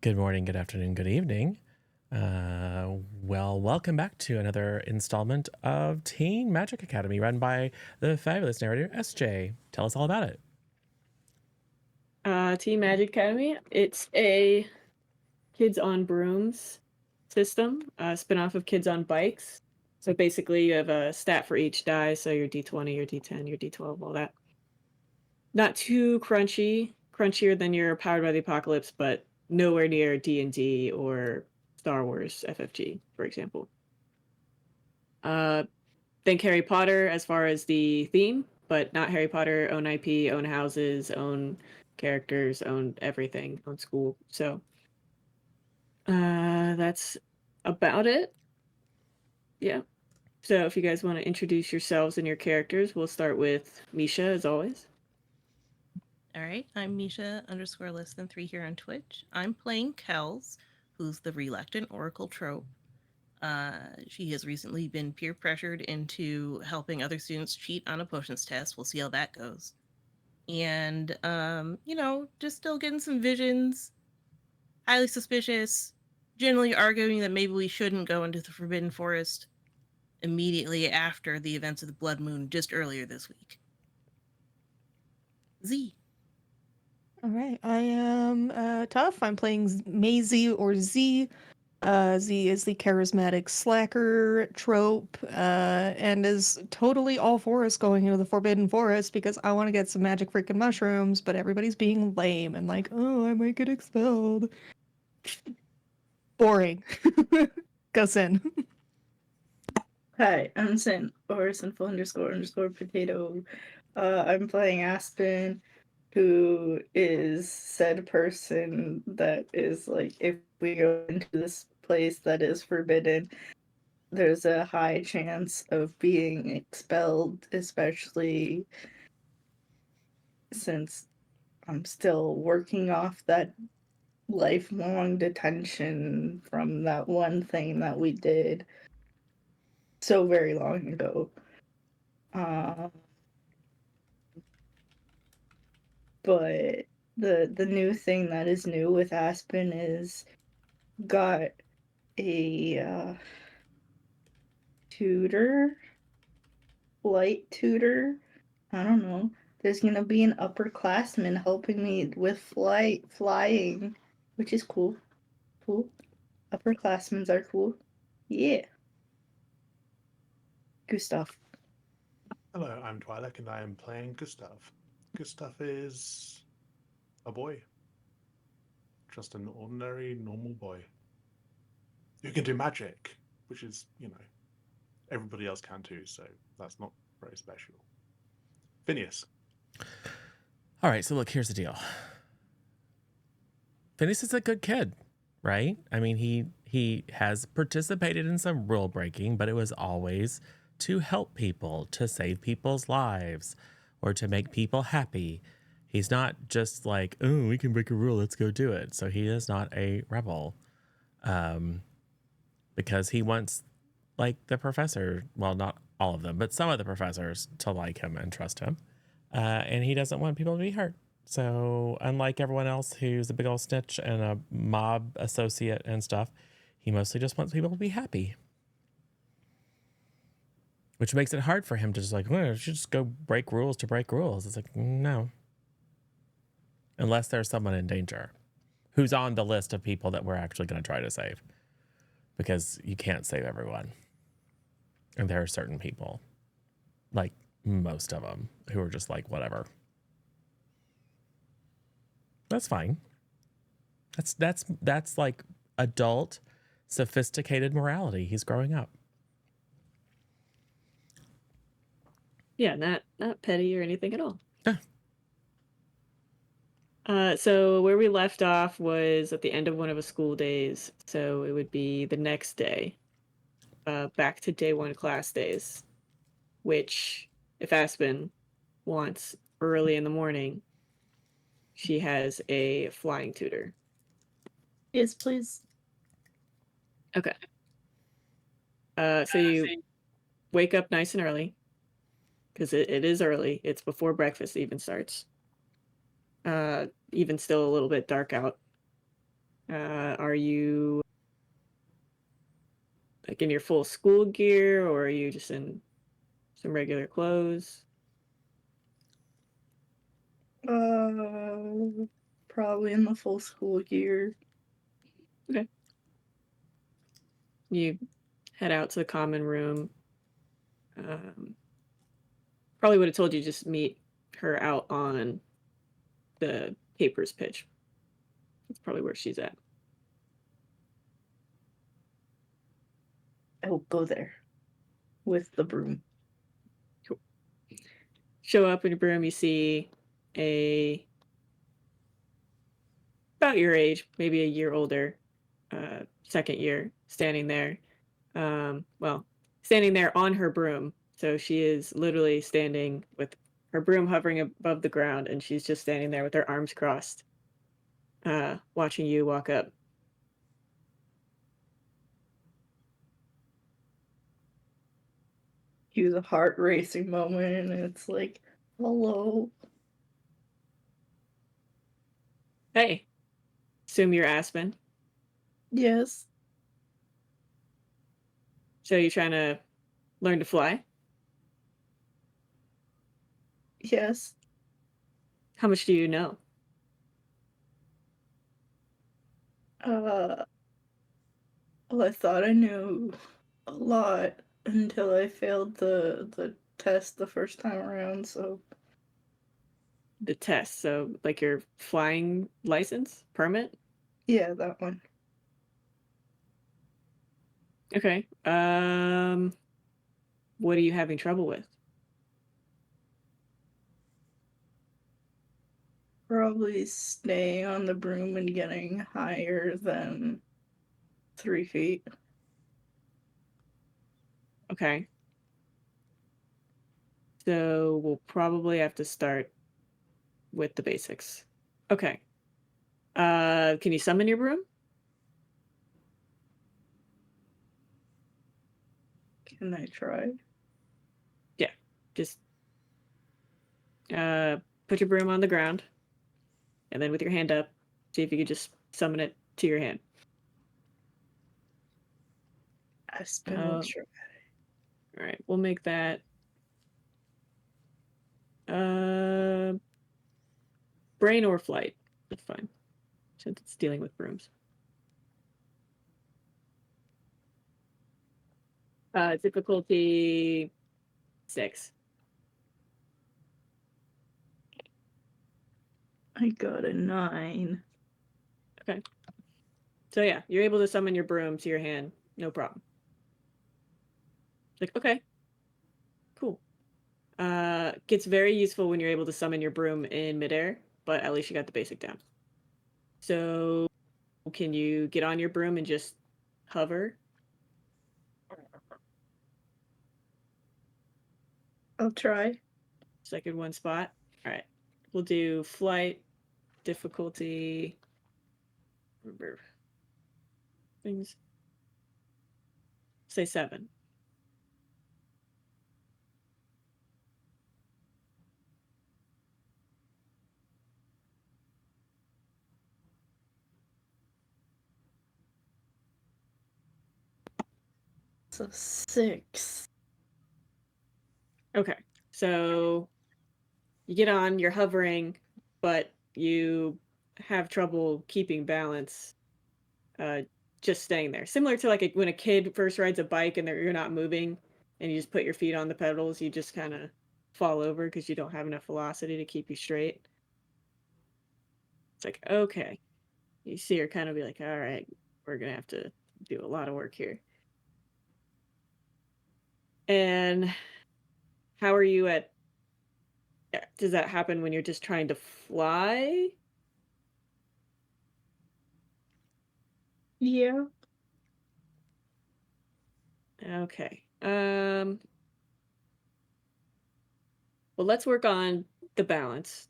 Good morning, good afternoon, good evening. Welcome back to another installment of Teen Magic Academy, run by the fabulous narrator SJ. Tell us all about it. Team Magic Academy. It's a Kids on Brooms system, spin-off of Kids on Bikes. So basically, you have a stat for each die, so your D20, your D10, your D12, all that. Not too crunchier than your Powered by the Apocalypse, but nowhere near D&D or Star Wars FFG, for example. Think Harry Potter as far as the theme, but not Harry Potter. Own IP, own houses, own characters, own everything, own school. So that's about it. Yeah. So if you guys want to introduce yourselves and your characters, we'll start with Misha as always. All right, I'm Misha _ less than 3 here on Twitch. I'm playing Kels, who's the reluctant Oracle trope. She has recently been peer pressured into helping other students cheat on a potions test. We'll see how that goes. And, just still getting some visions, highly suspicious, generally arguing that maybe we shouldn't go into the Forbidden Forest immediately after the events of the Blood Moon just earlier this week. Z. All right, I am Tough. I'm playing Maisie or Z. Z is the charismatic slacker trope, and is totally all for us going into the Forbidden Forest because I want to get some magic freaking mushrooms, but everybody's being lame and like, oh, I might get expelled. Boring. Go Sin. Hi, I'm Sin, or Sinful _ potato. I'm playing Aspen, who is said person that is like, if we go into this place that is forbidden, there's a high chance of being expelled, especially since I'm still working off that lifelong detention from that one thing that we did so very long ago. But the new thing that is new with Aspen is got a tutor, light tutor. I don't know. There's gonna be an upperclassman helping me with flying, which is cool. Cool. Upperclassmen are cool. Yeah. Gustav. Hello, I'm Twi'lek and I am playing Gustav. Gustav is a boy. Just an ordinary, normal boy. Who can do magic, which is, everybody else can too, so that's not very special. Phineas. All right, so look, here's the deal. Phineas is a good kid, right? I mean, he has participated in some rule breaking, but it was always to help people, to save people's lives, or to make people happy. He's not just like, oh, we can break a rule, let's go do it. So he is not a rebel, because he wants, like, the professor, well, not all of them, but some of the professors to like him and trust him. And he doesn't want people to be hurt. So unlike everyone else who's a big old snitch and a mob associate and stuff, he mostly just wants people to be happy. Which makes it hard for him to just like, well, you should just go break rules to break rules. It's like, no. Unless there's someone in danger who's on the list of people that we're actually going to try to save. Because you can't save everyone. And there are certain people, like most of them, who are just like, whatever. That's fine. That's like adult, sophisticated morality. He's growing up. Yeah, not petty or anything at all. Yeah. So where we left off was at the end of one of his school days. So it would be the next day, back to day one class days, which if Aspen wants early in the morning, she has a flying tutor. Yes, please. Okay. So you wake up nice and early, because it is early. It's before breakfast even starts. Even still a little bit dark out. Are you like in your full school gear, or are you just in some regular clothes? Probably in the full school gear. You head out to the common room. Probably would have told you just meet her out on the papers pitch. That's probably where she's at. I will go there with the broom. Show up in your broom, you see a about your age, maybe a year older, second year, standing there. Well, standing there on her broom. So she is literally standing with her broom hovering above the ground, and she's just standing there with her arms crossed, watching you walk up. Cue the heart racing moment, and it's like, hello. Hey, assume you're Aspen. Yes. So you're trying to learn to fly? Yes. How much do you know? Well, I thought I knew a lot until I failed the test the first time around, so The test. So like your flying license permit? yeah, that one. Okay. What are you having trouble with? Probably staying on the broom and getting higher than 3 feet. Okay. So we'll probably have to start with the basics. Okay. Can you summon your broom? Can I try? Yeah. Just put your broom on the ground, and then with your hand up, see if you could just summon it to your hand. Aspen will try. All right, we'll make that uh brain or flight. That's fine, since it's dealing with brooms. Difficulty 6. I got a 9. Okay. So yeah, you're able to summon your broom to your hand, no problem. Like, okay, cool. Gets very useful when you're able to summon your broom in midair, but at least you got the basic down. So can you get on your broom and just hover? I'll try. Just in one spot. All right. We'll do flight difficulty. Remember things. Say 7. So 6. Okay. So you get on, you're hovering, but you have trouble keeping balance, uh, just staying there. Similar to like when a kid first rides a bike and you're not moving and you just put your feet on the pedals, you just kind of fall over because you don't have enough velocity to keep you straight. It's like, okay. You see her kind of be like, all right, we're going to have to do a lot of work here. And how are you at? Does that happen when you're just trying to fly? Yeah. Okay. Well, let's work on the balance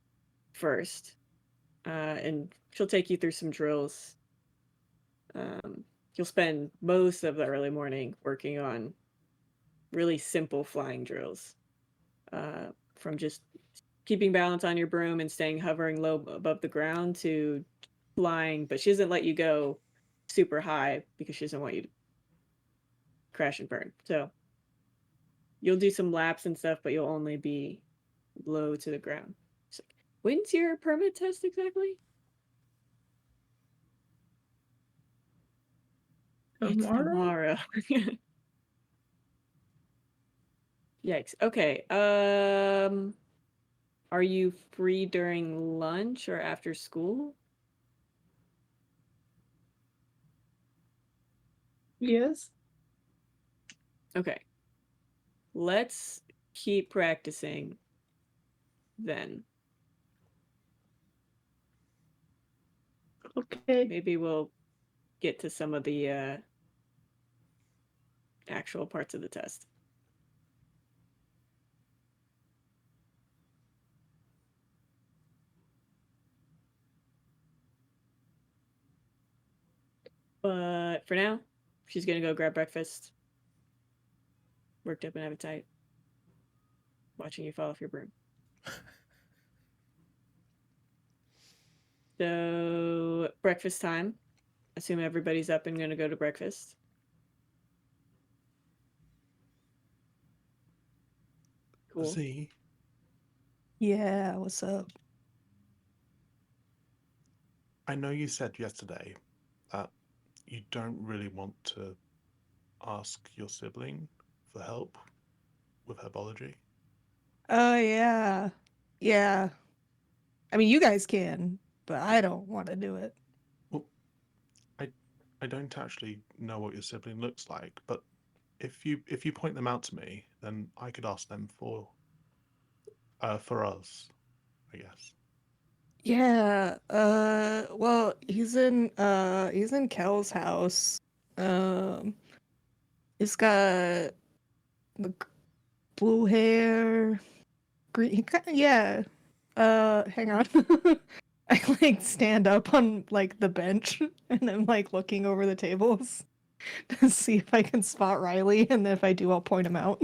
first. And she'll take you through some drills. You'll spend most of the early morning working on really simple flying drills. From just keeping balance on your broom and staying hovering low above the ground to flying, but she doesn't let you go super high because she doesn't want you to crash and burn. So you'll do some laps and stuff, but you'll only be low to the ground. So, when's your permit test exactly? It's Tomorrow? tomorrow. Yikes. Okay. Are you free during lunch or after school? Yes. Okay. Let's keep practicing then. Okay. Maybe we'll get to some of the actual parts of the test. But for now, she's gonna go grab breakfast. Worked up an appetite. Watching you fall off your broom. So breakfast time. Assume everybody's up and gonna go to breakfast. Cool. Z, Yeah, what's up? I know you said yesterday that you don't really want to ask your sibling for help with herbology. Oh, yeah. Yeah. I mean, you guys can, but I don't want to do it. Well, I don't actually know what your sibling looks like, but if you point them out to me, then I could ask them for us, I guess. Yeah. Well, he's in Kel's house. Um, he's got the blue hair, green. Yeah. Hang on. I like stand up on like the bench and I'm like looking over the tables to see if I can spot Riley, and then if I do, I'll point him out.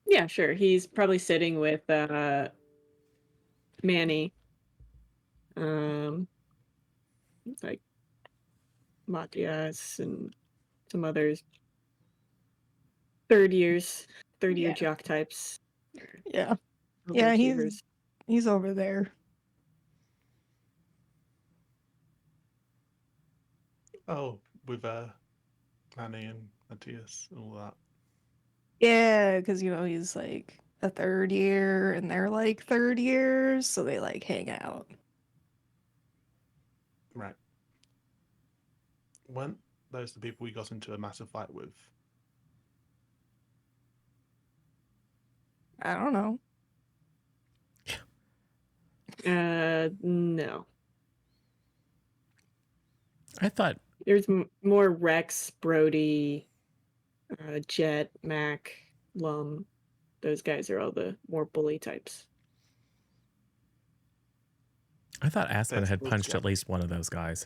Yeah, sure. He's probably sitting with Manny. Like Matthias and some others. Third year Yeah. jock types. Yeah. Yeah, Overachievers. he's over there. Oh, with Manny and Matthias and all that. Yeah, because he's like a third year and they're like third years, so they like hang out. Right. Weren't those the people we got into a massive fight with? I don't know. No. I thought There's more Rex, Brody, Jet, Mac, Lum. Those guys are all the more bully types. Aspen That's had still punched together. at least one of those guys.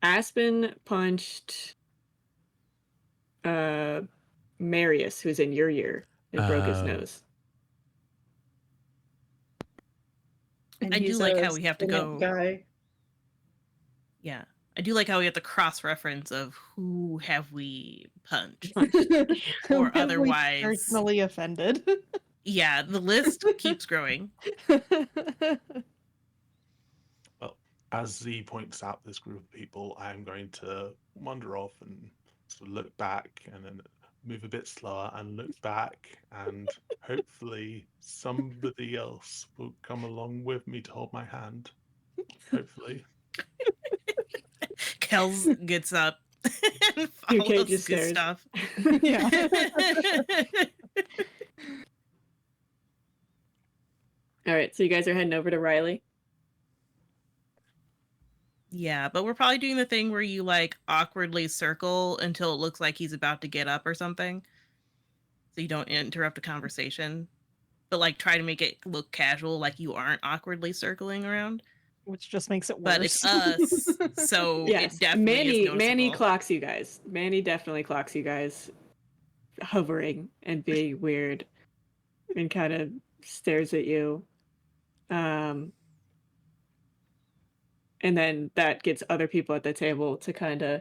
Aspen punched Marius, who's in your year, and broke his Oh. nose. And I do he's like a how we have to skinny go. guy. Yeah. I do like how we have to cross reference of who have we punched. Who Or have we otherwise- personally offended. Yeah, the list keeps growing. Well, as Z points out this group of people, I am going to wander off and sort of look back and then move a bit slower and look back, and hopefully somebody else will come along with me to hold my hand. Hopefully. Kels gets up and UK follows just good stares. stuff. Yeah. All right, so you guys are heading over to Riley. Yeah, but we're probably doing the thing where you like awkwardly circle until it looks like he's about to get up or something. So you don't interrupt a conversation. But like try to make it look casual, like you aren't awkwardly circling around. Which just makes it worse. But it's us, so Yes, it definitely is Manny noticeable. clocks you guys. Manny definitely clocks you guys hovering and being weird and kind of stares at you. And then that gets other people at the table to kind of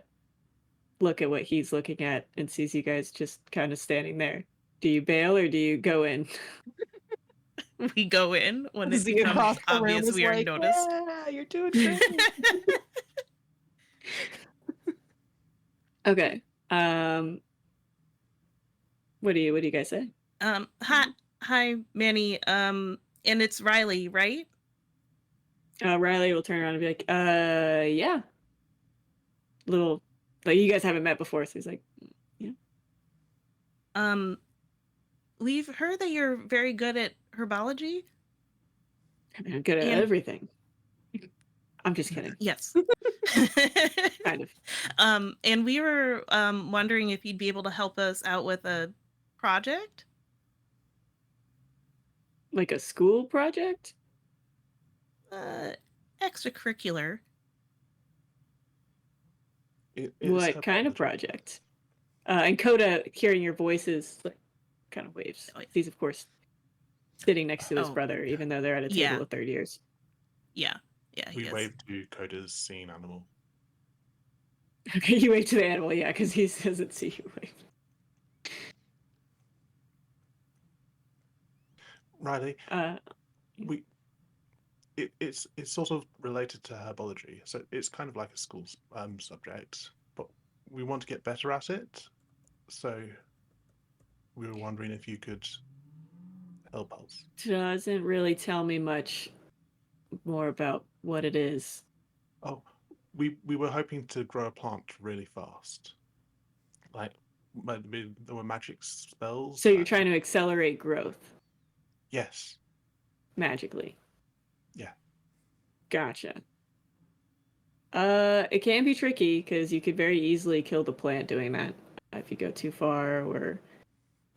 look at what he's looking at and sees you guys just kind of standing there. Do you bail or do you go in? We go in when it Z becomes across the room obvious is we are like, noticed. yeah, you're doing great. Okay. What do you guys say? Hi, Manny. And it's Riley, right? Riley will turn around and be like, yeah. Little, like, you guys haven't met before, so he's like, yeah. We've heard that you're very good at herbology. I mean, I'm good at And- everything. I'm just kidding. Yes. Kind of. And we were wondering if you'd be able to help us out with a project. Like a school project? Extracurricular. It's What kind of herbology. project? And Coda, hearing your voices, like, kind of waves. Oh, yeah. He's, of course, sitting next to his Oh, brother, even though they're at a yeah. table of third years. Yeah. Yeah, he We is. wave to Coda's scene animal. Okay, you wave to the animal, yeah, because he doesn't see you wave. Riley, Yeah. it's sort of related to herbology, so it's kind of like a school subject, but we want to get better at it. So we were wondering if you could help us. Doesn't really tell me much more about what it is. Oh, we were hoping to grow a plant really fast. Like there were magic spells. So you're that- trying to accelerate growth Yes. magically. Yeah. Gotcha. It can be tricky because you could very easily kill the plant doing that if you go too far or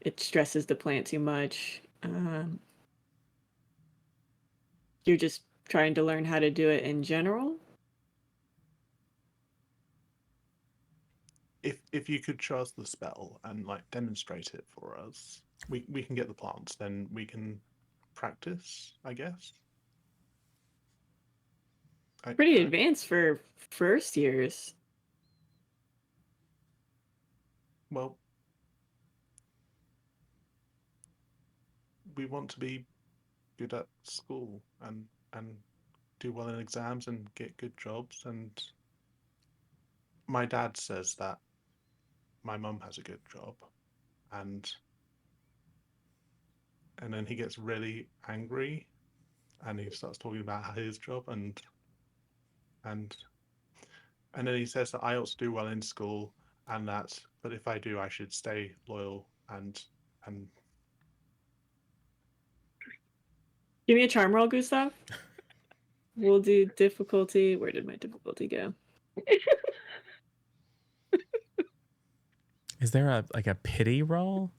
it stresses the plant too much. You're just trying to learn how to do it in general. If you could show us the spell and like demonstrate it for us, we can get the plants. Then we can practice, I guess. Pretty advanced for first years. Well, we want to be good at school and do well in exams and get good jobs. And my dad says that my mum has a good job, and then he gets really angry and he starts talking about his job and and then he says that I ought to do well in school and that but if I do I should stay loyal and Give me a charm roll, Gustav. We'll do difficulty. Where did my difficulty go? Is there a pity roll?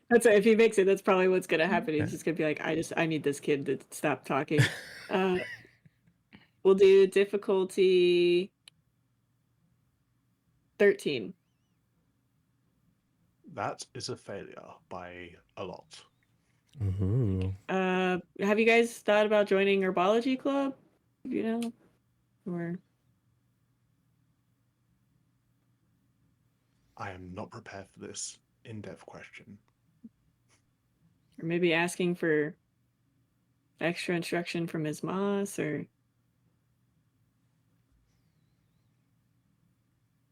That's it. If he makes it, that's probably what's gonna happen. He's Okay. just gonna be like, I need this kid to stop talking. We'll do difficulty 13. that is a failure by a lot. Ooh. Have you guys thought about joining herbology club? You know, or I am not prepared for this in-depth question. maybe asking for extra instruction from his moss, or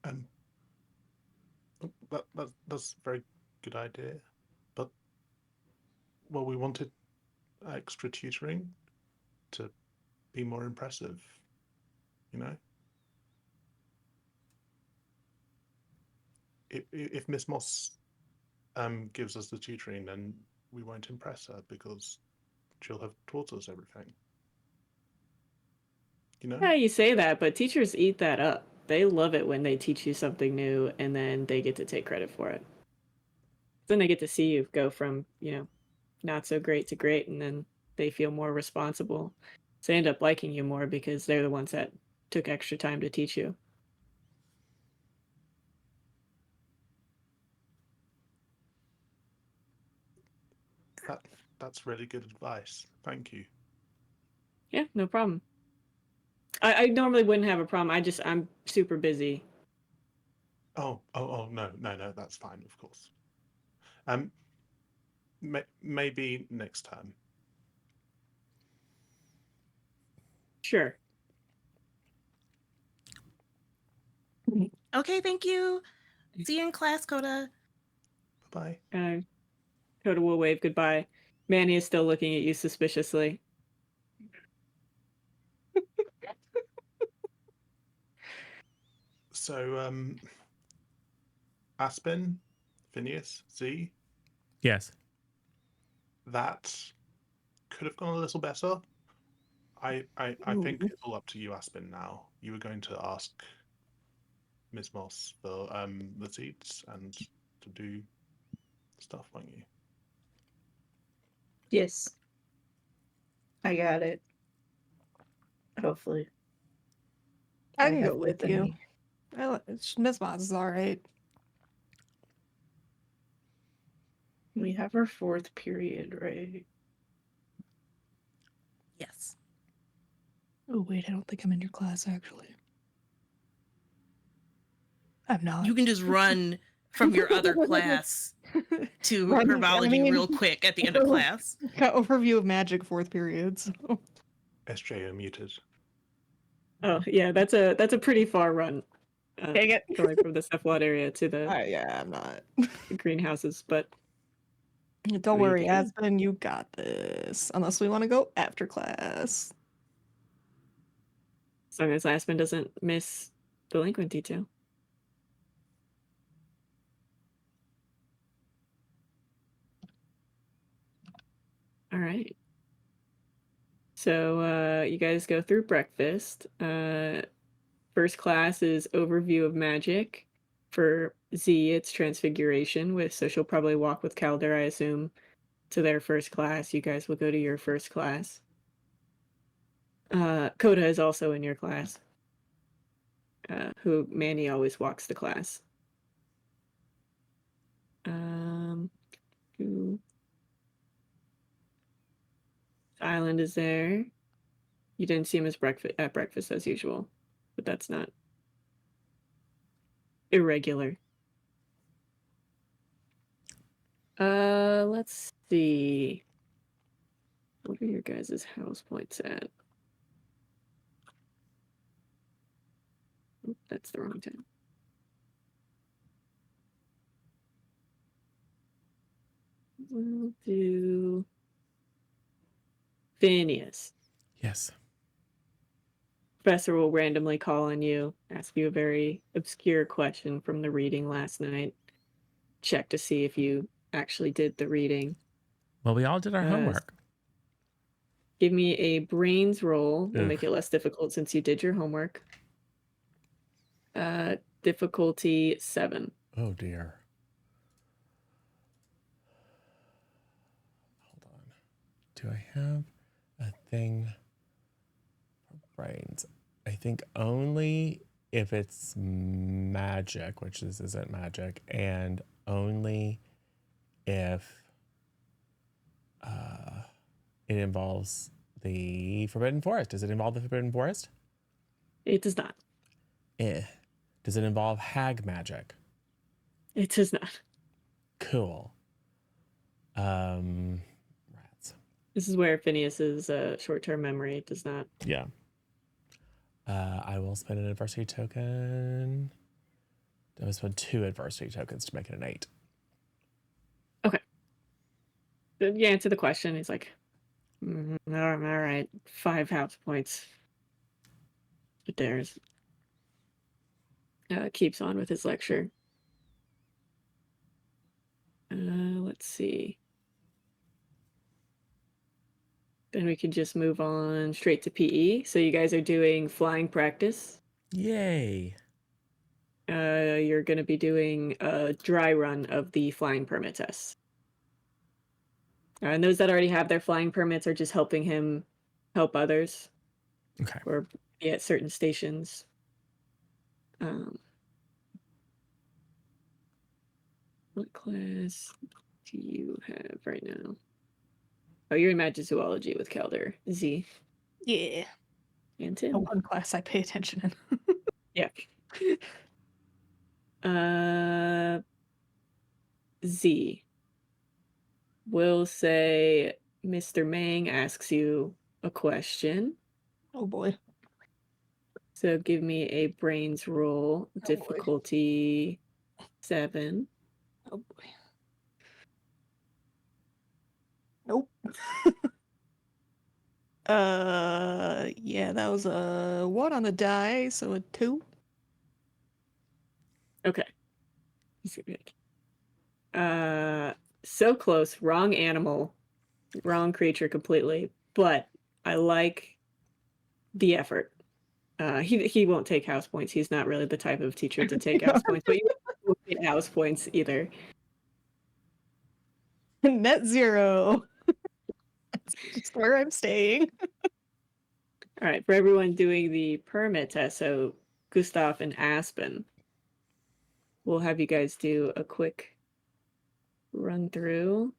And that's a very good idea. But well, we wanted extra tutoring to be more impressive, you know? If Miss Moss gives us the tutoring, then we won't impress her because she'll have taught us everything. You know? yeah, you say that, but teachers eat that up. They love it when they teach you something new and then they get to take credit for it. Then they get to see you go from, not so great to great, and then they feel more responsible. So they end up liking you more because they're the ones that took extra time to teach you. That's really good advice. Thank you. Yeah, no problem. I normally wouldn't have a problem. I'm super busy. Oh, no, that's fine, of course. Um, maybe next time. Sure. Okay, thank you. See you in class, Coda. Bye. Coda will wave goodbye. Manny is still looking at you suspiciously. So, Aspen, Phineas, Z, Yes. that could have gone a little better. I think it's all up to you, Aspen, now. You were going to ask Ms. Moss for the seats and to do stuff, weren't you? Yes. I got it. Hopefully. I can have go with you. Bethany. Miss Moss is all right. We have our 4th period, right? Yes. Oh wait, I don't think I'm in your class actually. I'm not. You can just run from your other class to herbology real quick at the end of class. Got overview of magic 4th period. So. SJ are muted. Oh yeah, that's a pretty far run. Dang it. Going from the Cephalot area to the Yeah, I'm not. greenhouses, but Don't we worry, can. Aspen, you got this. Unless we want to go after class. As long as Aspen doesn't miss delinquent detail. All right. So you guys go through breakfast. First class is overview of magic. For Z, it's transfiguration with, so she'll probably walk with Calder, I assume, to their first class. You guys will go to your first class. Coda is also in your class. Who Manny always walks the class. Who Island is there. You didn't see him at breakfast as usual, but that's not irregular. Let's see. What are your guys' house points at? Oop, that's the wrong time. We'll do Phineas. Yes. Professor will randomly call on you, ask you a very obscure question from the reading last night. Check to see if you actually did the reading. Well, we all did our homework. Give me a brains roll. We'll make Ugh. it less difficult since you did your homework. Difficulty 7. Oh dear. Hold on. Do I have a thing for brains? I think only if it's magic, which this isn't magic, and only if it involves the Forbidden Forest. Does it involve the Forbidden Forest? It does not. Does it involve hag magic? It does not. Cool. Rats. This is where Phineas's short-term memory does not. Yeah. I will spend an adversity token. I will spend 2 adversity tokens to make it an 8. Okay. You answer the question. He's like, all right, 5 house points. But there's keeps on with his lecture. Let's see. Then we can just move on straight to PE. So you guys are doing flying practice. Yay. You're going to be doing a dry run of the flying permit tests. And those that already have their flying permits are just helping him help others. Okay. Or be at certain stations. What class do you have right now? Oh, you're in magic zoology with Calder. Z. Yeah. And The Tim. one class I pay attention in. Yeah. Z. We'll say Mr. Mang asks you a question. Oh boy. So give me a brains roll, boy. difficulty 7. Oh boy. Nope. Yeah, that was a 1 on the die, so a 2. Okay. So close. Wrong animal. Wrong creature completely. But I like the effort. He won't take house points. He's not really the type of teacher to take house points, but you won't get house points either. Net 0. That's just where I'm staying. All right, for everyone doing the permit test, so Gustav and Aspen, we'll have you guys do a quick run through.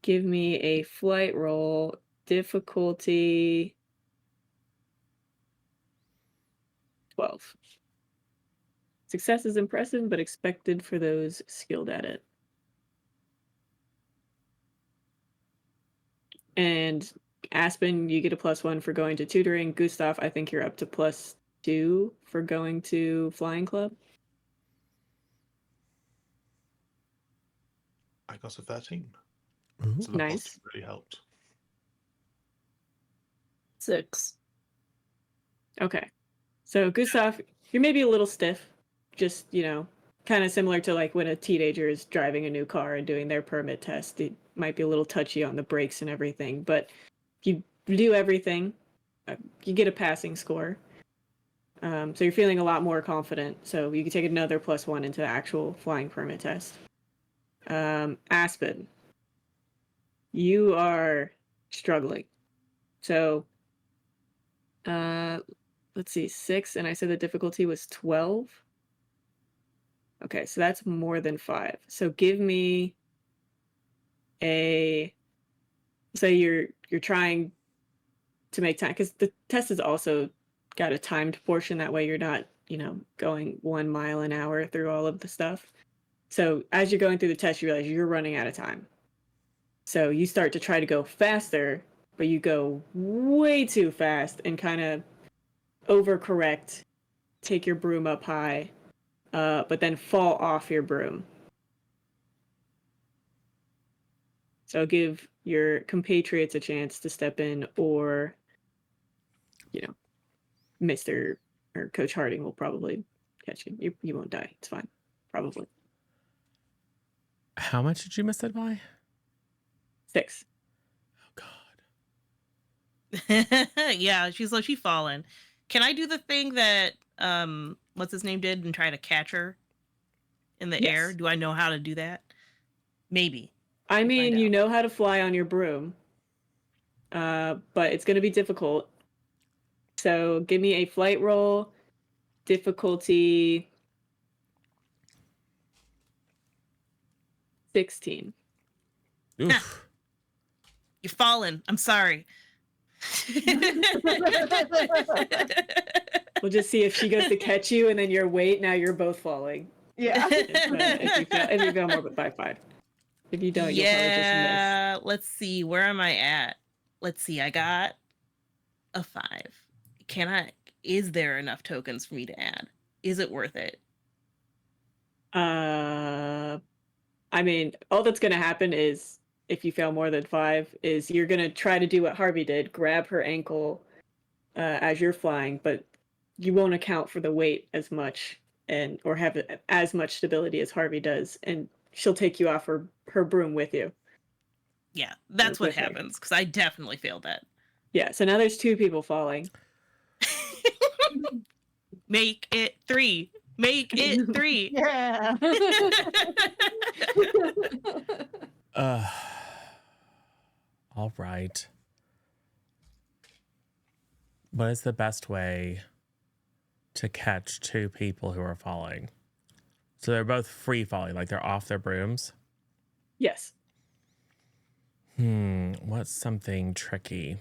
Give me a flight roll, difficulty 12. Success is impressive, but expected for those skilled at it. And Aspen, you get a +1 for going to tutoring. Gustav, I think you're up to +2 for going to flying club. I got a 13. Ooh. So the Nice. positive really helped. 6. Okay. So Gustav, you're maybe a little stiff. Just, kind of similar to like when a teenager is driving a new car and doing their permit test. It might be a little touchy on the brakes and everything, but you do everything. You get a passing score. So you're feeling a lot more confident. So you can take another +1 into the actual flying permit test. Aspen, you are struggling. So, let's see, 6, and I said the difficulty was 12. Okay, so that's more than 5. So give me a. So you're trying to make time because the test is also got a timed portion. That way you're not going 1 mile an hour through all of the stuff. So as you're going through the test, you realize you're running out of time. So you start to try to go faster, but you go way too fast and kind of overcorrect, take your broom up high, but then fall off your broom. So give your compatriots a chance to step in, or, Mr. or Coach Harding will probably catch you. You won't die. It's fine. Probably. How much did you miss it by? 6. Oh God. Yeah, she's fallen. Can I do the thing that what's his name did and try to catch her in the air? Yes. Do I know how to do that? Maybe. I We'll mean, find you out. know how to fly on your broom, but it's going to be difficult. So give me a flight roll, difficulty 16. Oof. You're falling. I'm sorry. We'll just see if she goes to catch you, and then your weight. Now you're both falling. Yeah. If you fail more by 5. If you don't, you'll probably just miss. Yeah. Let's see. Where am I at? Let's see. I got a 5. Is there enough tokens for me to add? Is it worth it? I mean, all that's going to happen is if you fail more than 5 is you're going to try to do what Harvey did, grab her ankle as you're flying, but you won't account for the weight as much or have as much stability as Harvey does, and she'll take you off her broom with you. Yeah, that's what with her. happens because I definitely failed that. Yeah, so now there's 2 people falling. Make it 3. Make it 3. Yeah. All right. What is the best way to catch 2 people who are falling? So they're both free falling, like they're off their brooms? Yes. What's something tricky?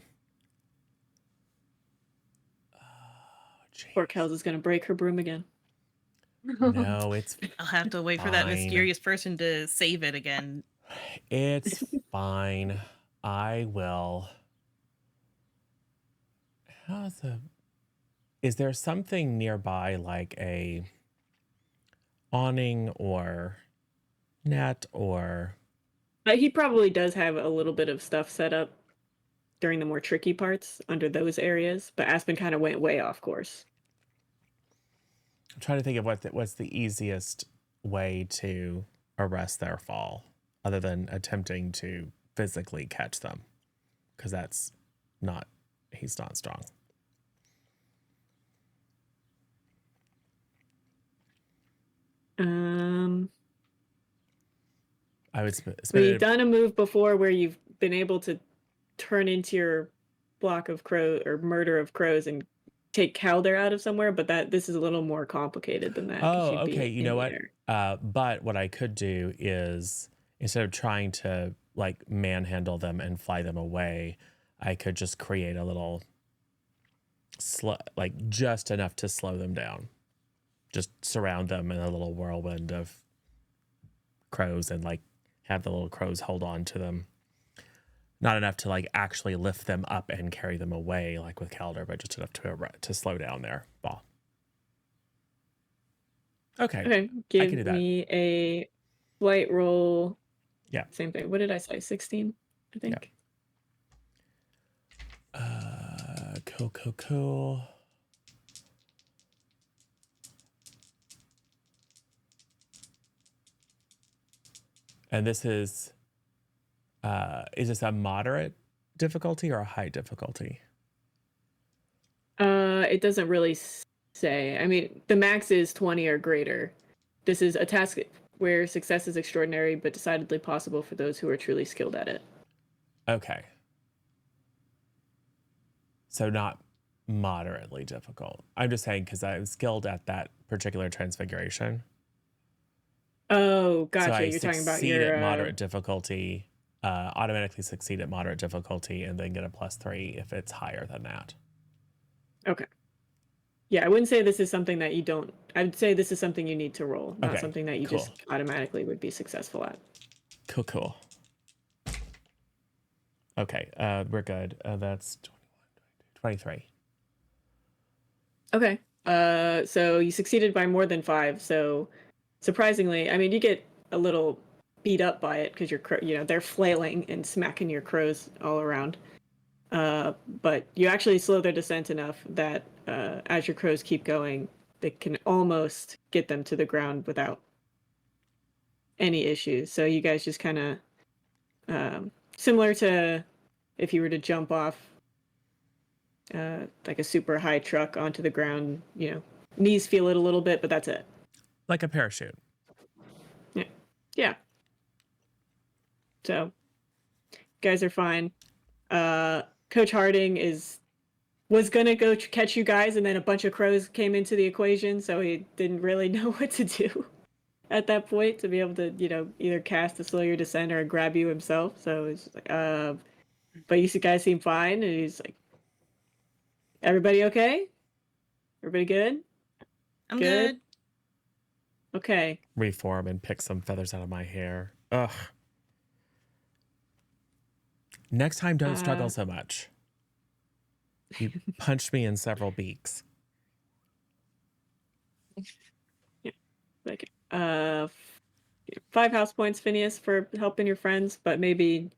Poor Kels is gonna break her broom again. No, it's I'll have to wait for that Fine. mysterious person to save it again. it's fine. I will. Is there something nearby like a awning or net or He probably does have a little bit of stuff set up during the more tricky parts under those areas, but Aspen kind of went way off course. I'm trying to think of what's the easiest way to arrest their fall other than attempting to physically catch them, because he's not strong. I would You've done a move before where you've been able to turn into your block of crow or murder of crows and take Calder out of somewhere, but this is a little more complicated than that. 'Cause Oh, you'd be okay. You in know the what? air. But what I could do is, instead of trying to like manhandle them and fly them away, I could just create a little like just enough to slow them down. Just surround them in a little whirlwind of crows and like have the little crows hold on to them. Not enough to like actually lift them up and carry them away like with Calder, but just enough to slow down their fall. Okay. Okay, I give can do that. me a flight roll. Yeah. Same thing. What did I say? 16, I think. Cool. And this is this a moderate difficulty or a high difficulty? It doesn't really say. I mean, the max is 20 or greater. This is a task where success is extraordinary, but decidedly possible for those who are truly skilled at it. Okay. So not moderately difficult. I'm just saying because I'm skilled at that particular transfiguration. Oh, gotcha. So I You're talking about succeed your at moderate difficulty, automatically succeed at moderate difficulty, and then get a +3 if it's higher than that. Okay. Yeah, I wouldn't say this is something that you don't. I'd say this is something you need to roll, not Okay, something that you cool. just automatically would be successful at. Cool. Okay, we're good. That's 21, 23. Okay. So you succeeded by more than 5. So surprisingly, I mean, you get a little beat up by it because they're flailing and smacking your crows all around. But you actually slow their descent enough that as your crows keep going, they can almost get them to the ground without any issues. So you guys just kind of similar to if you were to jump off like a super high truck onto the ground, knees feel it a little bit, but that's it. Like a parachute. Yeah. So guys are fine. Coach Harding was gonna go catch you guys, and then a bunch of crows came into the equation, so he didn't really know what to do at that point to be able to, either cast to slow your descent or grab you himself. So it's like, but you guys seem fine, and he's like, "Everybody okay? Everybody good? I'm Good? good. Okay." Reform and pick some feathers out of my hair. Ugh. Next time, don't struggle so much. You punched me in several beaks. Yeah. Like 5 house points, Phineas, for helping your friends, but maybe,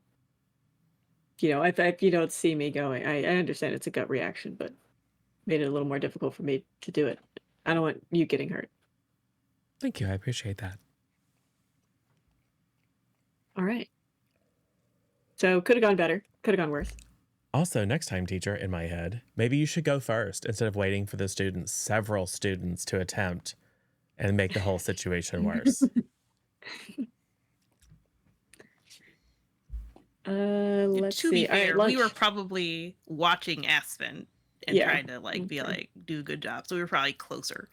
if you don't see me going, I understand it's a gut reaction, but made it a little more difficult for me to do it. I don't want you getting hurt. Thank you. I appreciate that. All right. So could have gone better. Could have gone worse. Also, next time, teacher, in my head, maybe you should go first instead of waiting for the several students to attempt and make the whole situation worse. Let's To see. be All right, fair, we were lunch. probably watching Aspen and Yeah. trying to be Okay. like, do a good job. So we were probably closer.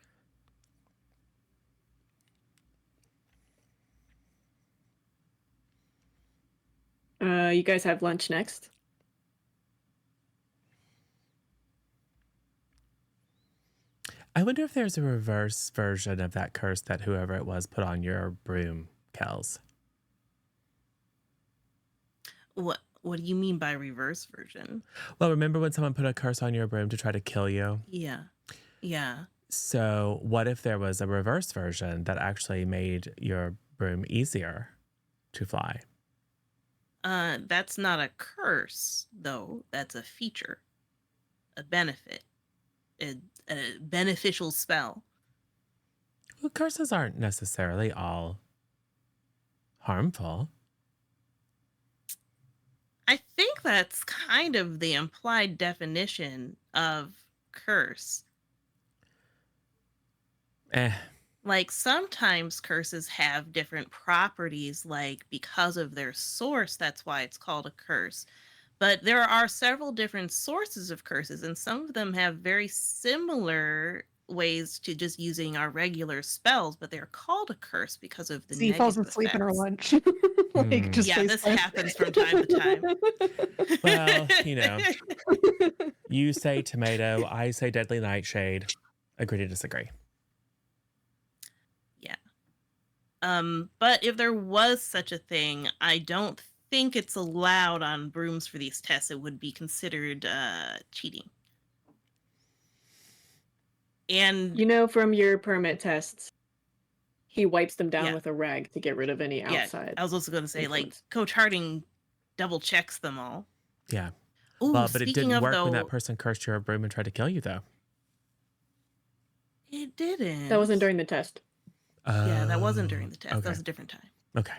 You guys have lunch next. I wonder if there's a reverse version of that curse that whoever it was put on your broom, Kels. What do you mean by reverse version? Well, remember when someone put a curse on your broom to try to kill you? Yeah. Yeah. So what if there was a reverse version that actually made your broom easier to fly? That's not a curse, though. That's a feature, a benefit, a beneficial spell. Well, curses aren't necessarily all harmful. I think that's kind of the implied definition of curse. Eh. Like sometimes curses have different properties, like because of their source, that's why it's called a curse. But there are several different sources of curses, and some of them have very similar ways to just using our regular spells, but they're called a curse because of the Z falls negative asleep in her effects. lunch. Like, just Yeah, face this plant. happens from time to time. Well, you know, you say tomato, I say deadly nightshade. Agree to disagree. Yeah. But if there was such a thing, I don't think it's allowed on Brooms for these tests. It would be considered cheating. And You know, from your permit tests, he wipes them down Yeah. with a rag to get rid of any yeah, outside. I was also going to say, like, influence. Coach Harding double checks them all. Yeah. Ooh, Well, but it speaking didn't of work when though, that person cursed your broom and tried to kill you, though. it didn't. That wasn't during the test. Yeah, that wasn't during the test. Okay. That was a different time. Okay.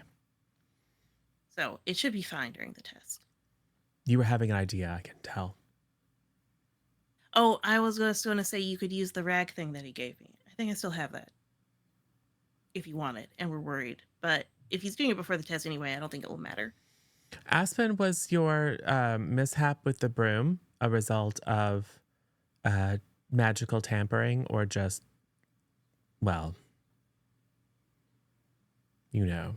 So it should be fine during the test. You were having an idea, I can tell. Oh, I was just going to say you could use the rag thing that he gave me. I think I still have that. If you want it and we're worried. But if he's doing it before the test anyway, I don't think it will matter. Aspen, was your mishap with the broom a result of magical tampering or just, well, you know?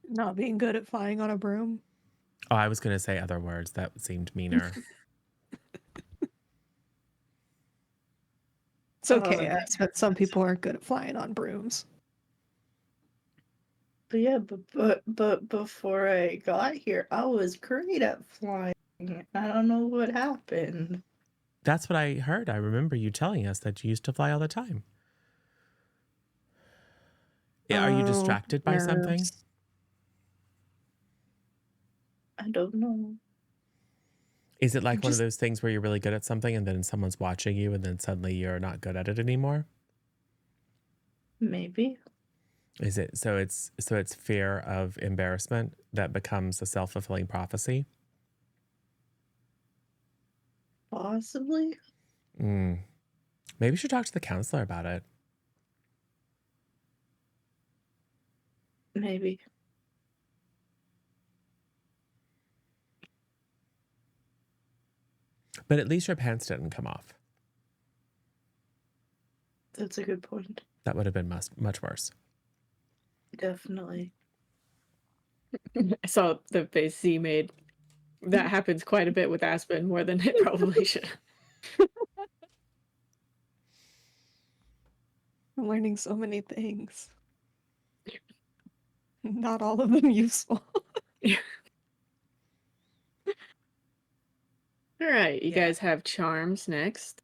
Not being good at flying on a broom. Oh, I was going to say other words that seemed meaner. It's okay, Oh, but some people aren't good at flying on brooms. But yeah, but before I got here, I was great at flying. I don't know what happened. That's what I heard. I remember you telling us that you used to fly all the time. Yeah, are you Oh, distracted by something? nerves. I don't know. Is it like one of Just- those things where you're really good at something and then someone's watching you and then suddenly you're not good at it anymore? Maybe. Is it so it's fear of embarrassment that becomes a self-fulfilling prophecy? Possibly. Maybe you should talk to the counselor about it. Maybe. But at least your pants didn't come off. That's a good point. That would have been much worse. Definitely. I saw the face Z made. That happens quite a bit with Aspen, more than it probably should. I'm learning so many things. Not all of them useful. All right, you Yeah. guys have charms next.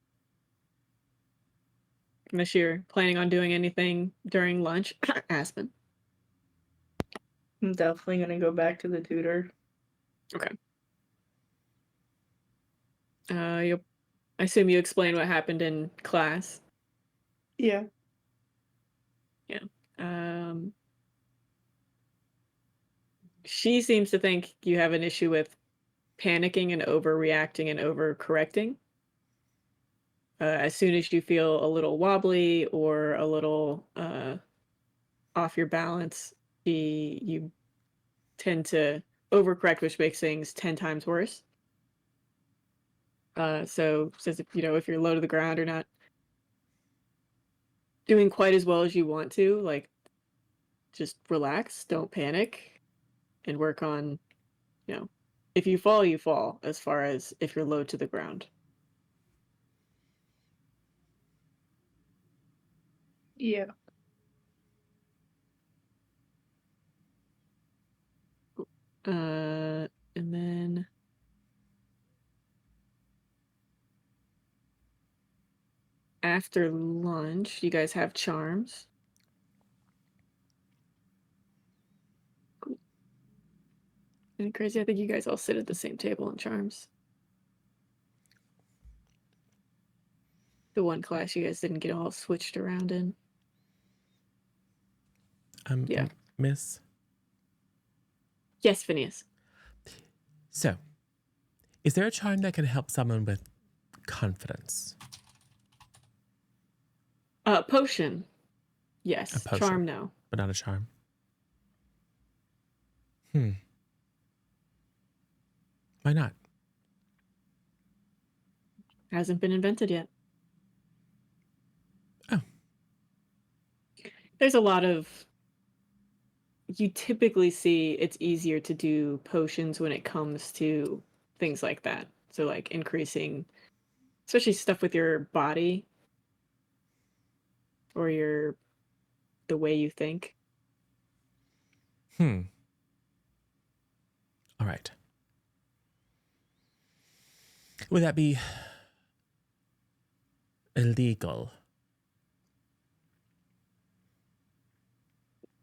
Unless you're planning on doing anything during lunch, Aspen. I'm definitely gonna go back to the tutor. I assume you explain what happened in class. Yeah. Um, she seems to think you have an issue with panicking and overreacting and overcorrecting. As soon as you feel a little wobbly or a little off your balance, you tend to overcorrect, which makes things 10 times worse. So says if you're low to the ground or not doing quite as well as you want to, like just relax, don't panic, and work on, if you fall, you fall, as far as if you're low to the ground. Yeah. And then after lunch, you guys have charms. Cool. Isn't it crazy? I think you guys all sit at the same table in charms. The one class you guys didn't get all switched around in. Yeah. Miss. Yes, Phineas. So, is there a charm that can help someone with confidence? Potion. Yes. A potion. Charm, no. But not a charm. Why not? Hasn't been invented yet. Oh. There's a lot of. You typically see it's easier to do potions when it comes to things like that. So, like increasing, especially stuff with your body or the way you think. All right. Would that be illegal?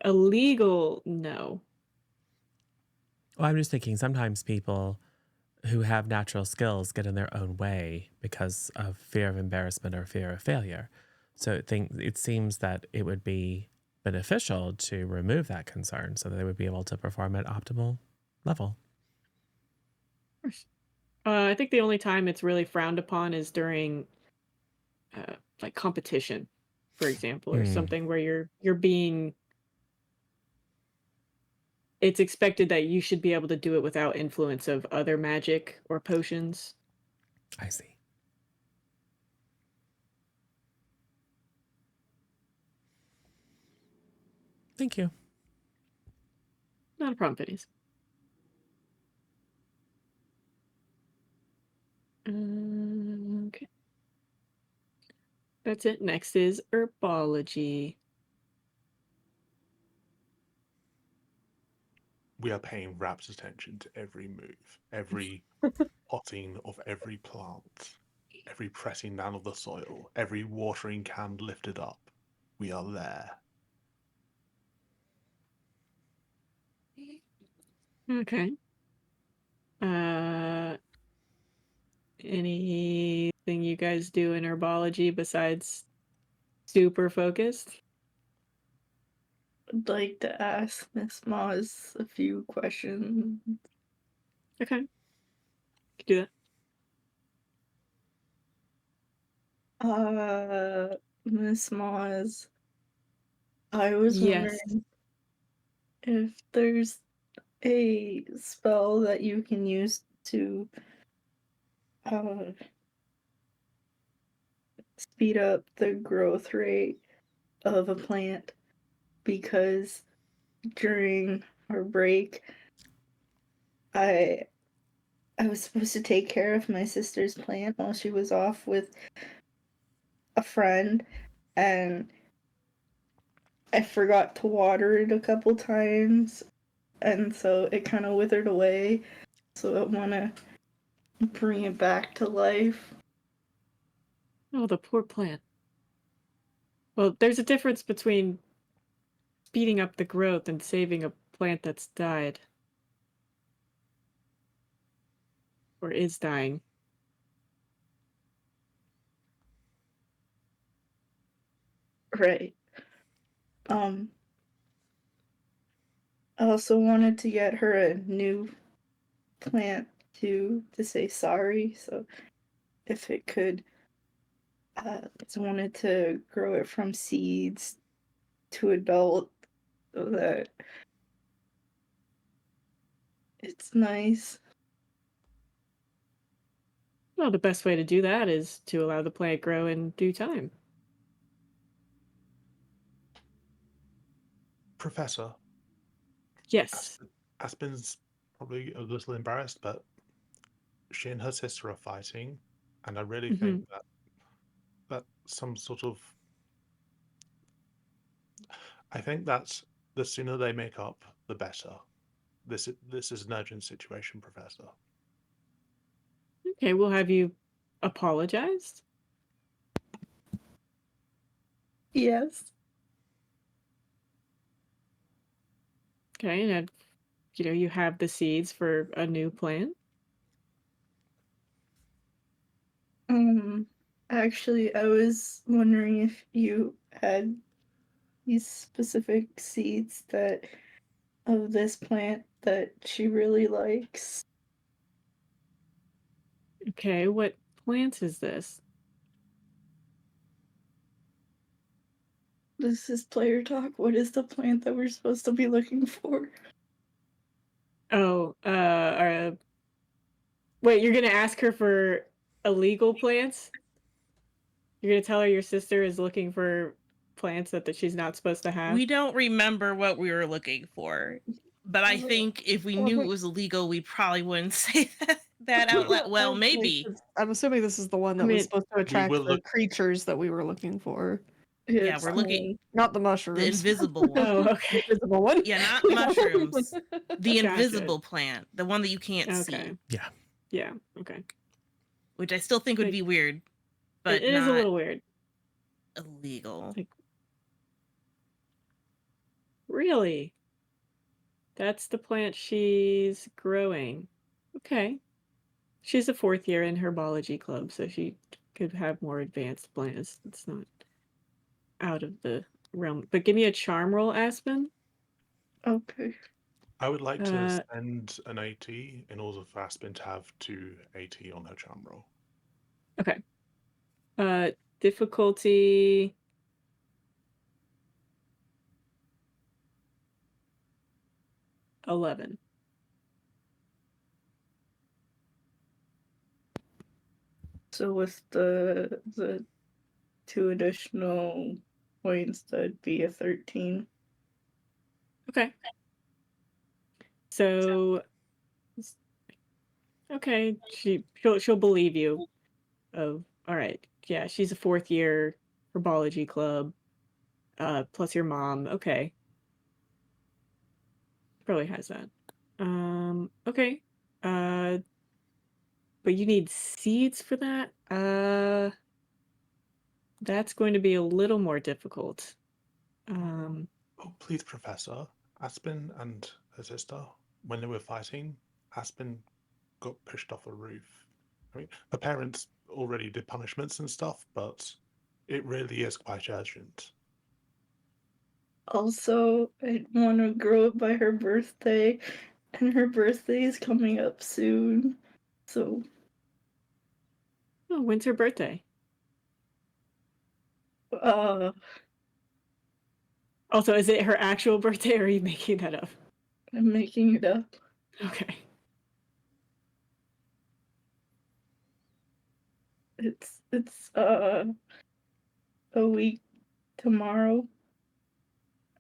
Illegal, no. Well, I'm just thinking sometimes people who have natural skills get in their own way because of fear of embarrassment or fear of failure. So it seems that it would be beneficial to remove that concern so that they would be able to perform at optimal level. I think the only time it's really frowned upon is during like competition, for example, or something where you're being. It's expected that you should be able to do it without influence of other magic or potions. I see. Thank you. Not a problem, Phineas. Okay. That's it. Next is herbology. We are paying rapt attention to every move, every potting of every plant, every pressing down of the soil, every watering can lifted up. We are there. Okay. Anything you guys do in herbology besides super focused? I'd like to ask Miss Moz a few questions. Okay. Could do that. Miss Moz, I was Yes. wondering if there's a spell that you can use to speed up the growth rate of a plant, because during our break I was supposed to take care of my sister's plant while she was off with a friend, and I forgot to water it a couple times, and so it kind of withered away. So I want to bring it back to life. Oh, the poor plant. Well, there's a difference between speeding up the growth and saving a plant that's died. Or is dying. Right. I also wanted to get her a new plant to say sorry, so if it could, I wanted to grow it from seeds to adult so that it's nice. Well, the best way to do that is to allow the plant grow in due time. Professor, Yes. Aspen's probably a little embarrassed, but she and her sister are fighting, and I really think that some sort of I think that the sooner they make up, the better. This is an urgent situation, Professor. Okay, well, have you apologized? Yes. Okay, and you have the seeds for a new plan. Actually, I was wondering if you had these specific seeds that of this plant that she really likes. Okay, what plant is this? This is player talk. What is the plant that we're supposed to be looking for? Oh, wait, you're gonna ask her for illegal plants? You're gonna tell her your sister is looking for plants that she's not supposed to have? We don't remember what we were looking for, but I think if we knew it was illegal, we probably wouldn't say that out loud. Well, maybe. I'm assuming this is the one I that was mean, supposed to attract will the look- creatures that we were looking for. Yeah, It's we're looking Not the mushrooms. the invisible one. Oh, okay. Invisible one. Yeah, not mushrooms. The Gotcha. invisible plant, the one that you can't Okay. see, Yeah. Yeah, okay. which I still think would Like, be weird, but it is a not little weird. illegal. Like, really? That's the plant she's growing. Okay. She's a 4th year in herbology club, so she could have more advanced plants. It's not out of the realm. But give me a charm roll, Aspen. okay. I would like to Uh, spend an AT in order for Aspen to have 2 AT on her charm roll. okay. Difficulty 11. So with the 2 additional points, that'd be a 13. Okay. So, okay, she'll believe you. Of all right, yeah, she's a 4th year herbology club. Plus your mom. Okay, probably has that. Okay. Uh, but you need seeds for that. That's going to be a little more difficult. Oh, please, Professor. Aspen and her sister, when they were fighting, Aspen got pushed off a roof. I mean, her parents already did punishments and stuff, but it really is quite urgent. Also, I want to grow it by her birthday, and her birthday is coming up soon. So, Oh, when's her birthday? Also, is it her actual birthday, or are you making that up? I'm making it up. Okay. It's a week tomorrow.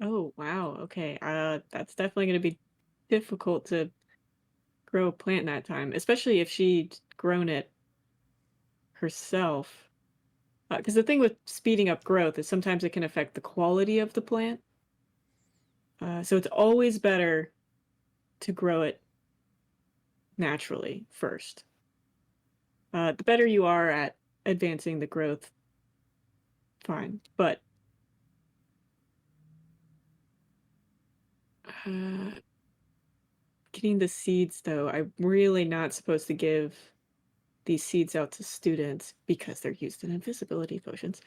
Oh, wow. Okay. That's definitely going to be difficult to grow a plant in that time, especially if she'd grown it herself. Because the thing with speeding up growth is sometimes it can affect the quality of the plant. So it's always better to grow it naturally first. The better you are at advancing the growth, fine. But getting the seeds, though, I'm really not supposed to give these seeds out to students because they're used in invisibility potions.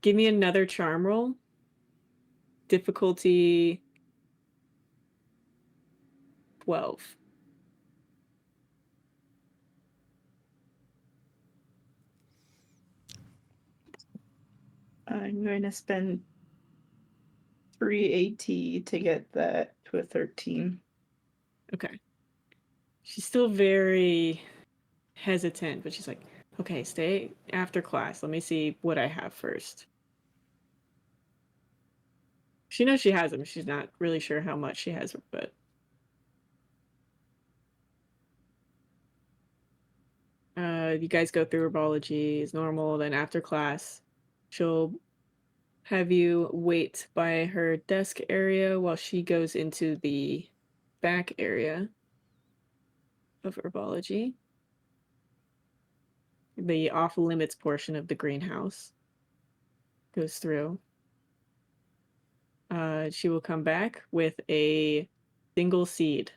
Give me another charm roll. Difficulty 12. I'm going to spend 3 AT to get that to a 13. Okay. She's still very hesitant, but she's like, okay, stay after class. Let me see what I have first. She knows she has them. She's not really sure how much she has, but you guys go through herbology as normal. Then after class, she'll have you wait by her desk area while she goes into the back area of herbology. The off limits portion of the greenhouse goes through. She will come back with a single seed.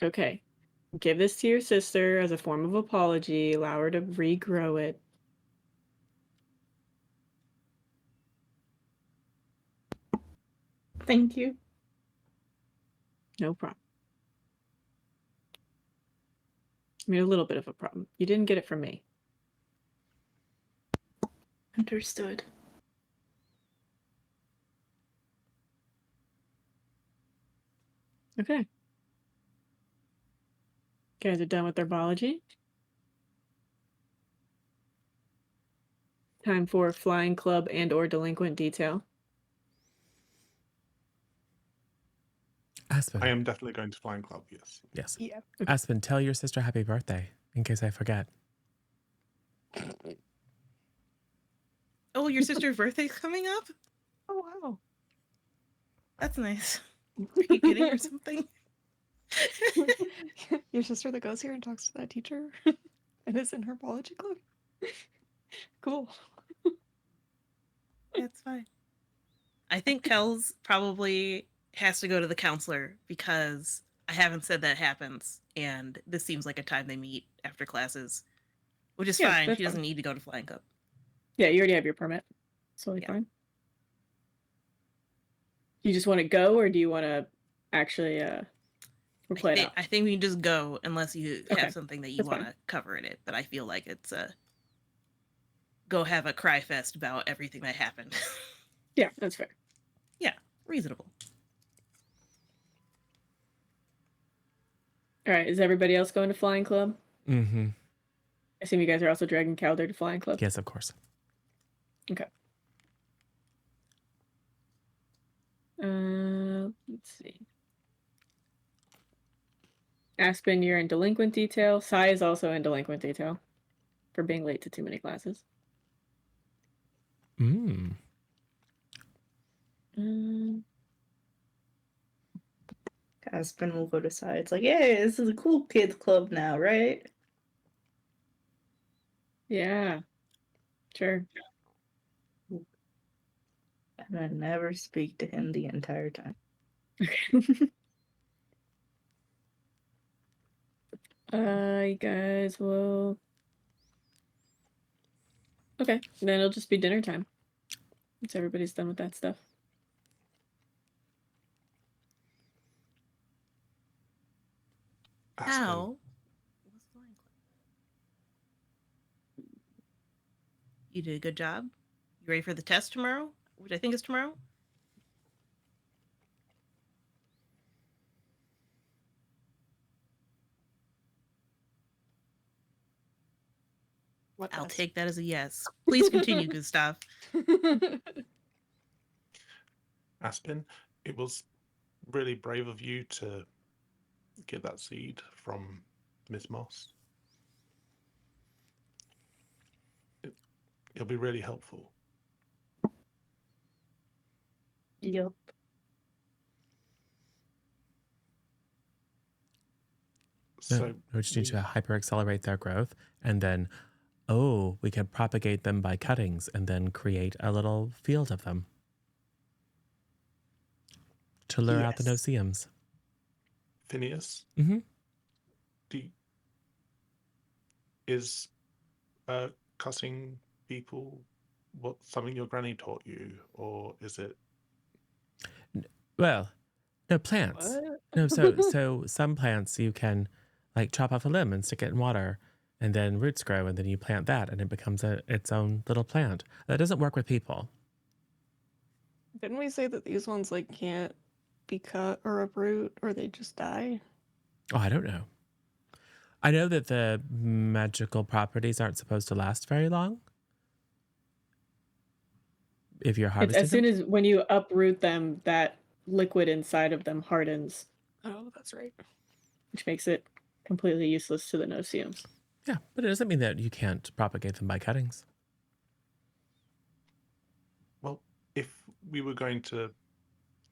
Okay. Give this to your sister as a form of apology. Allow her to regrow it. Thank you. No problem. I mean, a little bit of a problem. You didn't get it from me. Understood. Okay. Guys are done with herbology. Time for flying club and or delinquent detail. Aspen. I am definitely going to Flying Club, yes. Yes. Yeah. Aspen, tell your sister happy birthday in case I forget. Oh, your sister's birthday's coming up? Oh wow. That's nice. Are you getting her something? Your sister that goes here and talks to that teacher and is in her biology club. Cool. That's fine. I think Kels probably has to go to the counselor because I haven't said that happens, and this seems like a time they meet after classes, which is Yeah, fine. that's She doesn't fine. need to go to Flying Cup. Yeah, you already have your permit. It's totally Yeah. fine. You just want to go, or do you want to actually play it out? I think we can just go unless you Okay, have something that you that's want fine. to cover in it. But I feel like it's a go have a cry fest about everything that happened. Yeah, that's fair. Reasonable. All right, is everybody else going to Flying Club? Mm-hmm. I assume you guys are also dragging Calder to Flying Club. Yes, of course. Okay. Let's see. Aspen, you're in delinquent detail. Sai is also in delinquent detail for being late to too many classes. Mm. Aspen will go to side. It's like, hey, this is a cool kids club now, right? Yeah, sure. And I never speak to him the entire time. You guys will. Okay, then it'll just be dinner time. Once everybody's done with that stuff. Aspen, How? You did a good job. You ready for the test tomorrow? Which I think is tomorrow. What I'll test? take that as a yes. Please continue, Gustav. Aspen, it was really brave of you to get that seed from Miss Moss. It'll be really helpful. Yup. So we just need to hyper accelerate their growth, and then, we can propagate them by cuttings, and then create a little field of them to lure out the Yes. no-see-ums. Phineas, Mm-hmm. is cutting people what something your granny taught you, or is it? Well, no, plants. What? No, so some plants you can like chop off a limb and stick it in water, and then roots grow, and then you plant that, and it becomes its own little plant. That doesn't work with people. Didn't we say that these ones like can't be cut or uproot or they just die? Oh, I don't know. I know that the magical properties aren't supposed to last very long if you're It's harvesting as soon them. as when you uproot them, that liquid inside of them hardens, Oh, that's right. which makes it completely useless to the no-see-ums. Yeah, but it doesn't mean that you can't propagate them by cuttings. Well, if we were going to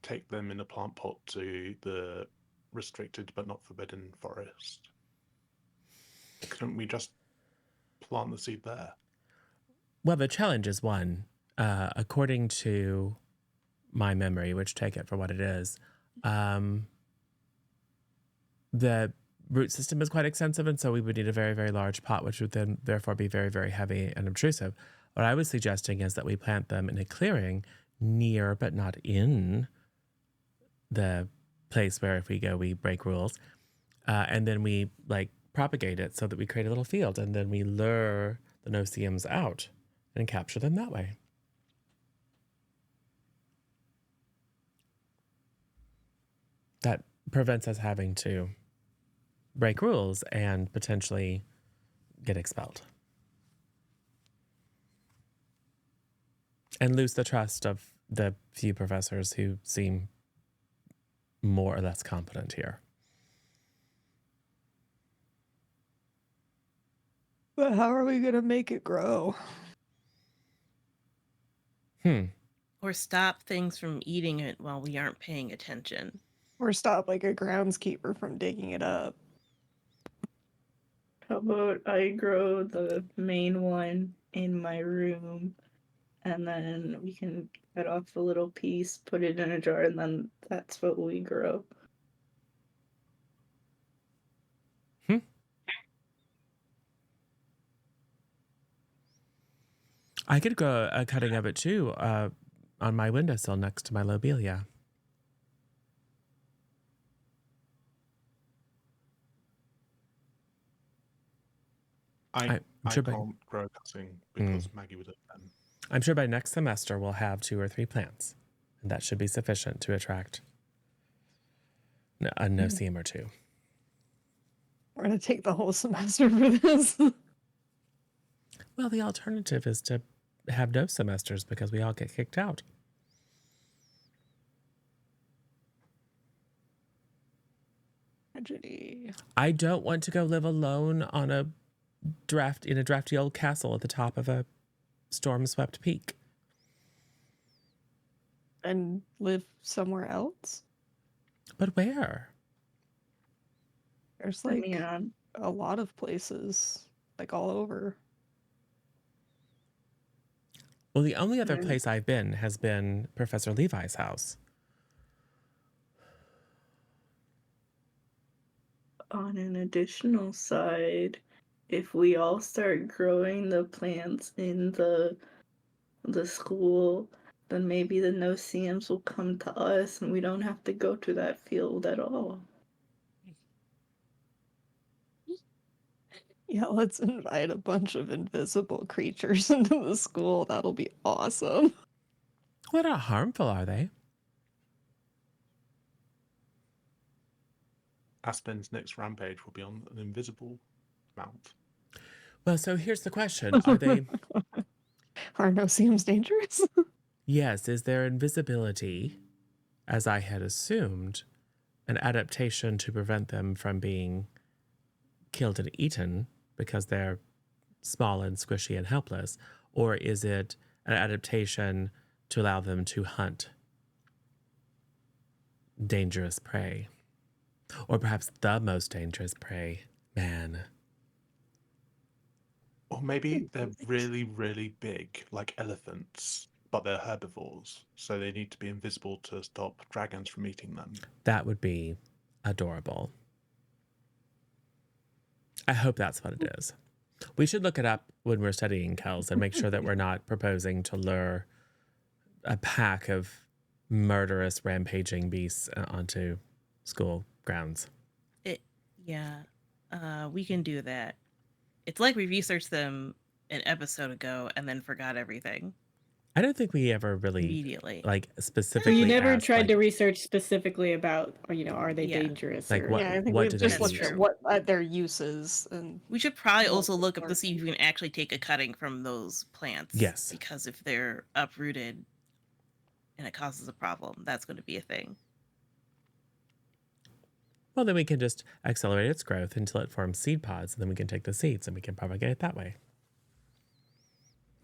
take them in a plant pot to the restricted but not forbidden forest, couldn't we just plant the seed there? Well, the challenge is one. According to my memory, which take it for what it is, the root system is quite extensive, and so we would need a very, very large pot, which would then therefore be very, very heavy and obtrusive. What I was suggesting is that we plant them in a clearing near, but not in, the place where if we go, we break rules. And then we propagate it so that we create a little field, and then we lure the no-see-ums out and capture them that way. That prevents us having to break rules and potentially get expelled. And lose the trust of the few professors who seem more or less competent here. But how are we gonna make it grow? Or stop things from eating it while we aren't paying attention. Or stop like a groundskeeper from digging it up? How about I grow the main one in my room, and then we can cut off a little piece, put it in a jar, and then that's what we grow. I could grow a cutting of it too, on my windowsill next to my lobelia. I sure by- can't grow a cutting because Maggie would have done. I'm sure by next semester we'll have 2 or 3 plants, and that should be sufficient to attract a no-see-um or two. We're gonna take the whole semester for this. Well, the alternative is to have no semesters because we all get kicked out. Tragedy. I don't want to go live alone on a drafty old castle at the top of a storm-swept peak. And live somewhere else? But where? There's I like mean, a lot of places, like all over. Well, the only other place I've been has been Professor Levi's house. on an additional side, if we all start growing the plants in the school, then maybe the no-see-ums will come to us and we don't have to go to that field at all. Yeah, let's invite a bunch of invisible creatures into the school. That'll be awesome. Well, not harmful, are they? Aspen's next rampage will be on an invisible mount. Well, so here's the question. Are they... Are no-see-ums dangerous? Yes, is their invisibility, as I had assumed, an adaptation to prevent them from being killed and eaten because they're small and squishy and helpless? Or is it an adaptation to allow them to hunt dangerous prey? Or perhaps the most dangerous prey, man. Or maybe they're really, really big, like elephants, but they're herbivores, so they need to be invisible to stop dragons from eating them. That would be adorable. I hope that's what it is. We should look it up when we're studying Kells and make sure that we're not proposing to lure a pack of murderous, rampaging beasts onto school grounds. We can do that. It's like we researched them an episode ago and then forgot everything I don't think we ever really immediately. specifically. So you never asked, tried to research specifically about, are they Yeah. dangerous? Like or... what- Yeah, I think what we've did just it looked use? at what their uses and We should probably Well, also look up to or- see if you can actually take a cutting from those plants. Yes. Because if they're uprooted and it causes a problem, that's going to be a thing. Well, then we can just accelerate its growth until it forms seed pods, and then we can take the seeds and we can propagate it that way.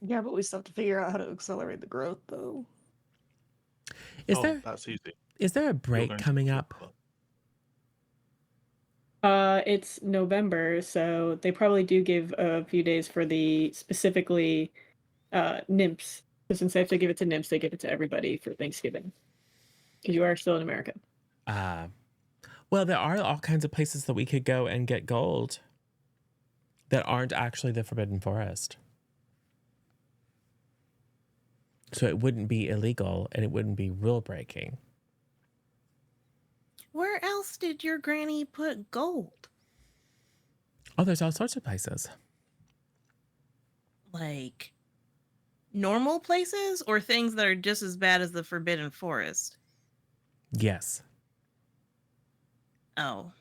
Yeah, but we still have to figure out how to accelerate the growth, though. Is there That's easy. a break going to coming the up? club. It's November, so they probably do give a few days for the specifically nymphs. So since they have to give it to nymphs, they give it to everybody for Thanksgiving. Because you are still in America. Well, there are all kinds of places that we could go and get gold that aren't actually the Forbidden Forest. So it wouldn't be illegal and it wouldn't be rule breaking. Where else did your granny put gold? Oh, there's all sorts of places. Like normal places or things that are just as bad as the Forbidden Forest? Yes. Oh.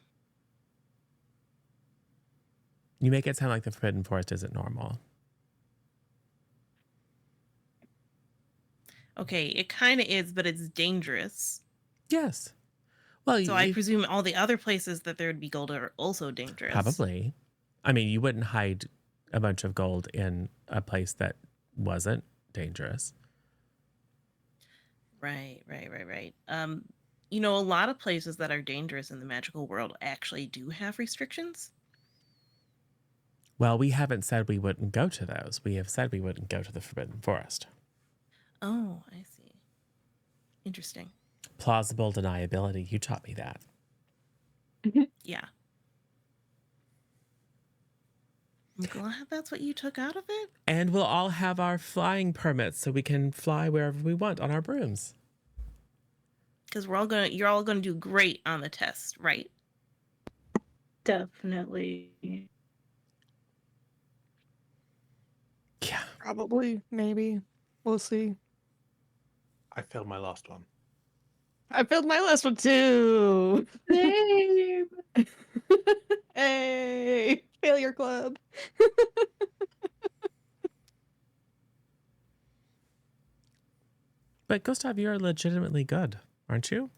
You make it sound like the Forbidden Forest isn't normal. Okay, it kind of is, but it's dangerous. Yes. Well, So I presume all the other places that there would be gold are also dangerous. probably. I mean, you wouldn't hide a bunch of gold in a place that wasn't dangerous. Right. You know, a lot of places that are dangerous in the magical world actually do have restrictions. Well, we haven't said we wouldn't go to those. We have said we wouldn't go to the Forbidden Forest. Oh, I see. Interesting. Plausible deniability. You taught me that. Yeah. I'm glad that's what you took out of it. And we'll all have our flying permits so we can fly wherever we want on our brooms. Because you're all gonna do great on the test, right? Definitely. Yeah. Probably, maybe. We'll see. I failed my last one. I failed my last one too. Same. Hey, failure club. But Gustav, you're legitimately good, aren't you?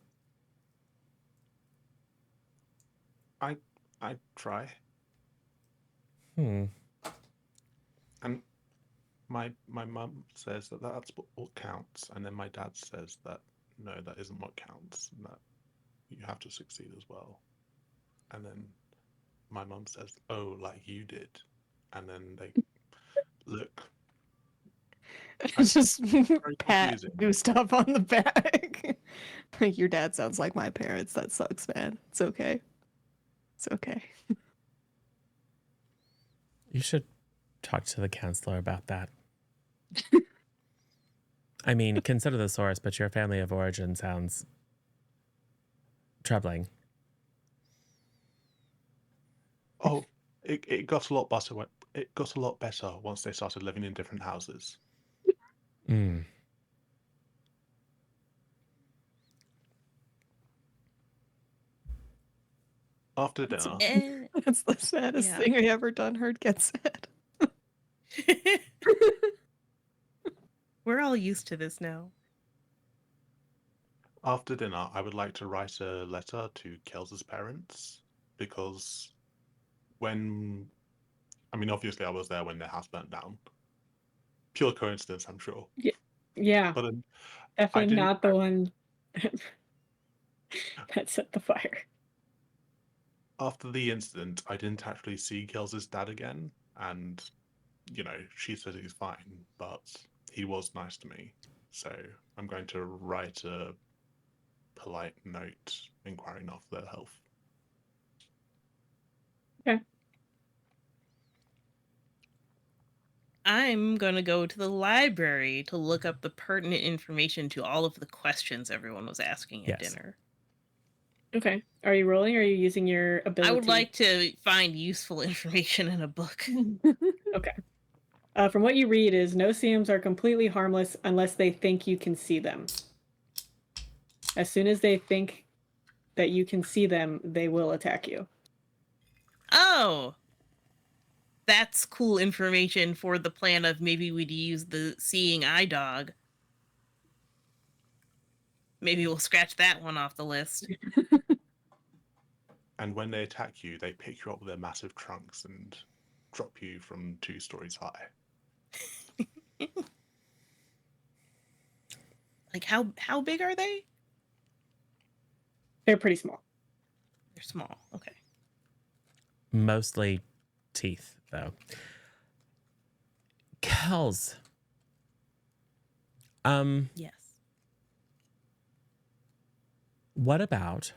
I try. Hmm. And my mum says that that's what counts, and then my dad says that no, that isn't what counts, and that you have to succeed as well. And then my mum says, "Oh, like you did," and then they look. Just Very pat confusing. Gustav on the back. Like, your dad sounds like my parents. That sucks, man. It's okay. It's okay. You should talk to the counselor about that. I mean, consider the source, but your family of origin sounds troubling. Oh, it got a lot better. It got a lot better once they started living in different houses. Mm. After dinner, That's the saddest Yeah. thing I ever done heard get said. We're all used to this now. I would like to write a letter to Kels's parents because obviously I was there when their house burnt down. Pure coincidence, I'm sure. Yeah, But definitely didn't- not the one that set the fire. after the incident, I didn't actually see Kels's dad again, and she said he's fine, but he was nice to me. So I'm going to write a polite note inquiring after their health. Okay. I'm going to go to the library to look up the pertinent information to all of the questions everyone was asking at Yes. dinner. Okay. Are you rolling or are you using your ability? I would like to find useful information in a book. Okay. From what you read is no-see-ums are completely harmless unless they think you can see them. As soon as they think that you can see them, they will attack you. Oh! That's cool information for the plan of maybe we'd use the seeing eye dog. Maybe we'll scratch that one off the list. And when they attack you, they pick you up with their massive trunks and drop you from 2 stories high. Like how big are they? They're pretty small. They're small. Okay. Mostly teeth, though. Kells. Yes. What about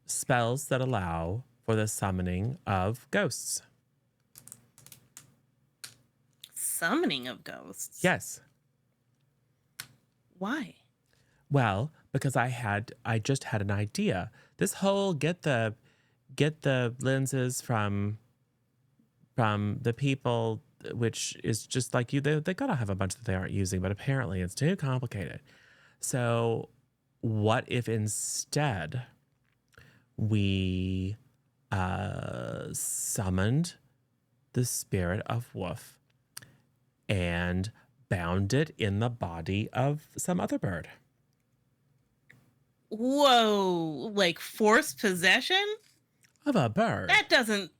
spells that allow for the summoning of ghosts? Summoning of ghosts. Yes. Why? Well, because I just had an idea. This whole get the lenses from the people, which is just like you, they gotta have a bunch that they aren't using, but apparently it's too complicated. So what if instead we summoned the spirit of Wolf and bound it in the body of some other bird? Whoa, like forced possession? Of a bird. That doesn't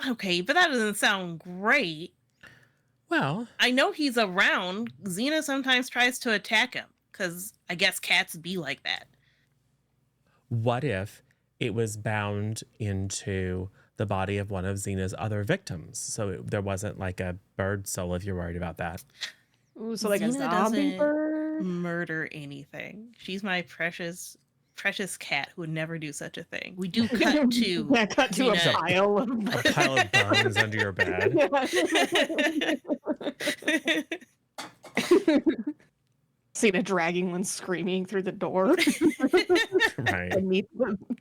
okay, but that doesn't sound great. Well, I know he's around. Xena sometimes tries to attack him because I guess cats be like that. what if it was bound into the body of one of Xena's other victims? So there wasn't like a bird soul if you're worried about that. Ooh, so like a Xena zombie doesn't bird? murder anything. She's my precious cat who would never do such a thing. We do cut to Yeah, cut to a Xena. pile of A pile of bones under your bed. Cena dragging one screaming through the door Right. beneath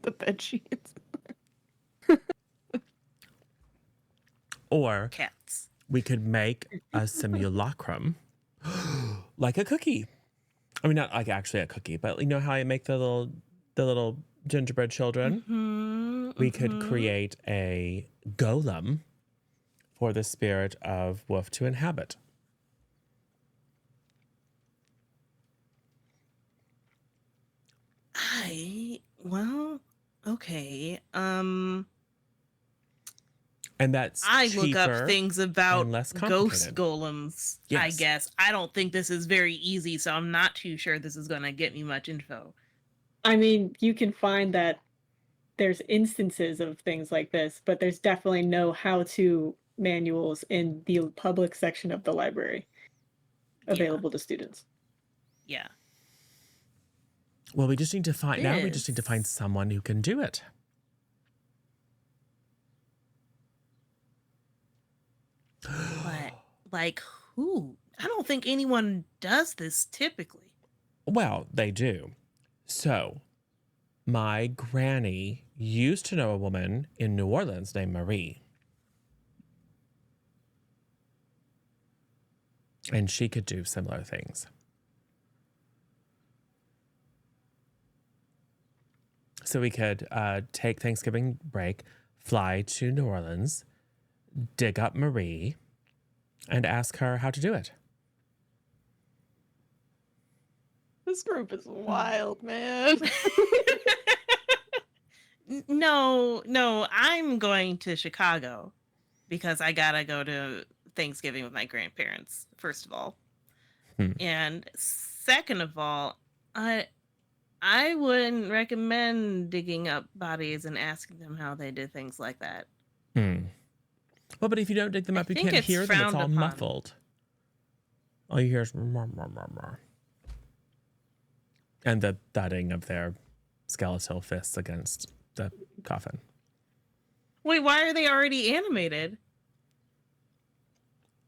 the bed sheets. Or Cats. we could make a simulacrum like a cookie. I mean, not like actually a cookie, but you know how I make the little gingerbread children? We could create a golem for the spirit of Wolf to inhabit. Okay. And that's I look cheaper up things about and less ghost complicated. golems, I Yes. guess. I don't think this is very easy, so I'm not too sure this is going to get me much info. I mean, you can find that there's instances of things like this, but there's definitely no how-to manuals in the public section of the library available to students. Yeah. Well, we just need to find now. We just need to find This- someone who can do it. But, like, who? I don't think anyone does this typically. Well, they do. So, my granny used to know a woman in New Orleans named Marie. And she could do similar things. So we could take Thanksgiving break, fly to New Orleans, dig up Marie, and ask her how to do it. This group is wild, man. No, I'm going to Chicago because I gotta go to Thanksgiving with my grandparents, first of all. And second of all, I wouldn't recommend digging up bodies and asking them how they did things like that. Well, but if you don't dig them I up, you think can't it's hear them. It's frowned all upon. muffled. All you hear is "Mrr, mrr, mrr, mrr." And the thudding of their skeletal fists against the coffin. Wait, why are they already animated?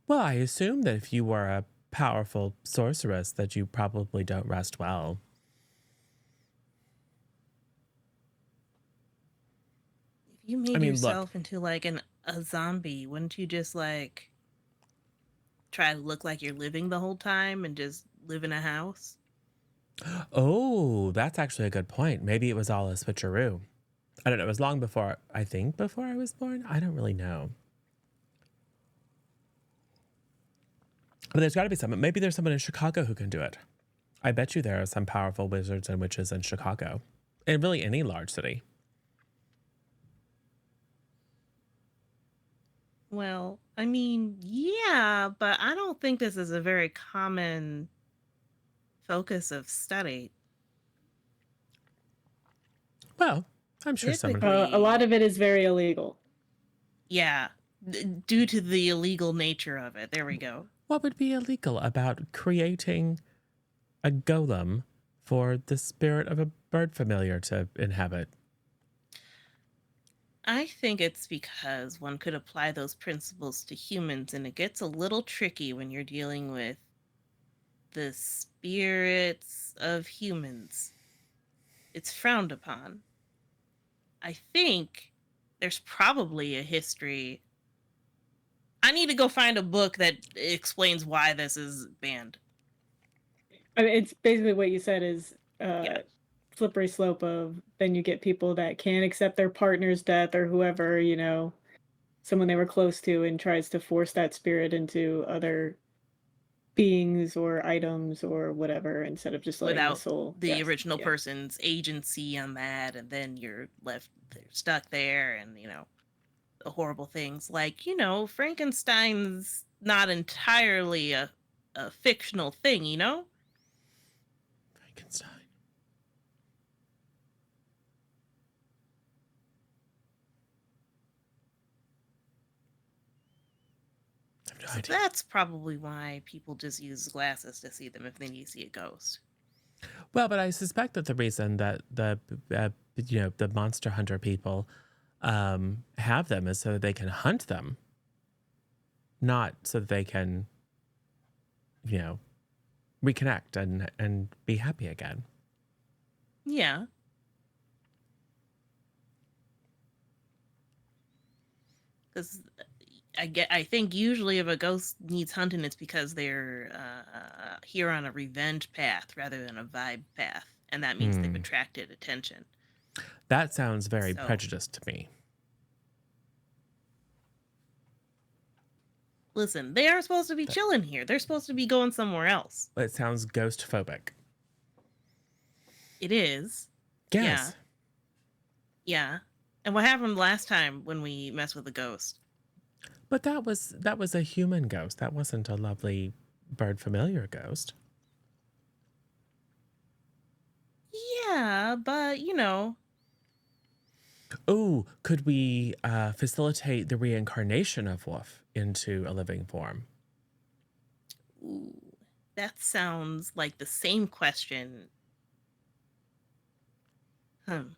Well, I assume that if you were a powerful sorceress, that you probably don't rest well. If you made I mean, look. yourself into like a zombie, wouldn't you just like try to look like you're living the whole time and just live in a house? Oh, that's actually a good point. Maybe it was all a switcheroo. I don't know. It was long before, I think, before I was born. I don't really know. But there's got to be someone. Maybe there's someone in Chicago who can do it. I bet you there are some powerful wizards and witches in Chicago. And really any large city. Well, I mean, yeah, but I don't think this is a very common focus of study. Well, I'm sure someone. Typically, A lot of it is very illegal. yeah, due to the illegal nature of it. There we go. What would be illegal about creating a golem for the spirit of a bird familiar to inhabit? I think it's because one could apply those principles to humans, and it gets a little tricky when you're dealing with the spirits of humans. It's frowned upon. I think there's probably a history. I need to go find a book that explains why this is banned. I mean, it's basically what you said is Yeah. slippery slope of then you get people that can't accept their partner's death or whoever, someone they were close to and tries to force that spirit into other beings or items or whatever instead of just letting the Without soul the rest. original Yeah. person's agency on that, and then you're stuck there, and the horrible things like Frankenstein's not entirely a fictional thing, Frankenstein. I have no So idea. that's probably why people just use glasses to see them if they need to see a ghost. Well, but I suspect that the reason that the monster hunter people have them is so that they can hunt them, not so that they can, reconnect and be happy again. Yeah. Because I think usually if a ghost needs hunting, it's because they're here on a revenge path rather than a vibe path, and that means they've attracted attention. That sounds very So- prejudiced to me. Listen, they are supposed to be chilling here. They're supposed to be going somewhere else. It sounds ghost phobic. It is. Yes. Yeah. And what happened last time when we messed with a ghost? But that was a human ghost. That wasn't a lovely bird familiar ghost. Yeah, but Oh, could we facilitate the reincarnation of Wolf into a living form? ooh, that sounds like the same question. And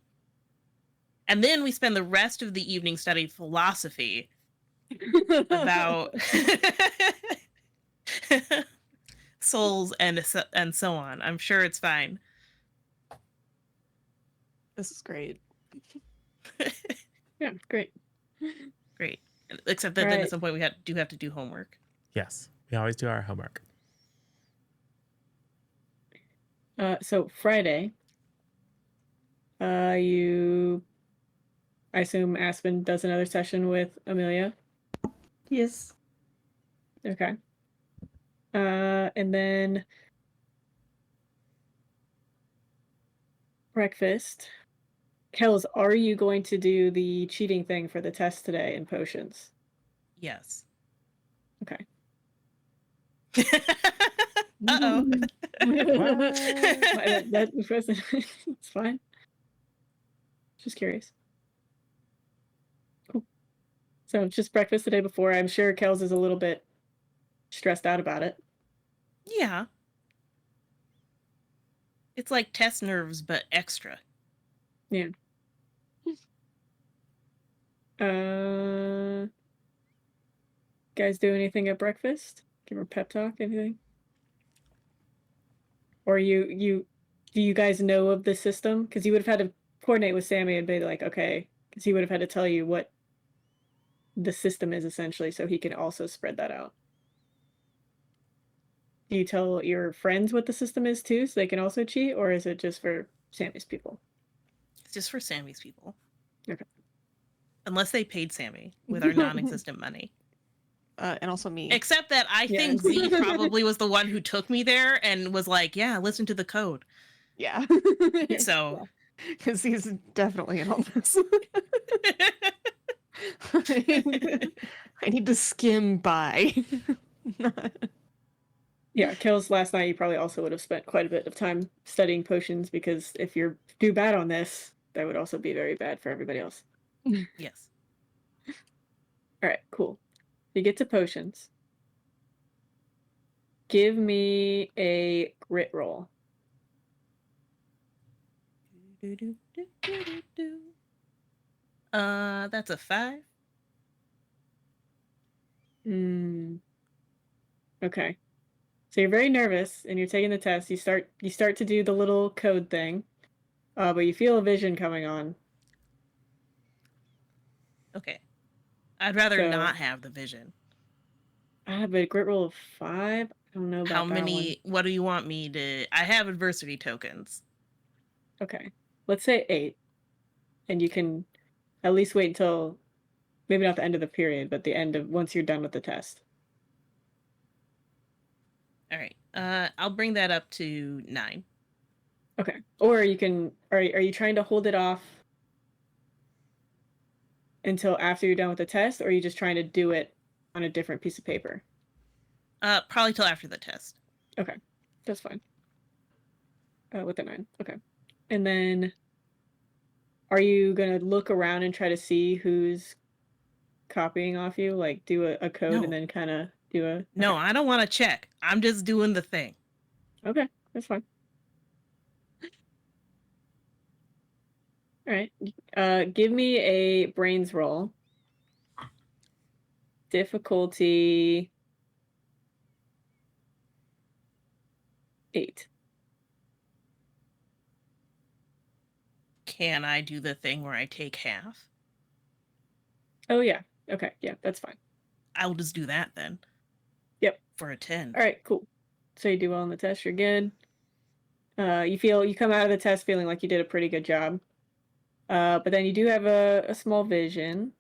then we spend the rest of the evening studying philosophy about souls and so on. I'm sure it's fine. This is great. Yeah, great. Great. Except that then Right. at some point we do have to do homework. Yes, we always do our homework. So Friday, I assume Aspen does another session with Amelia. Yes. Okay. And then breakfast. Kels, are you going to do the cheating thing for the test today in potions? Yes. Okay. Uh-oh. That wasn't. It's fine. Just curious. Cool. So just breakfast the day before. I'm sure Kels is a little bit stressed out about it. Yeah. It's like test nerves, but extra. Yeah. Guys do anything at breakfast? Give her a pep talk, anything? Or do you guys know of the system? Because you would have had to coordinate with Sammy and be like, okay, because he would have had to tell you what the system is essentially, so he can also spread that out. Do you tell your friends what the system is too, so they can also cheat, or is it just for Sammy's people? It's just for Sammy's people. Okay. Unless they paid Sammy with our non-existent money. And also me. Except that I Yeah. think Z probably was the one who took me there and was like, yeah, listen to the code. Yeah. So Because he's definitely in on this. I need to skim by. Yeah, Kills, last night you probably also would have spent quite a bit of time studying potions, because if you're do bad on this, that would also be very bad for everybody else. Yes. All right, cool. You get to potions. Give me a grit roll. That's a 5. Okay. So you're very nervous and you're taking the test. You start to do the little code thing. But you feel a vision coming on. Okay. I'd rather So- not have the vision. But a grit roll of 5? I don't know about How that many? What do you want me to? I have adversity tokens. one. Okay. Let's say 8. And you can at least wait until maybe not the end of the period, but the end of once you're done with the test. All right. I'll bring that up to 9. Okay. Or you can are you trying to hold it off until after you're done with the test, or are you just trying to do it on a different piece of paper? Probably till after the test. Okay. That's fine. With the 9. Okay. And then are you gonna look around and try to see who's copying off you? Like do a code No. and then kind of do a No, I don't want to check. I'm just doing the thing. Okay, that's fine. All right. Give me a brains roll. Difficulty 8. Can I do the thing where I take half? Oh yeah. Okay, yeah, that's fine. I'll just do that then. Yep. For a 10. All right, cool. So you do well on the test, you're good. You come out of the test feeling like you did a pretty good job. But then you do have a small vision.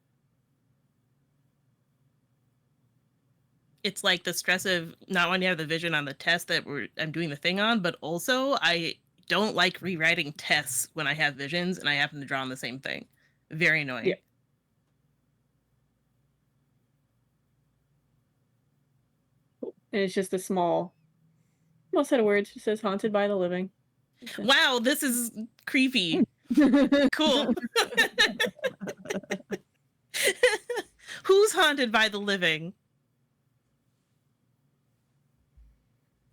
It's like the stress of not wanting to have the vision on the test that I'm doing the thing on, but also I don't like rewriting tests when I have visions and I happen to draw on the same thing. Very annoying. Yeah. Cool. And it's just a small set of words. It says haunted by the living. Wow, this is creepy. Cool. Who's haunted by the living?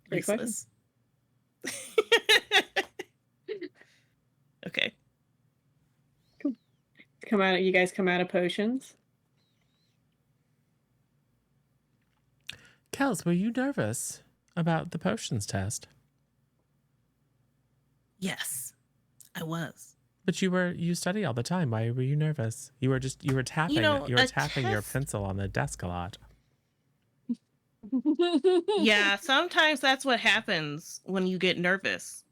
Great question. Useless. Okay. You guys come out of potions. Kels, were you nervous about the potions test? Yes, I was. But you study all the time. Why were you nervous? You were tapping you were a tapping your test- pencil on the desk a lot. Yeah, sometimes that's what happens when you get nervous.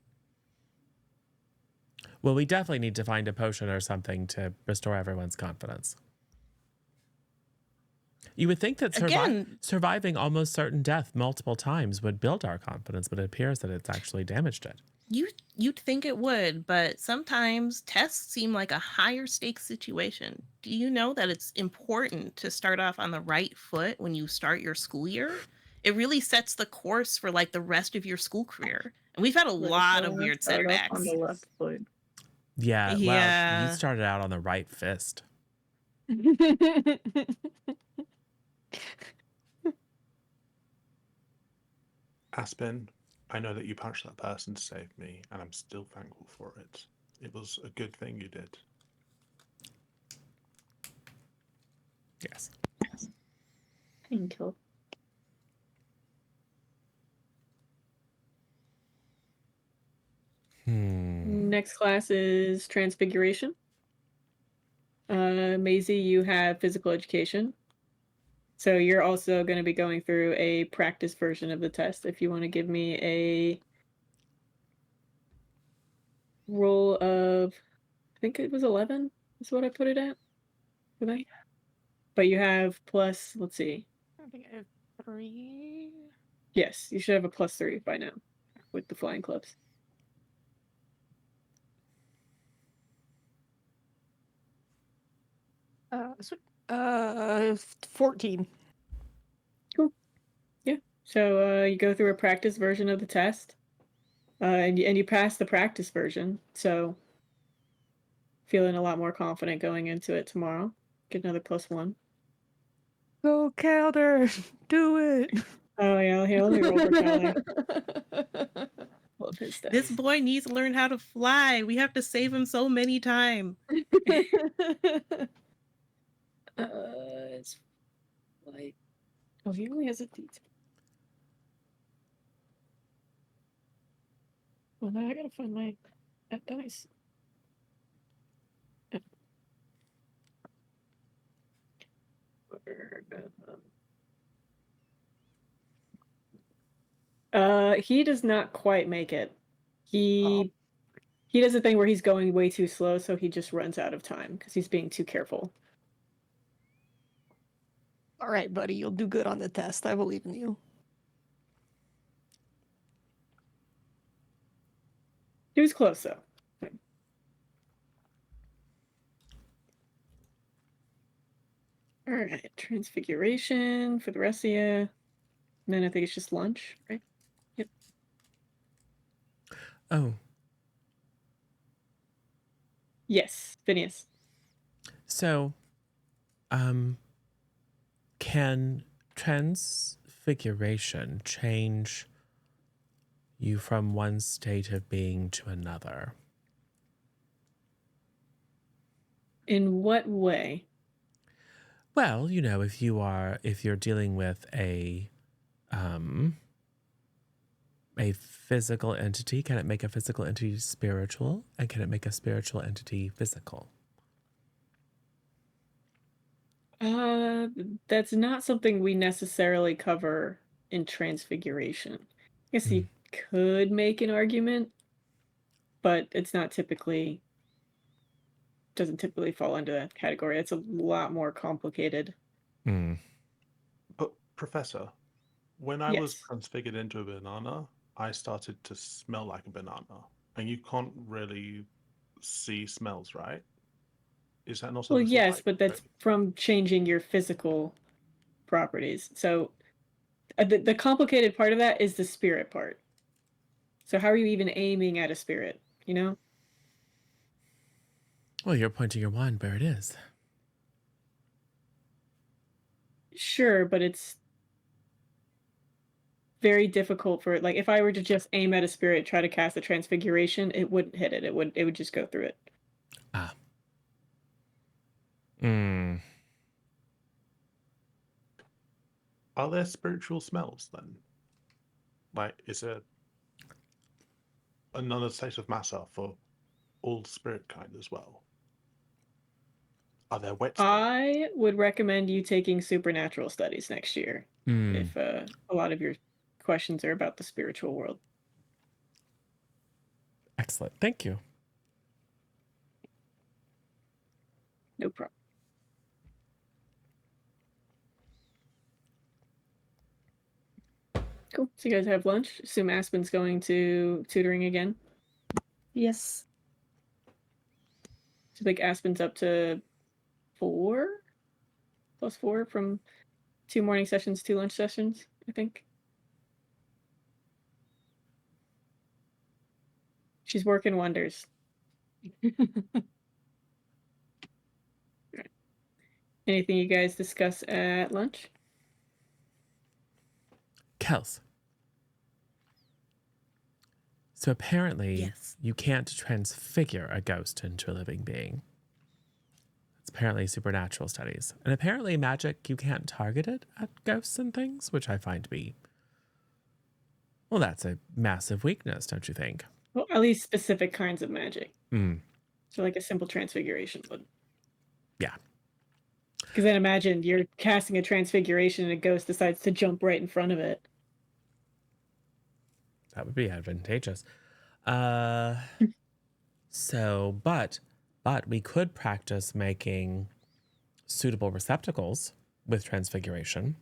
Well, we definitely need to find a potion or something to restore everyone's confidence. You would think that Again- surviving almost certain death multiple times would build our confidence, but it appears that it's actually damaged it. You'd think it would, but sometimes tests seem like a higher stakes situation. Do you know that it's important to start off on the right foot when you start your school year? It really sets the course for like the rest of your school career. And we've had a lot of weird Start off setbacks. on the left foot. Yeah, well, Yeah. you started out on the right fist. Aspen, I know that you punched that person to save me, and I'm still thankful for it. It was a good thing you did. Yes. Thank you. Next class is Transfiguration. Maisie, you have physical education. So you're also going to be going through a practice version of the test. If you want to give me a roll of, I think it was 11 is what I put it at. For that. But you have plus, let's see. I think I have 3. Yes, you should have a +3 by now with the flying clubs. Sweet. 14. So you go through a practice version of the test, and you pass the practice version. So feeling a lot more confident going into it tomorrow. Get another +1. Go Calder, do it. Oh yeah, he'll roll for Callie. Love his dice. This boy needs to learn how to fly. We have to save him so many times. It's like, oh, he only has a D10. Well, now I gotta find my that dice. He does not quite make it. He does a thing where he's going way too slow, so he just runs out of time because he's being too careful. All right, buddy, you'll do good on the test. I believe in you. He was close though. All right, transfiguration for the rest of you. And then I think it's just lunch, right? Yep. Oh, Yes, Phineas. so, can transfiguration change you from one state of being to another? In what way? Well, you know, if you're dealing with a physical entity, can it make a physical entity spiritual? And can it make a spiritual entity physical? That's not something we necessarily cover in transfiguration. I guess you could make an argument, but it's not typically doesn't typically fall under that category. It's a lot more complicated. But Professor, when I was Yes. transfigured into a banana, I started to smell like a banana, and you can't really see smells, right? Is that not Well, a yes, slight but that's trick? from changing your physical properties. So the complicated part of that is the spirit part. So how are you even aiming at a spirit, you know? Well, you're pointing your wand where it is. Sure, but it's very difficult for like if I were to just aim at a spirit, try to cast a transfiguration, it wouldn't hit it. It would just go through it. Ah. Are there spiritual smells then? Like, is there another state of matter for all spirit kind as well? Are there wet smells? I would recommend you taking supernatural studies next year if a lot of your questions are about the spiritual world. Excellent. Thank you. No problem. Cool. So you guys have lunch. Assume Aspen's going to tutoring again. Yes. So I think Aspen's up to 4 + 4 from 2 morning sessions, 2 lunch sessions, I think. She's working wonders. Anything you guys discuss at lunch? Kels. So apparently Yes. you can't transfigure a ghost into a living being. It's apparently supernatural studies. And apparently magic, you can't target it at ghosts and things, which I find to be, well, that's a massive weakness, don't you think? Well, at least specific kinds of magic. Mm. So like a simple transfiguration would. Yeah. Because then imagine you're casting a transfiguration and a ghost decides to jump right in front of it. That would be advantageous. So, but we could practice making suitable receptacles with transfiguration.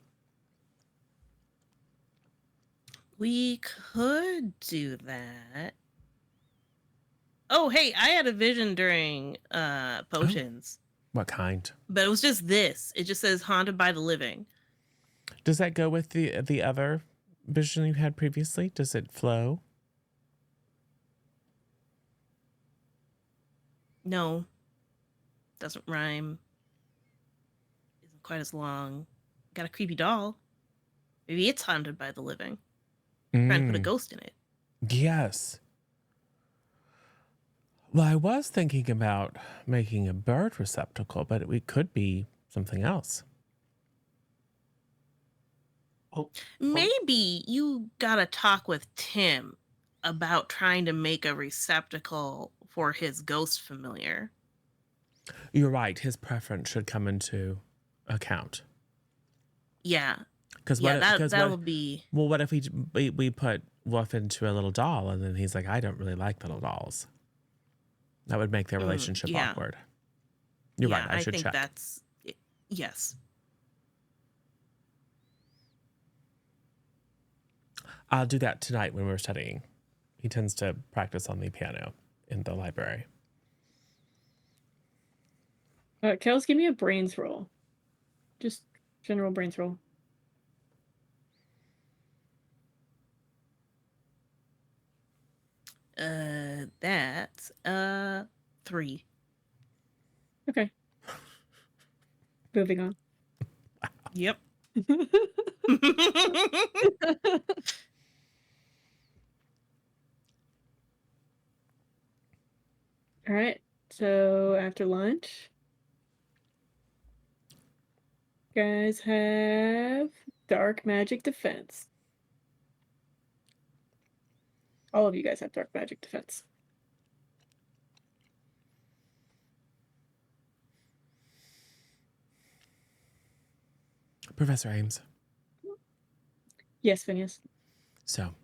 We could do that. Oh, hey, I had a vision during potions. What kind? But it was just this. It just says haunted by the living. Does that go with the other vision you had previously? Does it flow? No, doesn't rhyme. Isn't quite as long. Got a creepy doll. Maybe it's haunted by the living. Trying to put a ghost in it. Yes. Well, I was thinking about making a bird receptacle, but it could be something else. Oh, Maybe you gotta talk with Tim about trying to make a receptacle for his ghost familiar. You're right. His preference should come into account. Yeah. Because Yeah, what? that'll be. Well, what if we put Wolf into a little doll, and then he's like, I don't really like little dolls. That would make their relationship yeah. awkward. You're Yeah, right. I should think check. that's. Yes. I'll do that tonight when we're studying. He tends to practice on the piano in the library. Kels, give me a brains roll. Just general brains roll. That's 3. Okay. Moving on. Yep. All right. So after lunch, guys have dark magic defense. All of you guys have dark magic defense. Professor Ames. Yes, Phineas. So,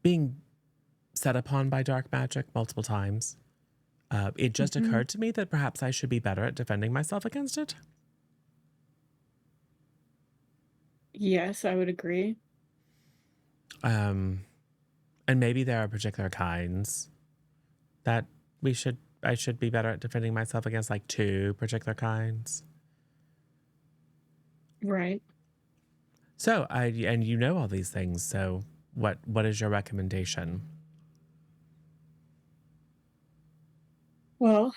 being set upon by dark magic multiple times, it just occurred to me that perhaps I should be better at defending myself against it. Yes, I would agree. And maybe there are particular kinds that I should be better at defending myself against, like 2 particular kinds. Right. So and you know all these things. So what is your recommendation? Well,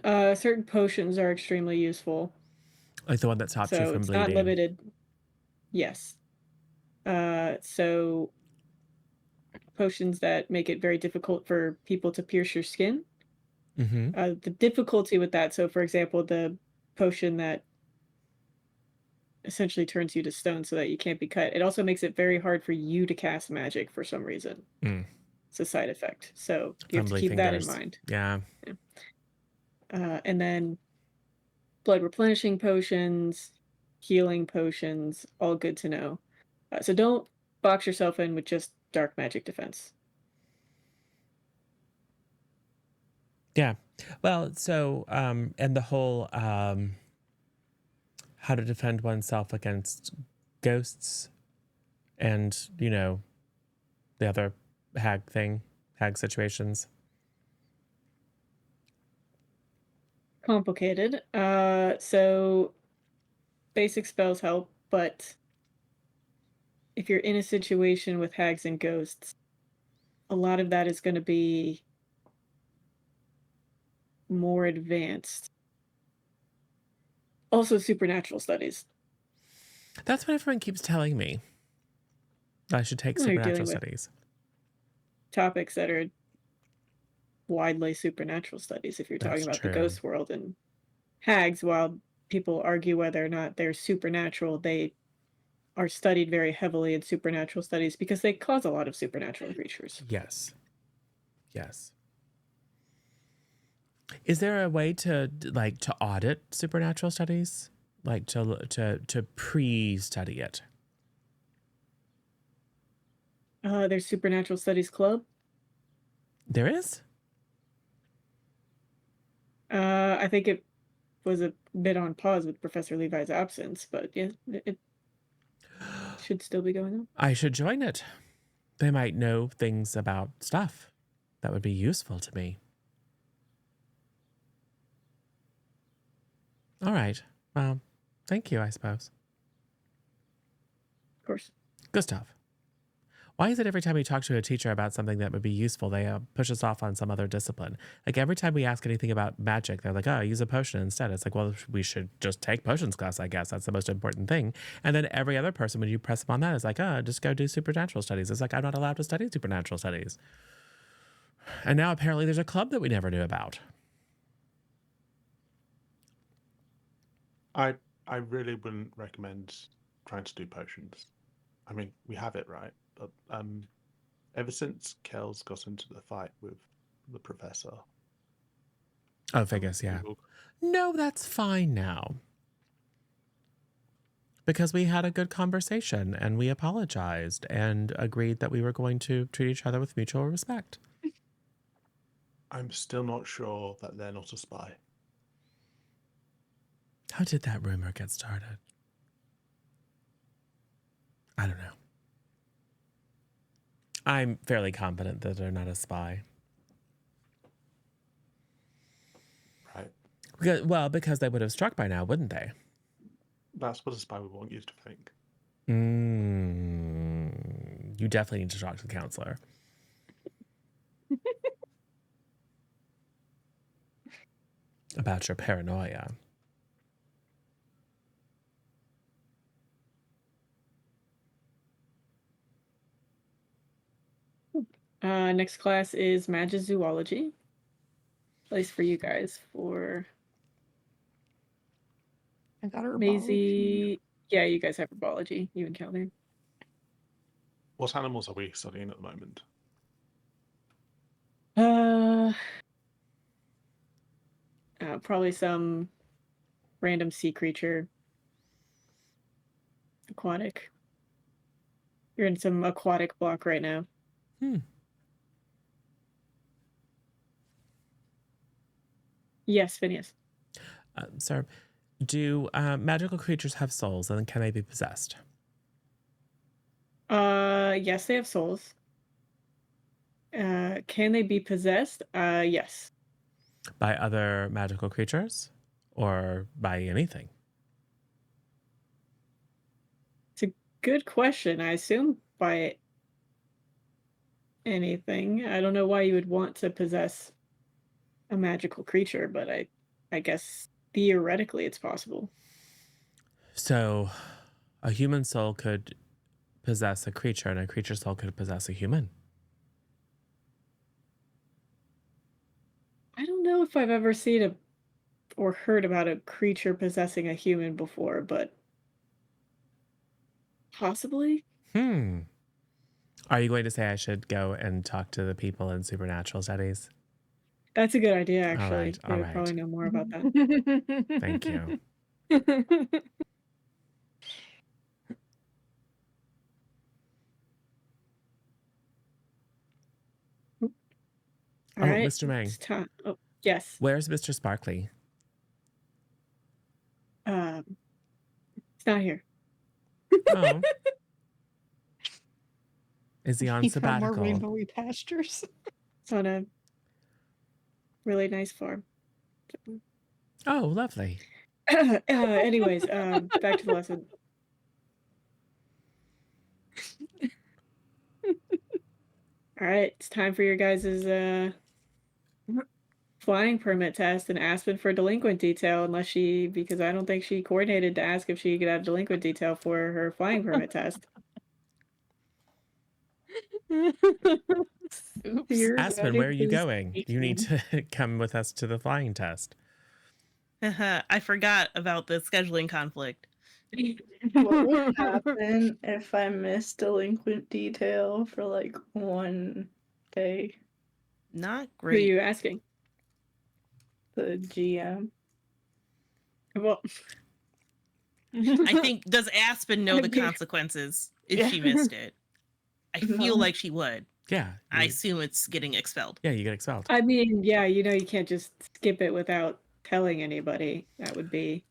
certain potions are extremely useful. Like the one that stops you So from it's bleeding. not limited. Yes. So potions that make it very difficult for people to pierce your skin. Mm-hmm. The difficulty with that, so for example, the potion that essentially turns you to stone so that you can't be cut, it also makes it very hard for you to cast magic for some reason. It's a side effect. So you have to keep that in mind. Yeah. And then blood replenishing potions, healing potions, all good to know. So don't box yourself in with just dark magic defense. Yeah. Well, so and the whole how to defend oneself against ghosts and, you know, the other hag situations. Complicated. So basic spells help, but if you're in a situation with hags and ghosts, a lot of that is going to be more advanced. Also, supernatural studies. That's what everyone keeps telling me. I should take Well, you're dealing supernatural with studies. topics that are widely supernatural studies. If you're talking That's about true. the ghost world and hags, while people argue whether or not they're supernatural, they are studied very heavily in supernatural studies because they cause a lot of supernatural creatures. Yes. Yes. Is there a way to audit supernatural studies? Like to pre-study it? There's Supernatural Studies Club. There is? I think it was a bit on pause with Professor Levi's absence, but yeah, it should still be going on. I should join it. They might know things about stuff that would be useful to me. All right. Well, thank you, I suppose. Of course. Gustav, why is it every time we talk to a teacher about something that would be useful, they push us off on some other discipline? Like every time we ask anything about magic, they're like, oh, use a potion instead. It's like, well, we should just take potions class, I guess. That's the most important thing. And then every other person, when you press them on that, is like, oh, just go do supernatural studies. It's like, I'm not allowed to study supernatural studies. And now apparently there's a club that we never knew about. I really wouldn't recommend trying to do potions. I mean, we have it right, but ever since Kel's got into the fight with the professor. Oh, Vegas, yeah. No, that's fine now. Because we had a good conversation and we apologized and agreed that we were going to treat each other with mutual respect. I'm still not sure that they're not a spy. How did that rumor get started? I don't know. I'm fairly confident that they're not a spy. Right. Because they would have struck by now, wouldn't they? That's what a spy would want you to think. You definitely need to talk to the counselor. About your paranoia. Next class is Magizoology. Place for you guys for I got herbology. Maisie. Yeah, you guys have herbology. You and Calvin. What animals are we studying at the moment? Probably some random sea creature. Aquatic. You're in some aquatic block right now. Yes, Phineas. Sir, do magical creatures have souls and can they be possessed? Yes, they have souls. Can they be possessed? Yes. By other magical creatures? Or by anything? It's a good question. I assume by anything. I don't know why you would want to possess a magical creature, but I guess theoretically it's possible. So a human soul could possess a creature and a creature's soul could possess a human. I don't know if I've ever seen or heard about a creature possessing a human before, but possibly. Are you going to say I should go and talk to the people in supernatural studies? That's a good idea, actually. All right, They all would right. probably know more about that. Thank you. All Oh, right. Mr. Mang. It's time. Oh, yes. Where's Mr. Sparkly? It's not here. Oh. Is he on He found more sabbatical? rainbowy pastures. It's on a really nice farm. Oh, lovely. Anyways, back to the lesson. All right, it's time for your guys' flying permit test and Aspen for delinquent detail, because I don't think she coordinated to ask if she could have delinquent detail for her flying permit test. Oops. Aspen, where are you Theoretically going? You need to come with us to the flying test. I forgot about the scheduling conflict. What would happen if I miss delinquent detail for like 1 day? Not Who are great. you asking? The GM. Well, I think, does Aspen know the Okay. consequences if Yeah. she missed it? I No. feel like she would. Yeah. I assume it's getting expelled. Yeah, you get expelled. I mean, yeah, you can't just skip it without telling anybody. That would be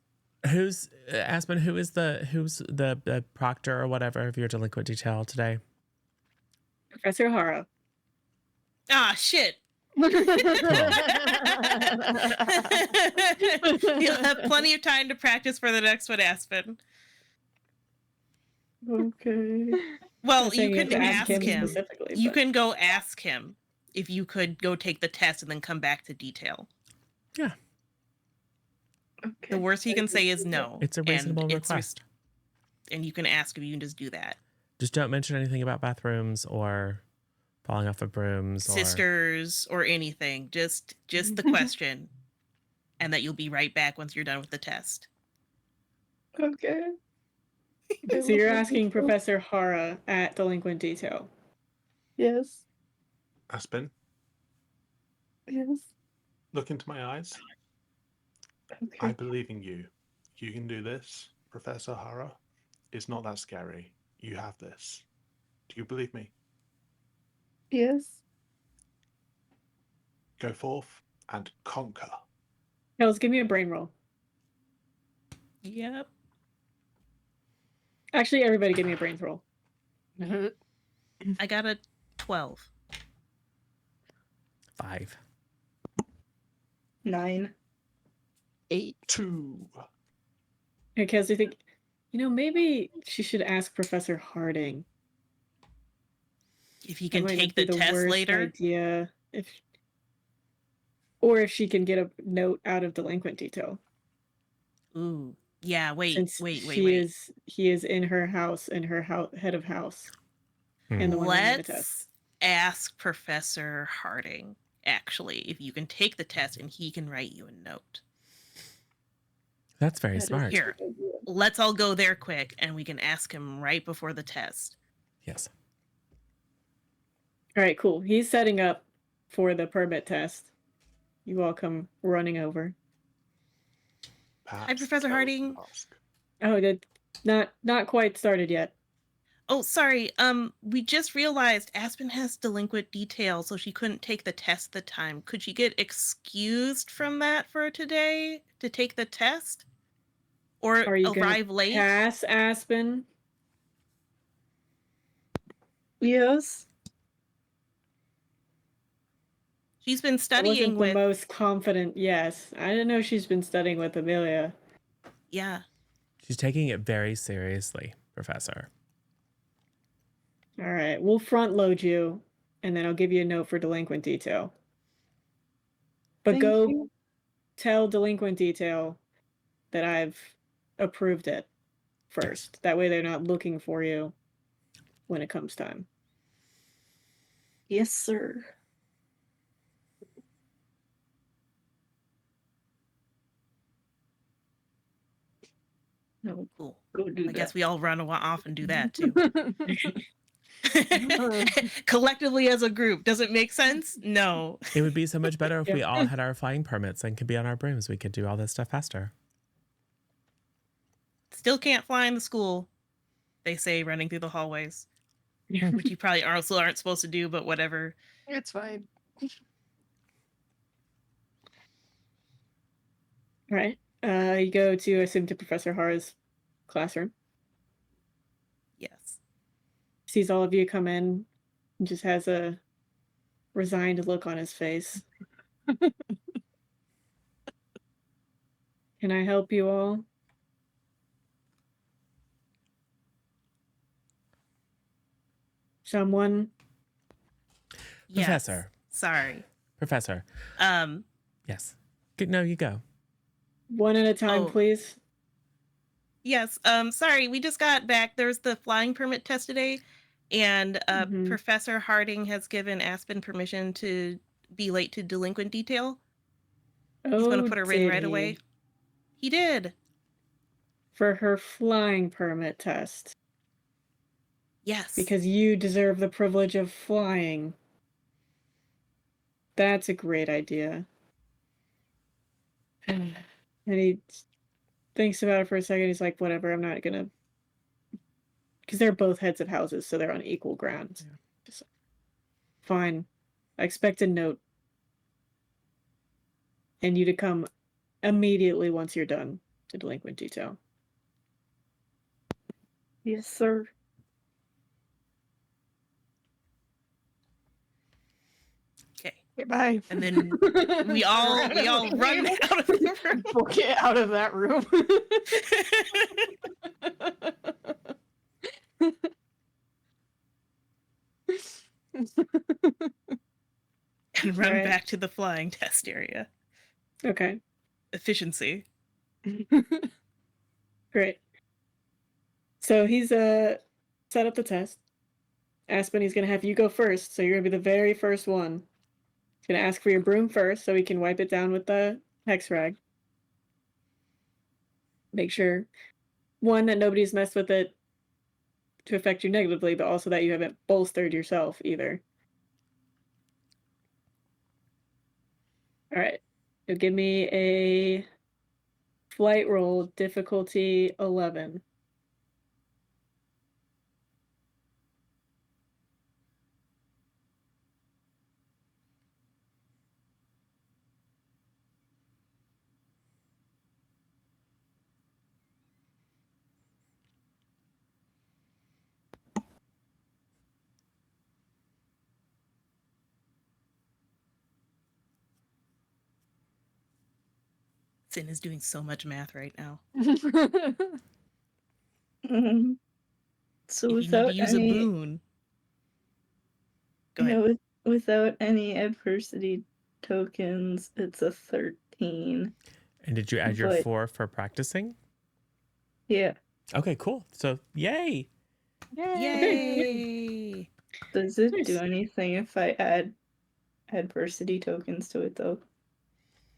Who's Aspen? Who's the proctor or whatever of your delinquent detail today? Professor Hara. Ah, shit. You'll have plenty of time to practice for the next one, Aspen. Okay. Well, Not saying you have can to ask ask him him. specifically. You but- can go ask him if you could go take the test and then come back to detail. Yeah, Okay. The worst he can say is no. it's a reasonable and it's request. and you can ask if you can just do that. Just don't mention anything about bathrooms or falling off of brooms Sisters or anything. Just the question. And that you'll be right back once you're done with the test. Okay. So you're asking Professor Hara at Delinquent Detail. Yes. Aspen, Yes. look into my eyes. Okay. I believe in you. You can do this, Professor Hara. It's not that scary. You have this. Do you believe me? Yes. Go forth and conquer. Hells, give me a brain roll. Yep. Actually, everybody give me a brains roll. I got a 12. 5. 9. 8. 2. Because I think, maybe she should ask Professor Harding. If he That can might take not be the test worst later. idea. Or if she can get a note out of Delinquent Detail. Ooh. Yeah, wait. Since Wait. he is in her house, in her head of house. And the one running the test. Let's ask Professor Harding, actually, if you can take the test and he can write you a note. That's very That is smart. Here. a good idea. Let's all go there quick and we can ask him right before the test. Yes. All right, cool. He's setting up for the permit test. You all come running over. Perhaps Professor Kells Harding. could ask. Oh, not quite started yet. Oh, sorry. We just realized Aspen has delinquent detail, so she couldn't take the test the time. Could she get excused from that for today to take the test? Or Are you gonna arrive late? pass Aspen? Yes. She's been That studying wasn't the with most confident yes. I didn't know she's been studying with Amelia. yeah. She's taking it very seriously, Professor. All right, we'll front load you, and then I'll give you a note for Delinquent Detail. But Thank go you. tell Delinquent Detail that I've approved it first. That way they're not looking for you when it comes time. Yes, sir. No, Cool. go do I that. guess we all run off and do that too. Collectively as a group. Does it make sense? No. It would be so much better if Yeah. we all had our flying permits and could be on our brooms. We could do all this stuff faster. Still can't fly in the school, they say, running through the hallways. Which you probably also aren't supposed to do, but whatever. It's fine. All right. You go to assume to Professor Hara's classroom. Yes. Sees all of you come in and just has a resigned look on his face. Can I help you all? Someone? Yes. Professor. Sorry. Professor. Um, Yes. No, you go. One at a time, Oh. please. yes. Sorry, we just got back. There's the flying permit test today, and Mhm. Professor Harding has given Aspen permission to be late to delinquent detail. He's going to put her in did right away. he? He did. For her flying permit test. Yes. Because you deserve the privilege of flying. That's a great idea. And he thinks about it for a second. He's like, whatever, I'm not gonna. Because they're both heads of houses, so they're on equal ground. Yeah. Just, fine. I expect a note. And you to come immediately once you're done to delinquent detail. Yes, sir. Okay. Goodbye. And then we all run out of the room. Book it out of that room. And run Alright. back to the flying test area. Okay. Efficiency. Great. So he's set up the test. Aspen, he's gonna have you go first, so you're gonna be the very first one. He's gonna ask for your broom first, so he can wipe it down with the hex rag. Make sure, one, that nobody's messed with it to affect you negatively, but also that you haven't bolstered yourself either. All right. You'll give me a flight roll, difficulty 11. Sin is doing so much math right now. So If you need without to use a any, boon. Go ahead. without any adversity tokens, it's a 13. And did you add your But- 4 for practicing? Yeah. Okay, cool. So, yay. Yay! Does it Nice. do anything if I add adversity tokens to it though?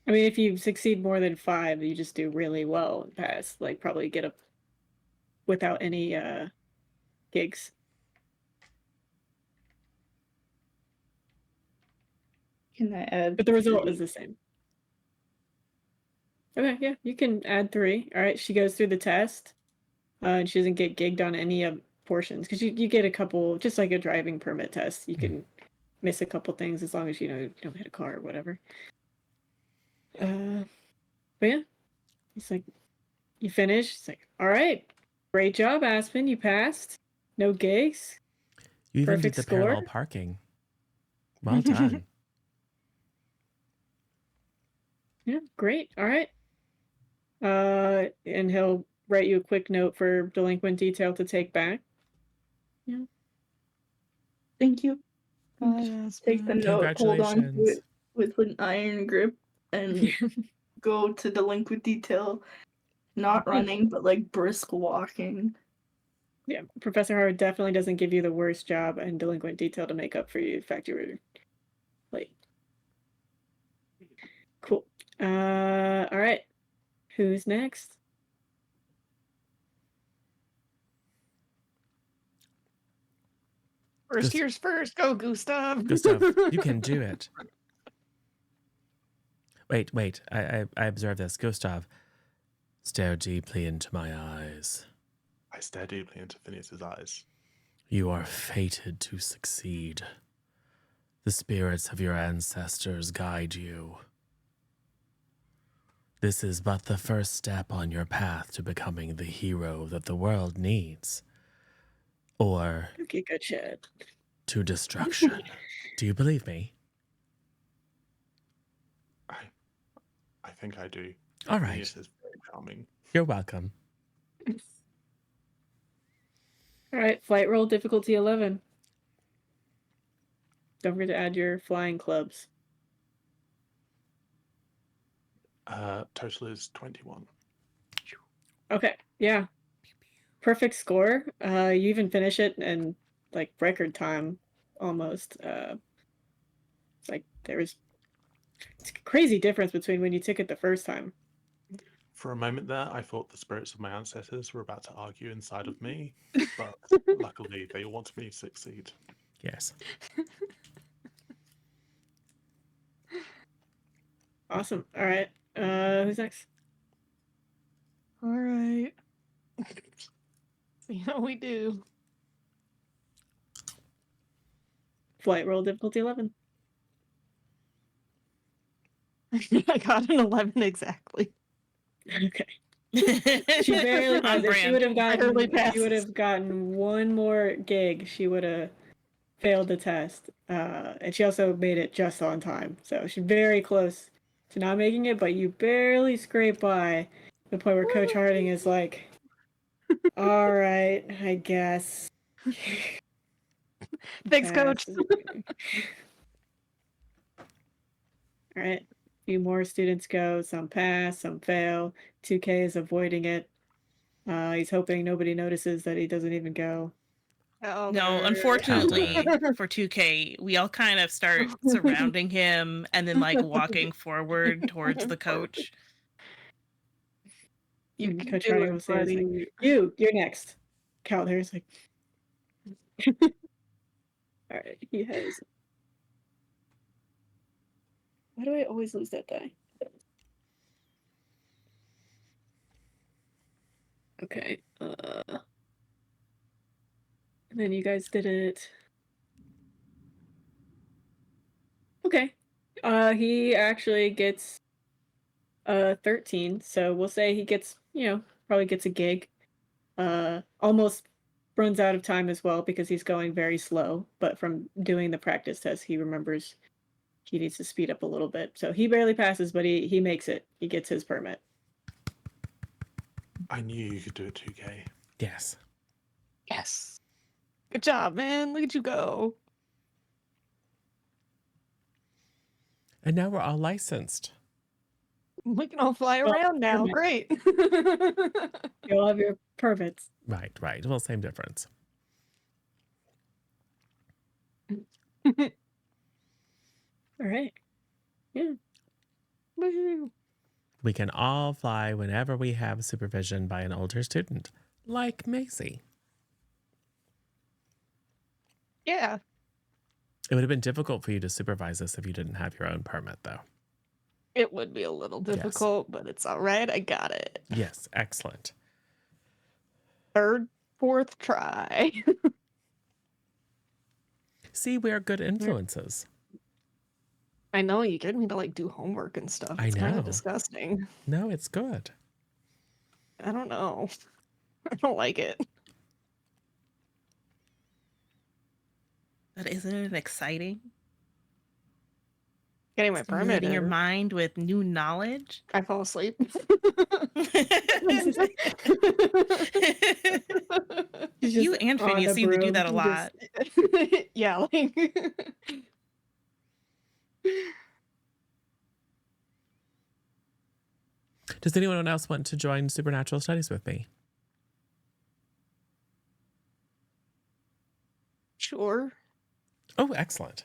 I mean, if you succeed more than 5, you just do really well and pass. Like, probably get up without any gigs. Can I add? But the result 3? is the same. Okay, yeah, you can add 3. All right, she goes through the test, and she doesn't get gigged on any portions because you get a couple, just like a driving permit test. You can miss a couple things as long as you don't hit a car or whatever. But yeah, he's like, you finish. It's like, all right, great job, Aspen. You passed. No gigs. You even Perfect did the score. parallel parking. Well done. Yeah, great. All right. And he'll write you a quick note for delinquent detail to take back. Thank you. Yes, Take the note, hold on to Congratulations. it with an iron grip, and go to delinquent detail. Not running, but like brisk walking. Yeah, Professor Howard definitely doesn't give you the worst job in delinquent detail to make up for you. In fact, you were late. Cool. All right. Who's next? First year's first. Go, Gustav. Gustav, you can do it. Wait. I observe this. Gustav, stare deeply into my eyes. I stare deeply into Phineas's eyes. You are fated to succeed. The spirits of your ancestors guide you. This is but the first step on your path to becoming the hero that the world needs. Or Okay, good shit. to destruction. Do you believe me? I think I do. All right. Phineas is very charming. You're welcome. All right, flight roll difficulty 11. Don't forget to add your flying clubs. Total is 21. Okay, yeah. Perfect score. You even finish it in like record time almost. It's like it's a crazy difference between when you took it the first time. For a moment there, I thought the spirits of my ancestors were about to argue inside of me, but luckily they want me to succeed. Yes. Awesome. All right. Who's next? All right. See how we do. Flight roll difficulty 11. I got an 11 exactly. Okay. She barely On passed. If she brand. would have gotten Barely if you would passes. have gotten one more gig, she would have failed the test, and she also made it just on time. So she's very close to not making it, but you barely scrape by the point where Coach Harding is like, "All right, I guess." Thanks, Coach. Pass. All right. A few more students go. Some pass, some fail. 2K is avoiding it. He's hoping nobody notices that he doesn't even go. No, unfortunately for 2K, we all kind of start surrounding him and then like walking forward towards the coach. You And can Coach do Harding it, will say, it's like, buddy. you're next. Cal there's like, all right, he has. Why do I always lose that die? Okay. And then you guys did it. Okay. He actually gets 13, so we'll say he gets, probably gets a gig. Almost runs out of time as well because he's going very slow, but from doing the practice test, he remembers he needs to speed up a little bit. So he barely passes, but he makes it. He gets his permit. I knew you could do it 2K. Yes. Yes. Good job, man. Look at you go. And now we're all licensed. We can all fly Well, around now. permit. Great. You all have your permits. Right, right. Well, same difference. All right. Yeah. Woo. We can all fly whenever we have supervision by an older student, like Macy. Yeah. It would have been difficult for you to supervise us if you didn't have your own permit, though. It would be a little Yes. difficult, but it's all right. I got it. Yes, excellent. Third, fourth try. See, we are good influences. I know you get me to like do homework and stuff. I It's kind know. of disgusting. No, it's good. I don't know. I don't like it. But isn't it exciting? Getting my permit Stimulating your is. mind with new knowledge. I fall asleep. He's You just and on Phineas a seem to do broom. that a He lot. Yeah, like Does anyone else want to join Supernatural Studies with me? sure. Oh, excellent.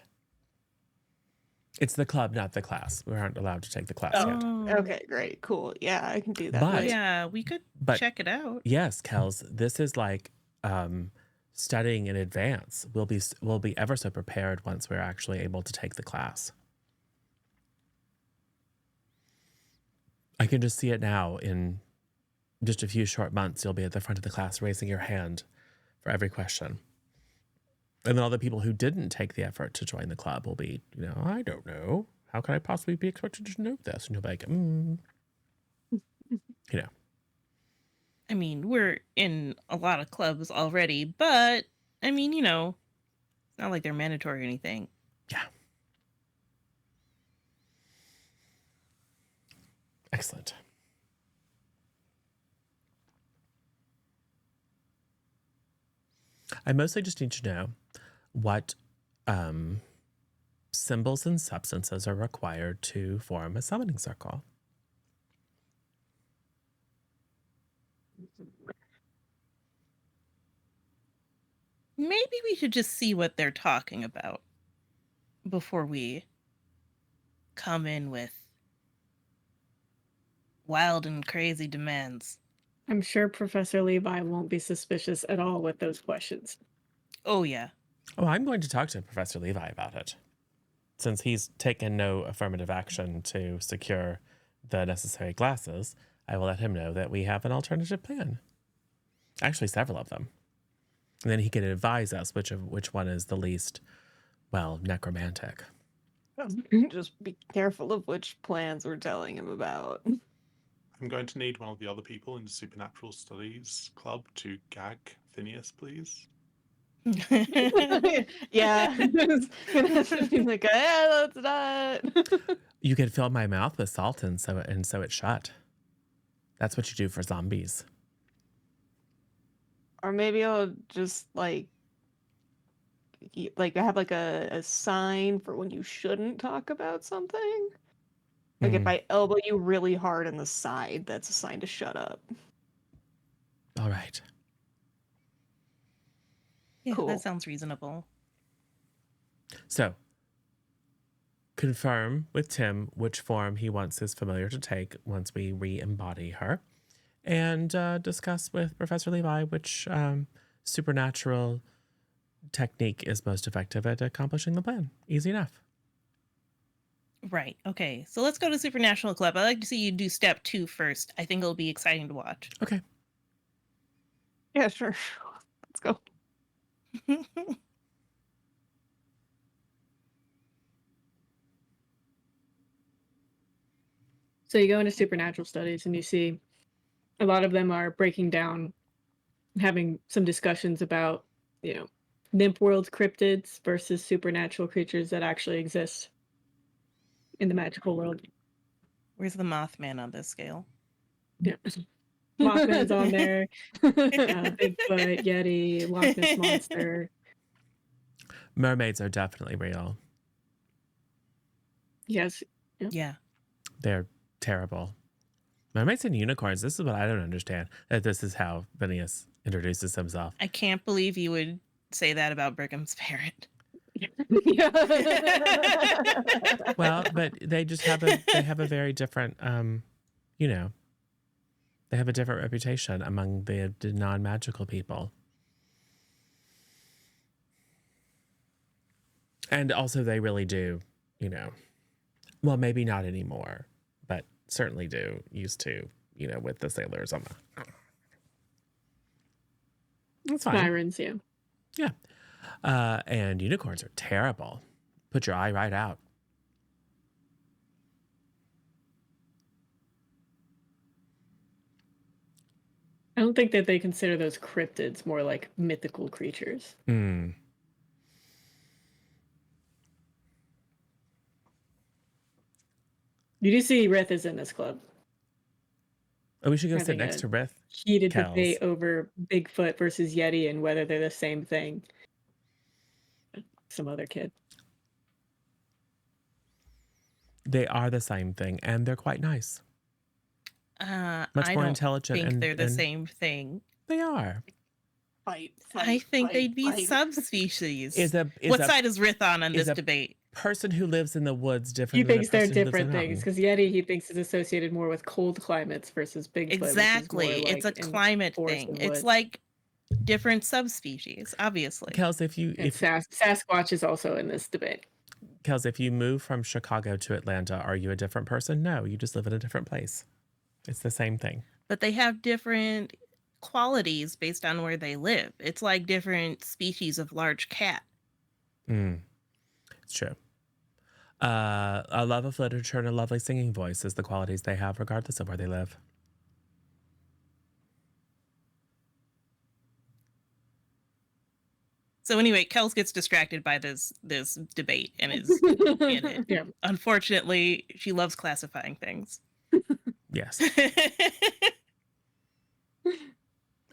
It's the club, not the class. We aren't allowed to take the class yet. Oh. Okay, great, cool. Yeah, I can do that. But- Oh, Wait, yeah, we could But check it out. yes, Kels, this is like studying in advance. We'll be ever so prepared once we're actually able to take the class. I can just see it now. In just a few short months, you'll be at the front of the class raising your hand for every question. And then all the people who didn't take the effort to join the club will be, I don't know. How could I possibly be expected to know this? And you'll be like, I mean, we're in a lot of clubs already, but I mean, it's not like they're mandatory or anything. Yeah. Excellent. I mostly just need to know what symbols and substances are required to form a summoning circle. Maybe we should just see what they're talking about before we come in with wild and crazy demands. I'm sure Professor Levi won't be suspicious at all with those questions. Oh, yeah. Oh, I'm going to talk to Professor Levi about it. Since he's taken no affirmative action to secure the necessary glasses, I will let him know that we have an alternative plan. Actually, several of them. And then he can advise us which one is the least, necromantic. Just be careful of which plans we're telling him about. I'm going to need one of the other people in the Supernatural Studies Club to gag Phineas, please. Yeah. He's like, let's not. You could fill my mouth with salt and so it's shut. That's what you do for zombies. Or maybe I'll just like have like a sign for when you shouldn't talk about something. Like if Mm. I elbow you really hard in the side, that's a sign to shut up. All right. Yeah, Cool. that sounds reasonable. So, confirm with Tim which form he wants his familiar to take once we re-embody her, and discuss with Professor Levi which supernatural technique is most effective at accomplishing the plan. Easy enough. Right. Okay. So let's go to Supernatural Club. I'd like to see you do step 2 first. I think it'll be exciting to watch. Okay. Yeah, sure. Let's go. So you go into supernatural studies and you see a lot of them are breaking down, having some discussions about, nymph world cryptids versus supernatural creatures that actually exist in the magical world. Where's the Mothman on this scale? Yeah. Mothman's on there, Bigfoot, Yeti, Loch Ness Monster. Mermaids are definitely real. Yes. Yeah. They're terrible. Mermaids and unicorns. This is what I don't understand. This is how Phineas introduces himself. I can't believe you would say that about Brigham's parent. Well, but they just have a very different they have a different reputation among the non-magical people. And also they really do, well, maybe not anymore, but certainly used to, with the sailors on the. That's fine. Sirens, yeah. Yeah. And unicorns are terrible. Put your eye right out. I don't think that they consider those cryptids, more like mythical creatures. Mm. You do see Rith is in this club. Oh, we should go sit Having next a to Rith. Heated Kells. debate over Bigfoot versus Yeti and whether they're the same thing. Some other kid. They are the same thing, and they're quite nice. Much I more don't intelligent. think they're the and same thing. They are. I think they'd be subspecies. What side is Rith on is this debate? Person who lives in the woods He different than a thinks they're person who lives different in a things mountain. because Yeti he thinks is associated more with cold climates versus Bigfoot. Exactly. Which is more It's a like in climate forest thing. and It's woods. like different subspecies, obviously. Kels, if Sasquatch is also in this debate. if you move from Chicago to Atlanta, are you a different person? No, you just live in a different place. It's the same thing. But they have different qualities based on where they live. It's like different species of large cat. It's true. A love of literature and a lovely singing voice is the qualities they have regardless of where they live. So anyway, Kels gets distracted by this debate and is in it. Yeah. Unfortunately, she loves classifying things. Yes.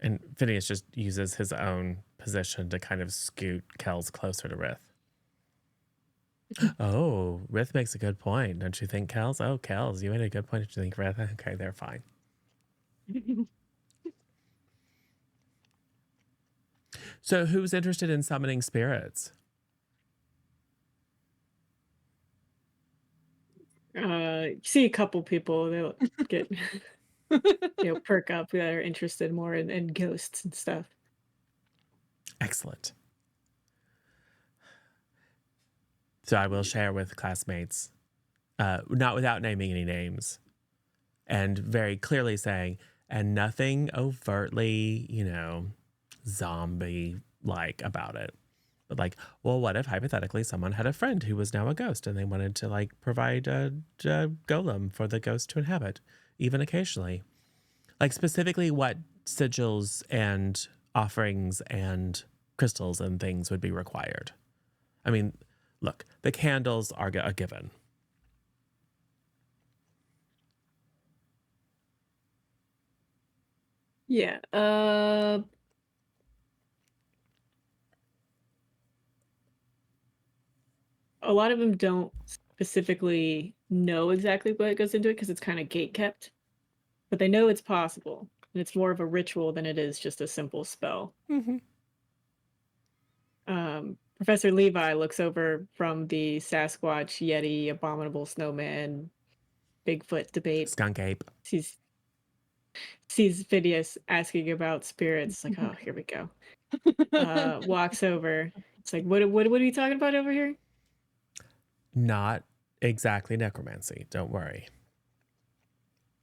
And Phineas just uses his own position to kind of scoot Kels closer to Rith. Oh, Rith makes a good point. Don't you think, Kels? Oh, Kels, you made a good point. Don't you think, Rith? Okay, they're fine. So who's interested in summoning spirits? You see a couple people, they'll get perk up that are interested more in ghosts and stuff. Excellent. So I will share with classmates, not without naming any names, and very clearly saying, and nothing overtly, zombie-like about it. But like, well, what if hypothetically someone had a friend who was now a ghost and they wanted to like provide a golem for the ghost to inhabit, even occasionally? Like specifically what sigils and offerings and crystals and things would be required. I mean, look, the candles are a given. Yeah. A lot of them don't specifically know exactly what goes into it because it's kind of gate kept, but they know it's possible, and it's more of a ritual than it is just a simple spell. Mm-hmm. Professor Levi looks over from the Sasquatch, Yeti, Abominable Snowman, Bigfoot debate. Skunk ape. Sees Phidias asking about spirits. Like, oh, here we go. Walks over. It's like, what are you talking about over here? Not exactly necromancy. Don't worry.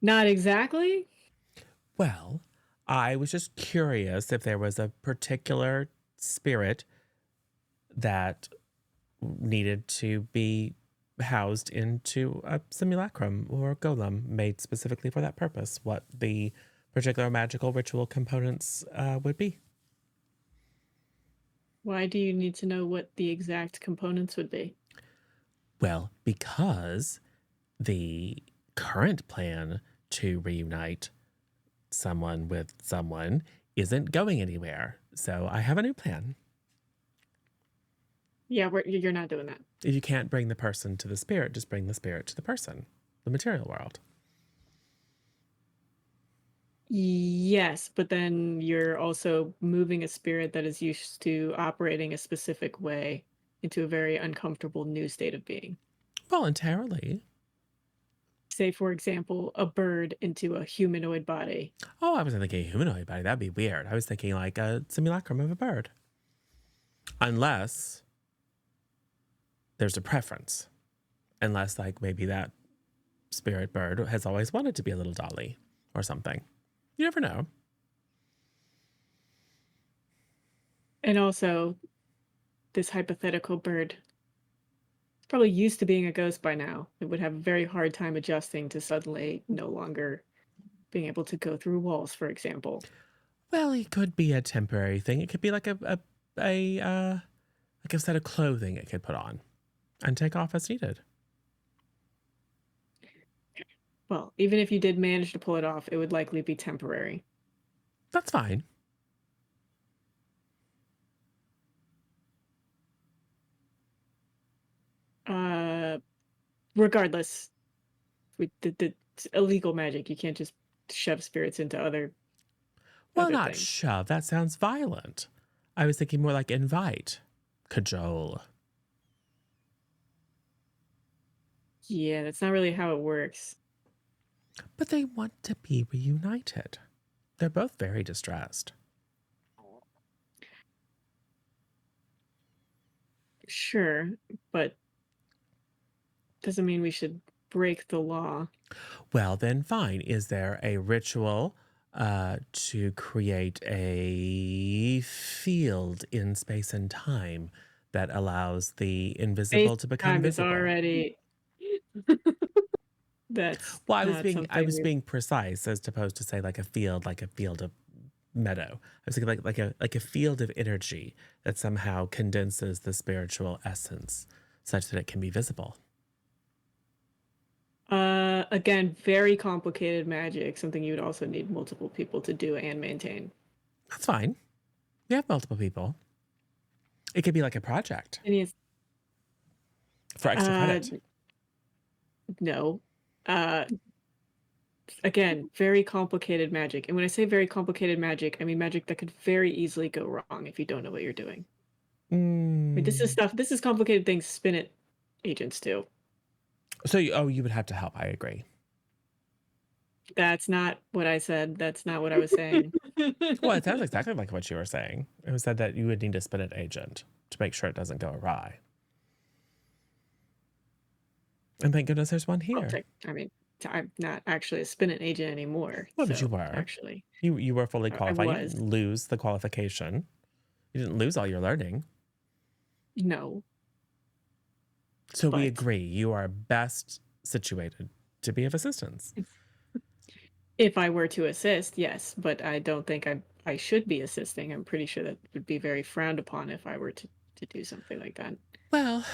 Not exactly. Well, I was just curious if there was a particular spirit that needed to be housed into a simulacrum or golem made specifically for that purpose, what the particular magical ritual components would be. Why do you need to know what the exact components would be? Well, because the current plan to reunite someone with someone isn't going anywhere. So I have a new plan. Yeah, you're not doing that. If you can't bring the person to the spirit, just bring the spirit to the person, the material world. Yes, but then you're also moving a spirit that is used to operating a specific way into a very uncomfortable new state of being. Voluntarily. Say, for example, a bird into a humanoid body. Oh, I wasn't thinking humanoid body. That'd be weird. I was thinking like a simulacrum of a bird. Unless there's a preference. Unless like maybe that spirit bird has always wanted to be a little dolly or something. You never know. And also, this hypothetical bird is probably used to being a ghost by now. It would have a very hard time adjusting to suddenly no longer being able to go through walls, for example. Well, it could be a temporary thing. It could be like a set of clothing it could put on and take off as needed. Well, even if you did manage to pull it off, it would likely be temporary. That's fine. Regardless, the illegal magic. You can't just shove spirits into other Not things. shove. That sounds violent. I was thinking more like invite, cajole. Yeah, that's not really how it works. But they want to be reunited. They're both very distressed. Sure, but doesn't mean we should break the law. Well, then fine. Is there a ritual to create a field in space and time that allows the invisible to become Time is visible? already. That's Well, I was something being precise as opposed to say like a field of meadow. I was thinking like a field of energy that somehow condenses the spiritual essence such that it can be visible. again, very complicated magic, something you would also need multiple people to do and maintain. That's fine. You have multiple people. It could be like a project And yes, for extra credit. no. Again, very complicated magic. And when I say very complicated magic, I mean magic that could very easily go wrong if you don't know what you're doing. I mean, this is complicated things spin it agents do. So, you would have to help. I agree. That's not what I said. That's not what I was saying. Well, it sounds exactly like what you were saying. It was said that you would need to spin an agent to make sure it doesn't go awry. And thank goodness there's one here. I mean, I'm not actually a spin-it agent anymore. Well, but you so, were. Actually. You were fully qualified. You was. didn't lose the qualification. You didn't lose all your learning. No. So we But- agree. You are best situated to be of assistance. If I were to assist, yes, but I don't think I should be assisting. I'm pretty sure that would be very frowned upon if I were to do something like that. Well,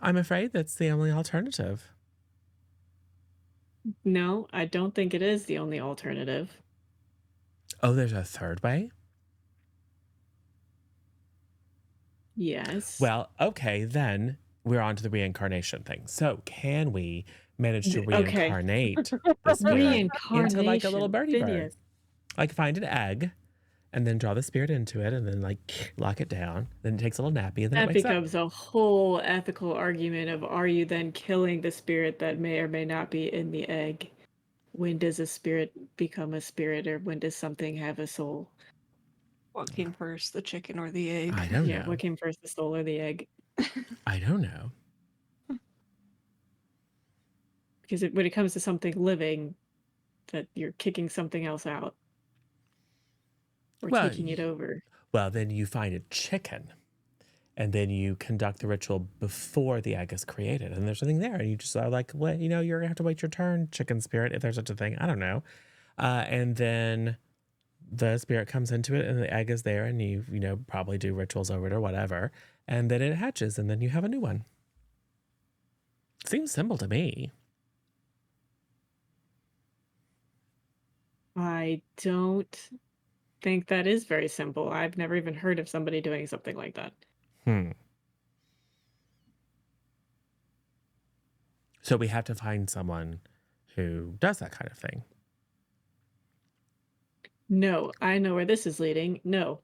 I'm afraid that's the only alternative. No, I don't think it is the only alternative. Oh, there's a third way? Yes. Well, okay, then we're on to the reincarnation thing. So, can we manage to reincarnate the spirit into like a little birdie bird? Phineas. Like find an egg and then draw the spirit into it and then like lock it down. Then it takes a little nappy and then That it wakes up. becomes a whole ethical argument of, are you then killing the spirit that may or may not be in the egg? When does a spirit become a spirit, or when does something have a soul? What came first, the chicken or the egg? I don't Yeah, know. what came first, the soul or the egg? I don't know. Because when it comes to something living, that you're kicking something else out. Or Well, taking it over. Well, then you find a chicken and then you conduct the ritual before the egg is created. And there's something there. And you just are like, well, you know, you're going to have to wait your turn, chicken spirit, if there's such a thing. I don't know. And then the spirit comes into it and the egg is there and you know, probably do rituals over it or whatever. And then it hatches and then you have a new one. Seems simple to me. I don't think that is very simple. I've never even heard of somebody doing something like that. So we have to find someone who does that kind of thing. No, I know where this is leading. No.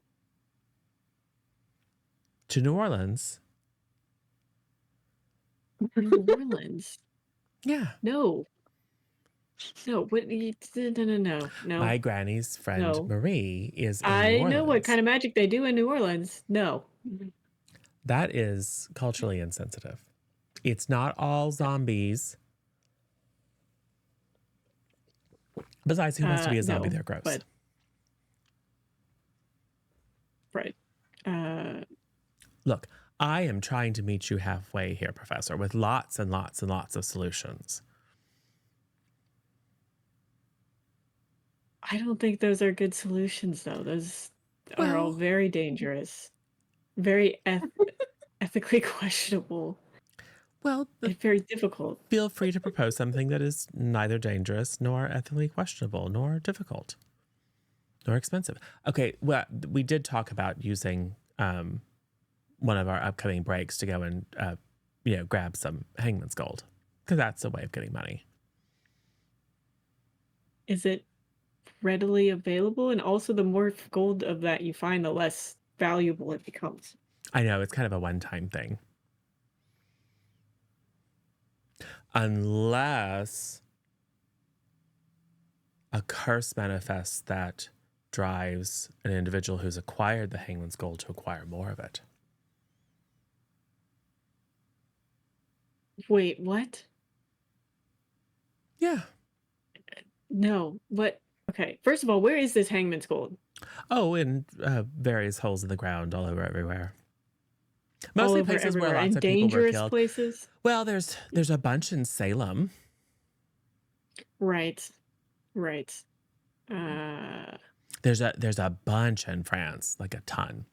To New Orleans. New Orleans. Yeah. No. No, what? No. My granny's friend Marie is in New I Orleans. know what kind of magic they do in New Orleans. No. That is culturally insensitive. It's not all zombies. Besides, who wants to be a zombie? No, They're gross. but- Right. Look, I am trying to meet you halfway here, Professor, with lots and lots and lots of solutions. I don't think those are good solutions, though. Those are all very dangerous, very ethically questionable, Well, and very difficult. feel free to propose something that is neither dangerous nor ethically questionable nor difficult nor expensive. Okay, well, we did talk about using one of our upcoming breaks to go and grab some hangman's gold, because that's a way of getting money. Is it readily available? And also, the more gold of that you find, the less valuable it becomes. I know, it's kind of a one-time thing. Unless a curse manifests that drives an individual who's acquired the hangman's gold to acquire more of it. Wait, what? Yeah. No, what? Okay, first of all, where is this hangman's gold? Oh, in various holes in the ground all over everywhere. All Mostly over places where everywhere. lots In of people were dangerous killed. places? Well, there's a bunch in Salem. Right. There's a bunch in France, like a ton,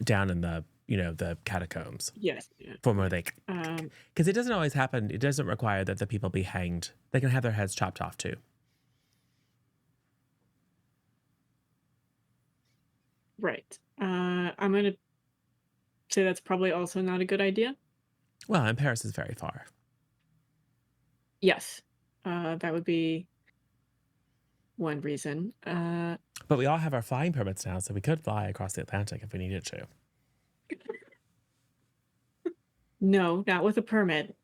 down in the the catacombs. Yes. Yeah. From where they, Um, because it doesn't always happen. It doesn't require that the people be hanged. They can have their heads chopped off too. right. I'm gonna say that's probably also not a good idea. Well, and Paris is very far. Yes. That would be one reason. But we all have our flying permits now, so we could fly across the Atlantic if we needed to. No, not with a permit.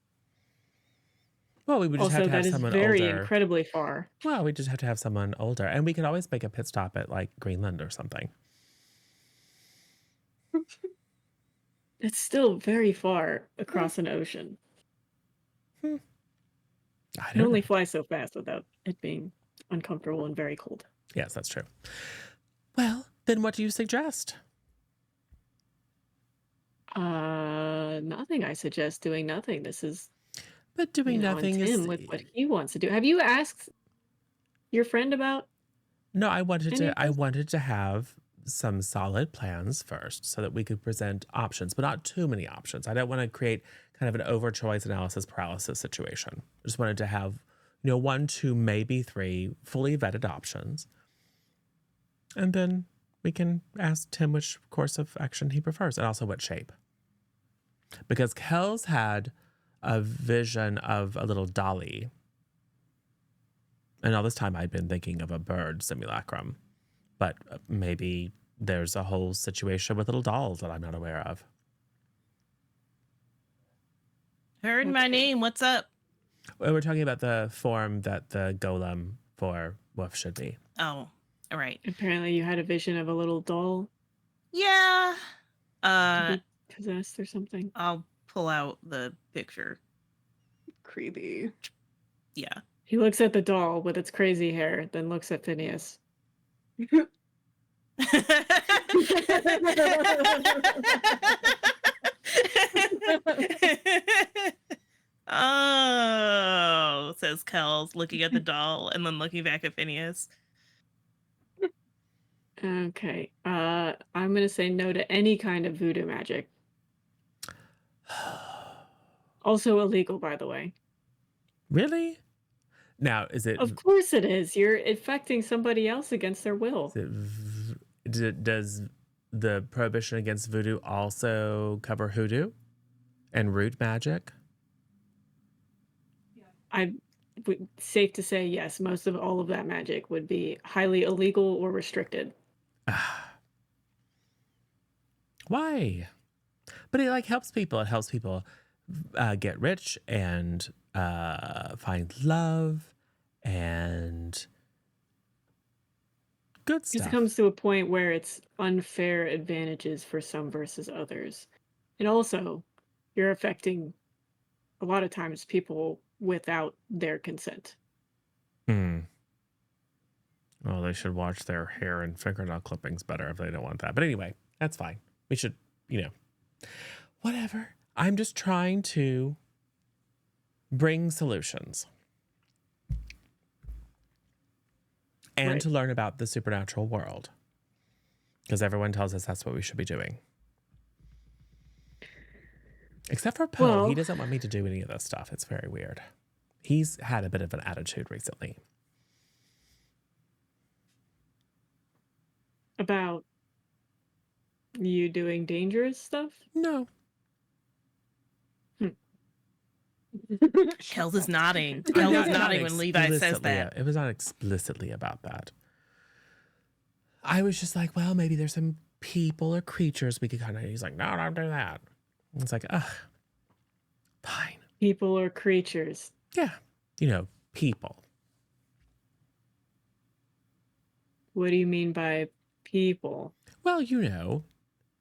Well, we would just Also, have to that have is someone very older. incredibly far. Well, we just have to have someone older, and we could always make a pit stop at like Greenland or something. It's still very far across an ocean. I You don't can only know. fly so fast without it being uncomfortable and very cold. Yes, that's true. Well, then what do you suggest? Nothing. I suggest doing nothing. This is But doing on nothing Tim is with what he wants to do. Have you asked your friend about? no. I wanted Any of to. I this? wanted to have some solid plans first so that we could present options, but not too many options. I don't want to create kind of an over choice analysis paralysis situation. I just wanted to have, 1, 2, maybe 3 fully vetted options. And then we can ask Tim which course of action he prefers and also what shape. Because Kells had a vision of a little dolly. And all this time I'd been thinking of a bird simulacrum. But maybe there's a whole situation with little dolls that I'm not aware of. Heard my name. What's up? Well, we're talking about the form that the golem for Wolf should be. Oh, all right. Apparently, you had a vision of a little doll Yeah. to be possessed or something. I'll pull out the picture. Creepy. Yeah. He looks at the doll with its crazy hair, then looks at Phineas. Oh, says Kells, looking at the doll and then looking back at Phineas. Okay. I'm gonna say no to any kind of voodoo magic. Also illegal, by the way. Really? Now, is it, Of course it is. You're infecting somebody else against their will. does the prohibition against voodoo also cover hoodoo and root magic? Safe to say yes. Most of all of that magic would be highly illegal or restricted. Why? But it helps people. It helps people get rich and find love and good It stuff. comes to a point where it's unfair advantages for some versus others. And also, you're affecting a lot of times people without their consent. Well, they should watch their hair and fingernail clippings better if they don't want that. But anyway, that's fine. We should, whatever. I'm just trying to bring solutions. And Right. to learn about the supernatural world. Because everyone tells us that's what we should be doing. Except for Poe. Well- He doesn't want me to do any of this stuff. It's very weird. He's had a bit of an attitude recently. About you doing dangerous stuff? No. Kells is nodding. I'm Kells not- is not nodding when Levi says explicitly- that. It was not explicitly about that. I was just like, well, maybe there's some people or creatures we could kind of. He's like, no, don't do that. It's like, ugh, fine. People or creatures? Yeah, people. What do you mean by people? Well,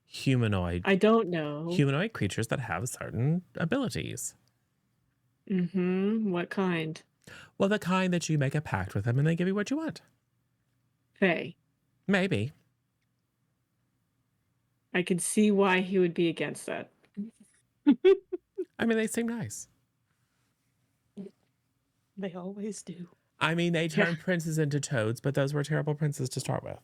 humanoid I don't know. humanoid creatures that have certain abilities. What kind? Well, the kind that you make a pact with them and they give you what you want. Faye. Maybe. I could see why he would be against that. I mean, they seem nice. They always do. I mean, they turn princes into toads, but those were terrible princes to start with.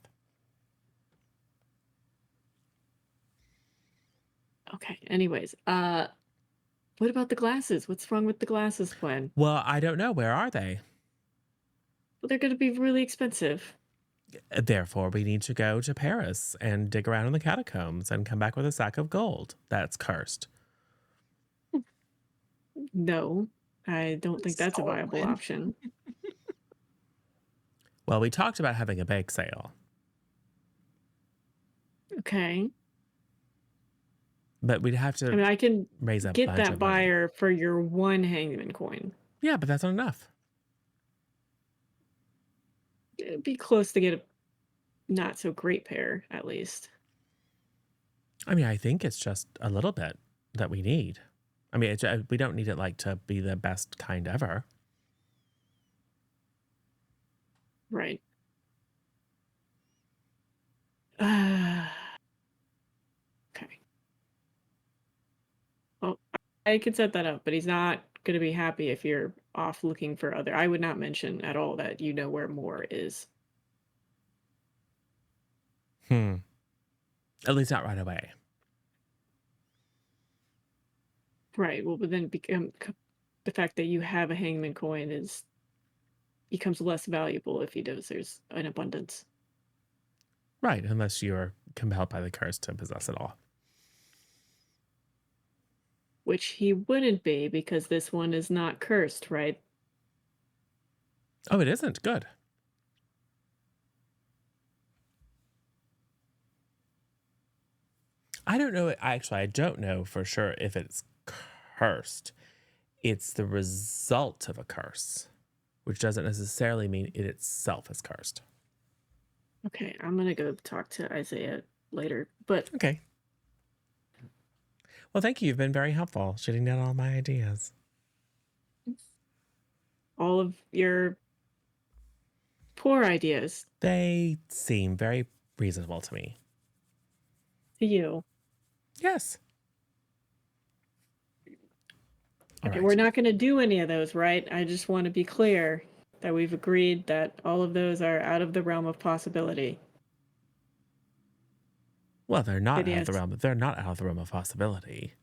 Okay. Anyways, what about the glasses? What's wrong with the glasses plan? Well, I don't know. Where are they? Well, they're going to be really expensive. Therefore, we need to go to Paris and dig around in the catacombs and come back with a sack of gold. That's cursed. No, I don't think that's a Solid viable win. option. Well, we talked about having a bake sale, Okay. but we'd have I to mean, I can raise a get bunch that of money. buyer for your one hangman coin. Yeah, but that's not enough. It'd be close to get a not so great pair, at least. I mean, I think it's just a little bit that we need. I mean, we don't need it to be the best kind ever. Right. Okay. Well, I could set that up, but he's not going to be happy if you're off looking for other. I would not mention at all that you know where more is. At least not right away. Right. Well, but then the fact that you have a hangman coin becomes less valuable if he does. There's an abundance. Right, unless you're compelled by the curse to possess it all. Which he wouldn't be because this one is not cursed, right? Oh, it isn't? Good. I don't know. Actually, I don't know for sure if it's cursed. It's the result of a curse, which doesn't necessarily mean it itself is cursed. Okay, I'm gonna go talk to Isaiah later. But Okay. Well, thank you. You've been very helpful shooting down all my ideas. all of your poor ideas They seem very reasonable to me. to you. Yes. All Okay, right. we're not gonna do any of those, right? I just want to be clear that we've agreed that all of those are out of the realm of possibility. Well, they're not But out of the yes, realm. They're not out of the realm of possibility.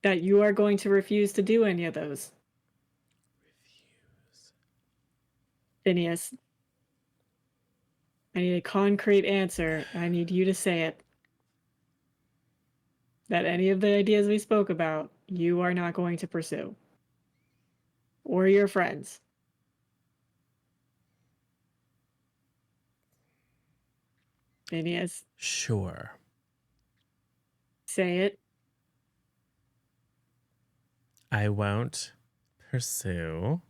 that you are going to refuse to do any of those. Refuse. Phineas, I need a concrete answer. I need you to say it. That any of the ideas we spoke about, you are not going to pursue. Or your friends. Phineas, Sure. say it. I won't pursue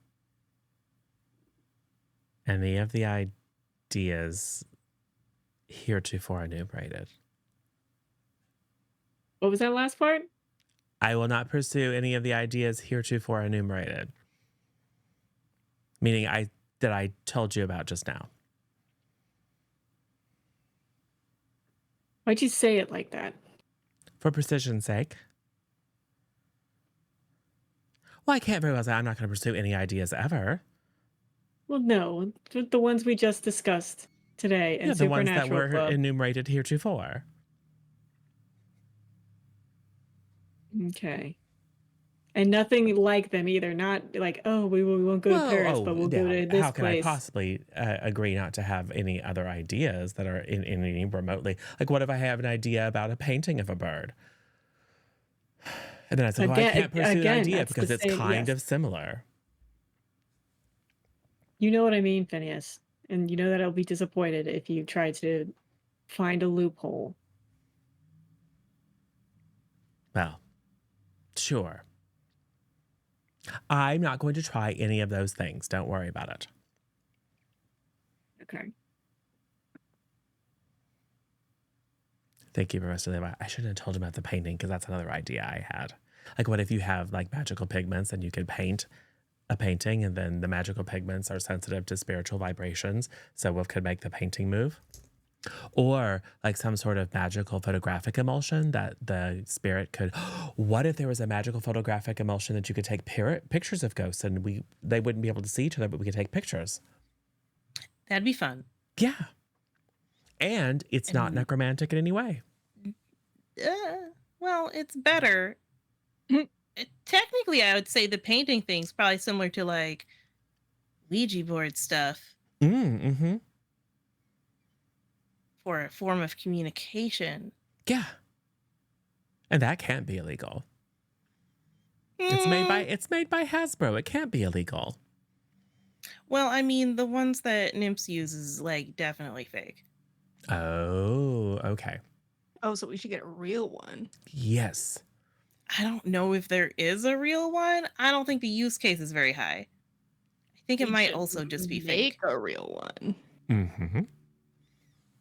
any of the ideas heretofore enumerated. What was that last part? I will not pursue any of the ideas heretofore enumerated. Meaning that I told you about just now. Why'd you say it like that? For precision's sake. Well, I can't very well say I'm not going to pursue any ideas ever. Well, no, the ones we just discussed today and Yeah, the ones that Supernatural were Club. enumerated heretofore. Okay. And nothing like them either. Not like, oh, we won't go to Paris, but we'll go to this how can I place. possibly agree not to have any other ideas that are in any remotely? Like, what if I have an idea about a painting of a bird? And then I said, well, I can't pursue an idea that's because the it's same, kind yes. of similar. You know what I mean, Phineas. And you know that I'll be disappointed if you try to find a loophole. Well, sure. I'm not going to try any of those things. Don't worry about it. Okay. Thank you, Professor. I shouldn't have told him about the painting because that's another idea I had. Like, what if you have like magical pigments and you could paint a painting and then the magical pigments are sensitive to spiritual vibrations, so what could make the painting move? Or like some sort of magical photographic emulsion that the spirit could. What if there was a magical photographic emulsion that you could take pictures of ghosts and they wouldn't be able to see each other, but we could take pictures? That'd be fun. Yeah. And it's not And- necromantic in any way. Well, it's better. Technically, I would say the painting thing's probably similar to like Ouija board stuff Mm-hmm. for a form of communication. Yeah. And that can't be illegal. It's made by Hasbro. It can't be illegal. Well, I mean, the ones that Nymphs use is like definitely fake. Oh, okay. Oh, so we should get a real one. Yes. I don't know if there is a real one. I don't think the use case is very high. I think it We might should also just be make fake. a real one. Mm-hmm.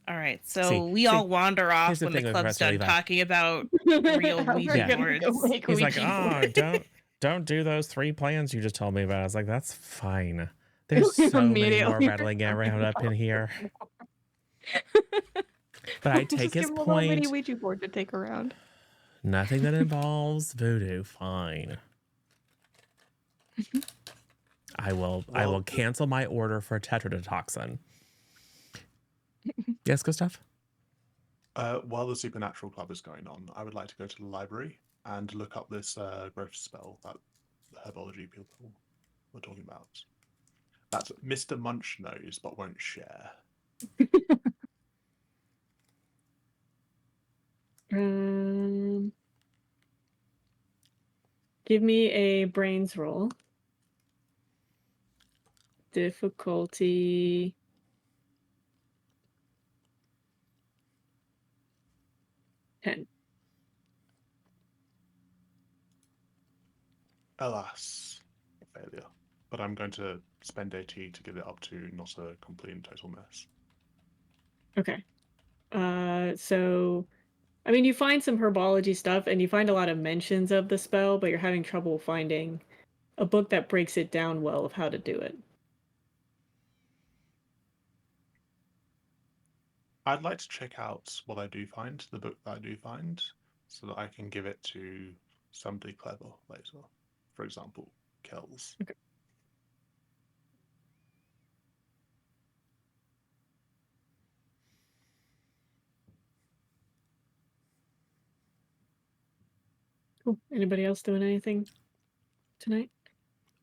All right, so we all wander off the when the thing with club's Professor done Levi. talking about real How are Ouija we gonna boards. go make He's like, Ouija oh, boards? don't do those 3 plans you just told me about. I was like, that's fine. There's so many more Immediately rattling around up in here. But I take Just his give him a little mini point. Ouija board to take around. Nothing that involves voodoo. Fine. I will cancel my order for tetrodotoxin. Yes, Gustav? While the Supernatural Club is going on, I would like to go to the library and look up this growth spell that the herbology people were talking about. That Mr. Munch knows but won't share. Give me a brains roll. Difficulty 10. Alas, a failure. But I'm going to spend AT to get it up to not a complete and total mess. Okay. So, I mean, you find some herbology stuff and you find a lot of mentions of the spell, but you're having trouble finding a book that breaks it down well of how to do it. I'd like to check out what I do find, the book that I do find, so that I can give it to somebody clever later. For example, Kells. Okay. Cool. Anybody else doing anything tonight?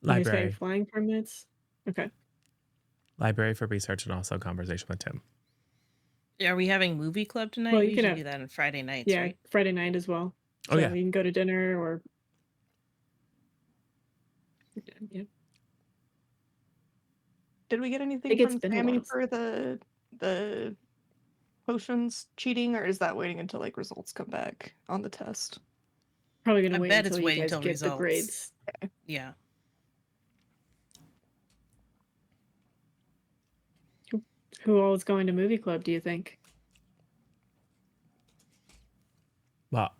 You guys got your Library. flying permits? Okay. Library for research and also conversation with Tim. Are we having movie club tonight? Well, We you can usually have- do that on Friday nights, Yeah, right? Friday night as well. Oh, So yeah. you can go to dinner or yeah. Did we get I anything think it's from been a Sammy while. for the potions cheating, or is that waiting until like results come back on the test? Probably gonna I wait bet until it's you waiting guys till get the results. grades. Yeah. Who all is going to movie club, do you think? Well,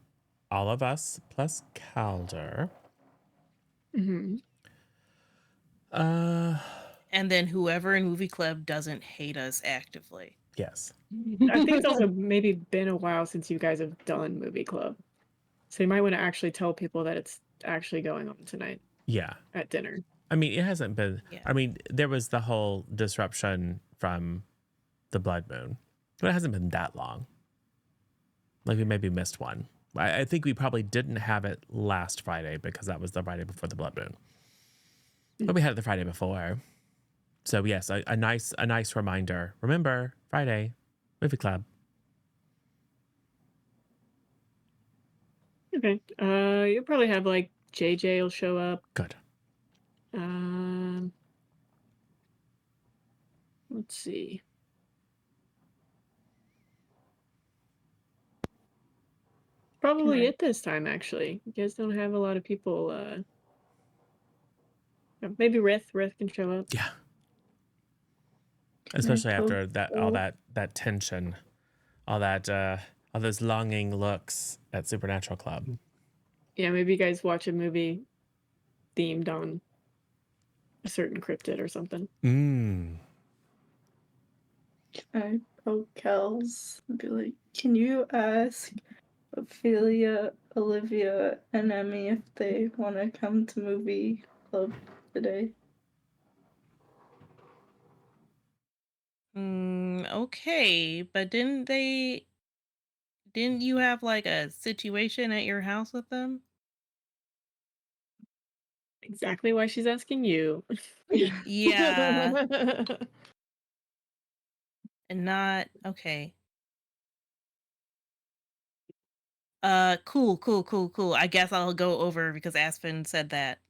all of us plus Calder. Mm-hmm. And then whoever in movie club doesn't hate us actively. Yes. I think it's also maybe been a while since you guys have done movie club. So you might want to actually tell people that it's actually going on tonight Yeah. at dinner. I mean, it hasn't been. Yeah. I mean, there was the whole disruption from the blood moon, but it hasn't been that long. Like we maybe missed one. I think we probably didn't have it last Friday because that was the Friday before the blood moon. But we had it the Friday before. So yes, a nice reminder. Remember, Friday, movie club. Okay. You'll probably have like JJ will show up. Good. Let's see. Probably Right. it this time, actually. You guys don't have a lot of people. Maybe Rith can show up. Yeah. Especially Cool. after that, all that tension, all those longing looks at Supernatural Club. Yeah, maybe you guys watch a movie themed on a certain cryptid or something. I poke Kells and be like, can you ask Ophelia, Olivia, and Emmy if they want to come to movie club today? Okay, but didn't you have like a situation at your house with them? Exactly why she's asking you. Yeah. And not okay. Cool. I guess I'll go over because Aspen said that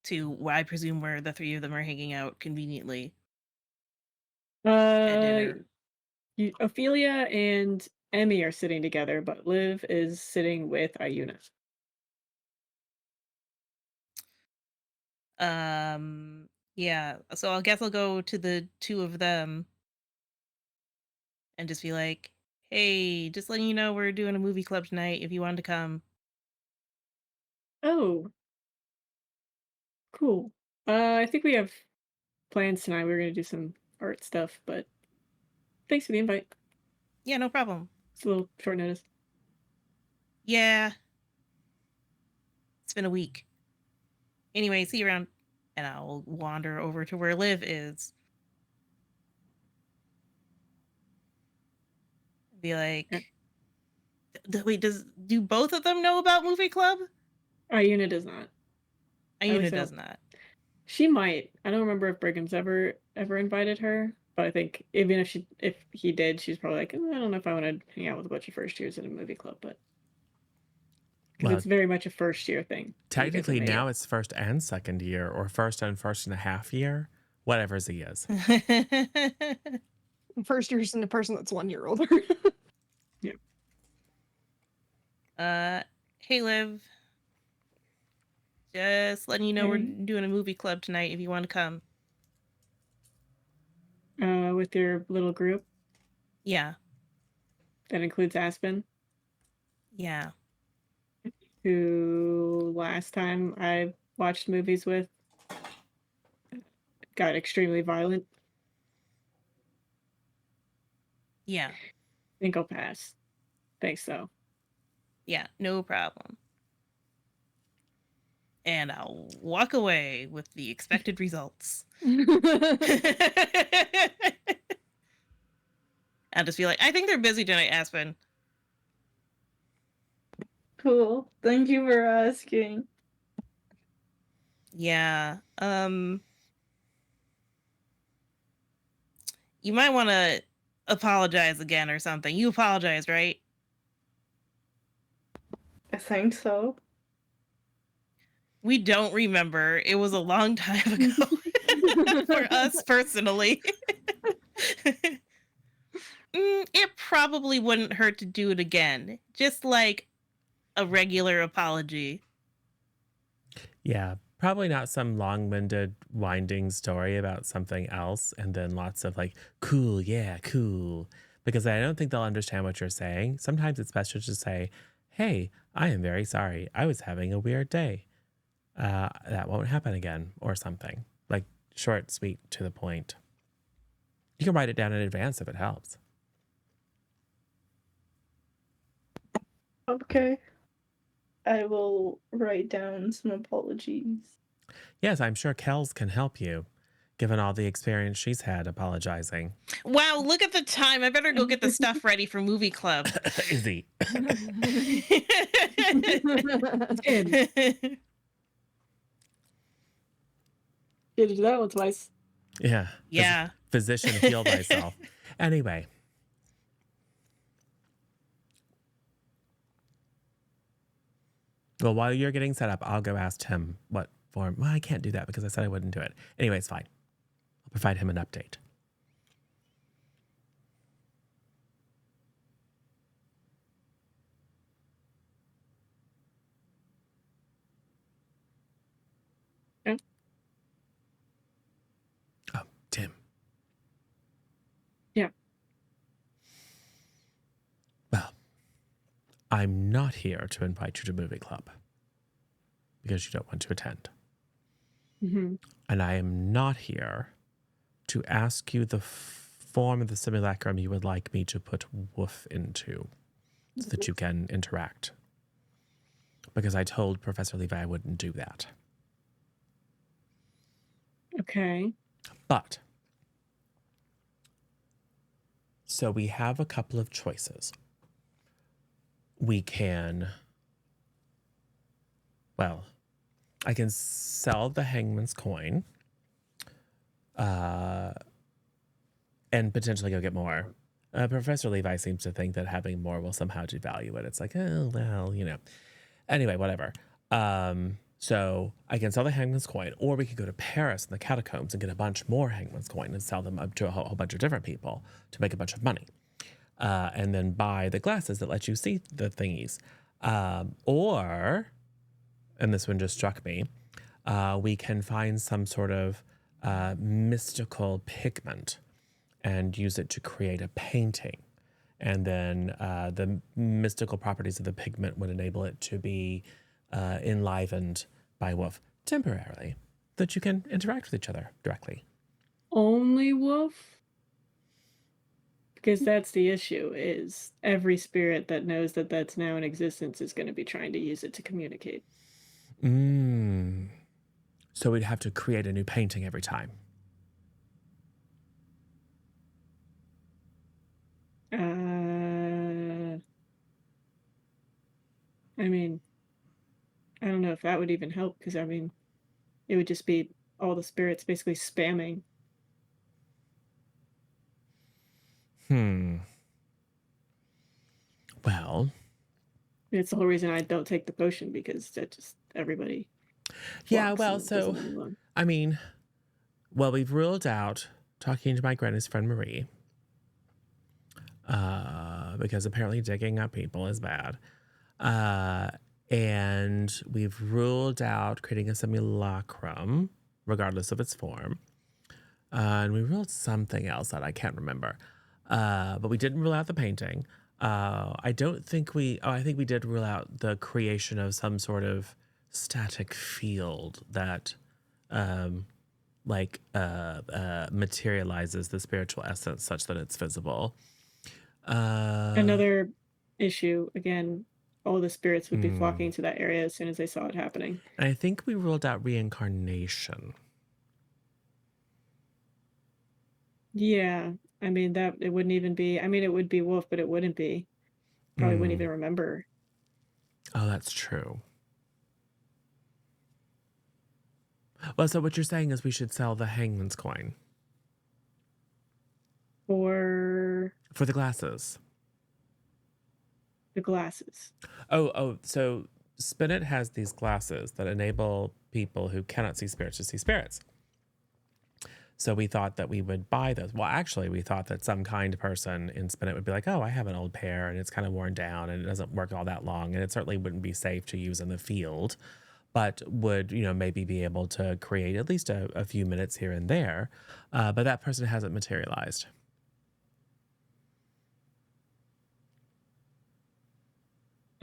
to what I presume where the three of them are hanging out conveniently at dinner. Ophelia and Emmy are sitting together, but Liv is sitting with Ayuna. Yeah. So I guess I'll go to the two of them and just be like, hey, just letting you know we're doing a movie club tonight if you wanted to come. Oh, cool. I think we have plans tonight. We're gonna do some art stuff, but thanks for the invite. Yeah, no problem. It's a little short notice. Yeah. It's been a week. Anyway, see you around. And I'll wander over to where Liv is. Be like, wait, do both of them know about movie club? Ayuna does not. At Ayuna least I does don't- not. She might. I don't remember if Brigham's ever invited her, but I think even if he did, she's probably like, I don't know if I want to hang out with a bunch of first years in a movie club, but because Well, it's very much a first year thing. that you guys have technically made now it. it's first and second year, or first and a half year, whatever Z is. First year's in a person that's 1 year older. Hey Liv, just letting you know we're Hey. doing a movie club tonight if you want to come. With your little group Yeah, that includes Aspen, yeah. who last time I watched movies with got extremely violent. Yeah, I think I'll pass. Thanks, though. yeah, no problem. And I'll walk away with the expected results. I'll just be like, I think they're busy tonight, Aspen. Cool. Thank you for asking. Yeah. You might want to apologize again or something. You apologized, right? I think so. We don't remember. It was a long time ago for us personally. It probably wouldn't hurt to do it again. Just like a regular apology. Yeah, probably not some long-winded, winding story about something else, and then lots of like, cool, yeah, cool. Because I don't think they'll understand what you're saying. Sometimes it's best to just say, hey, I am very sorry. I was having a weird day. That won't happen again, or something. Like short, sweet, to the point. You can write it down in advance if it helps. Okay. I will write down some apologies. Yes, I'm sure Kels can help you, given all the experience she's had apologizing. Wow, look at the time. I better go get the stuff ready for movie club. Izzy. You had to do that one twice. Yeah. Yeah. Physician heal thyself. Anyway. Well, while you're getting set up, I'll go ask him what form. Well, I can't do that because I said I wouldn't do it. Anyway, it's fine. I'll provide him an update. Okay. Oh, Tim. Yeah. Well, I'm not here to invite you to movie club because you don't want to attend. Mm-hmm. And I am not here to ask you the form of the simulacrum you would like me to put Woof into so that you can interact. Because I told Professor Levi I wouldn't do that. Okay. But, so we have a couple of choices. We can, well, I can sell the Hangman's coin and potentially go get more. Professor Levi seems to think that having more will somehow devalue it. It's like, oh, well, you know. Anyway, whatever. So I can sell the Hangman's coin, or we could go to Paris in the catacombs and get a bunch more Hangman's coin and sell them up to a whole bunch of different people to make a bunch of money. And then buy the glasses that let you see the thingies. Or, and this one just struck me, we can find some sort of mystical pigment and use it to create a painting. And then the mystical properties of the pigment would enable it to be enlivened by Wolf temporarily, that you can interact with each other directly. Only Wolf? Because that's the issue, is every spirit that knows that that's now in existence is going to be trying to use it to communicate. So we'd have to create a new painting every time. I mean, I don't know if that would even help because I mean, it would just be all the spirits basically spamming. Well, It's the whole reason I don't take the potion because that just everybody yeah, flocks well, and it doesn't so, leave me alone. I mean, well, we've ruled out talking to my granny's friend Marie, because apparently digging up people is bad. And we've ruled out creating a simulacrum, regardless of its form. And we ruled something else that I can't remember. But we didn't rule out the painting. I don't think I think we did rule out the creation of some sort of static field that materializes the spiritual essence such that it's visible. Another issue, again, all the spirits would be Hmm. flocking to that area as soon as they saw it happening. And I think we ruled out reincarnation. Yeah, I mean that it wouldn't even be. I mean, it would be Wolf, but it wouldn't be. Probably wouldn't even remember. Oh, that's true. Well, so what you're saying is we should sell the hangman's coin Or for the glasses. the glasses. So Spinnet has these glasses that enable people who cannot see spirits to see spirits. So we thought that we would buy those. Well, actually, we thought that some kind person in Spinnet would be like, oh, I have an old pair and it's kind of worn down and it doesn't work all that long. And it certainly wouldn't be safe to use in the field, but would, maybe be able to create at least a few minutes here and there. But that person hasn't materialized.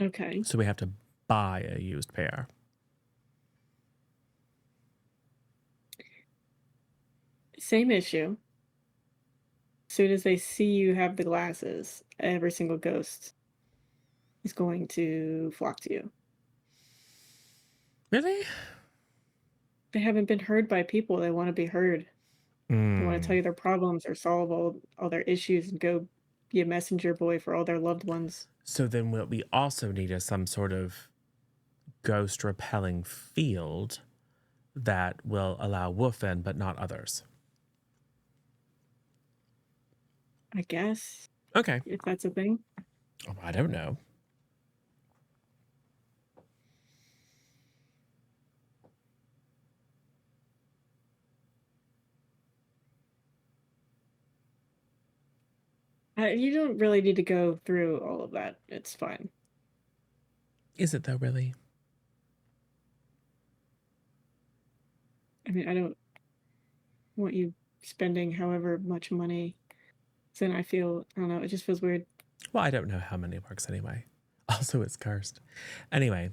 Okay. So we have to buy a used pair. Same issue. As soon as they see you have the glasses, every single ghost is going to flock to you. Really? They haven't been heard by people. They want to be heard. They want to tell you their problems or solve all their issues and go be a messenger boy for all their loved ones. So then what we also need is some sort of ghost repelling field that will allow Wolfen, but not others. I guess, Okay. if that's a thing. Oh, I don't know. You don't really need to go through all of that. It's fine. Is it though, really? I mean, I don't want you spending however much money. Then I don't know, it just feels weird. Well, I don't know how many works anyway. Also, it's cursed. Anyway.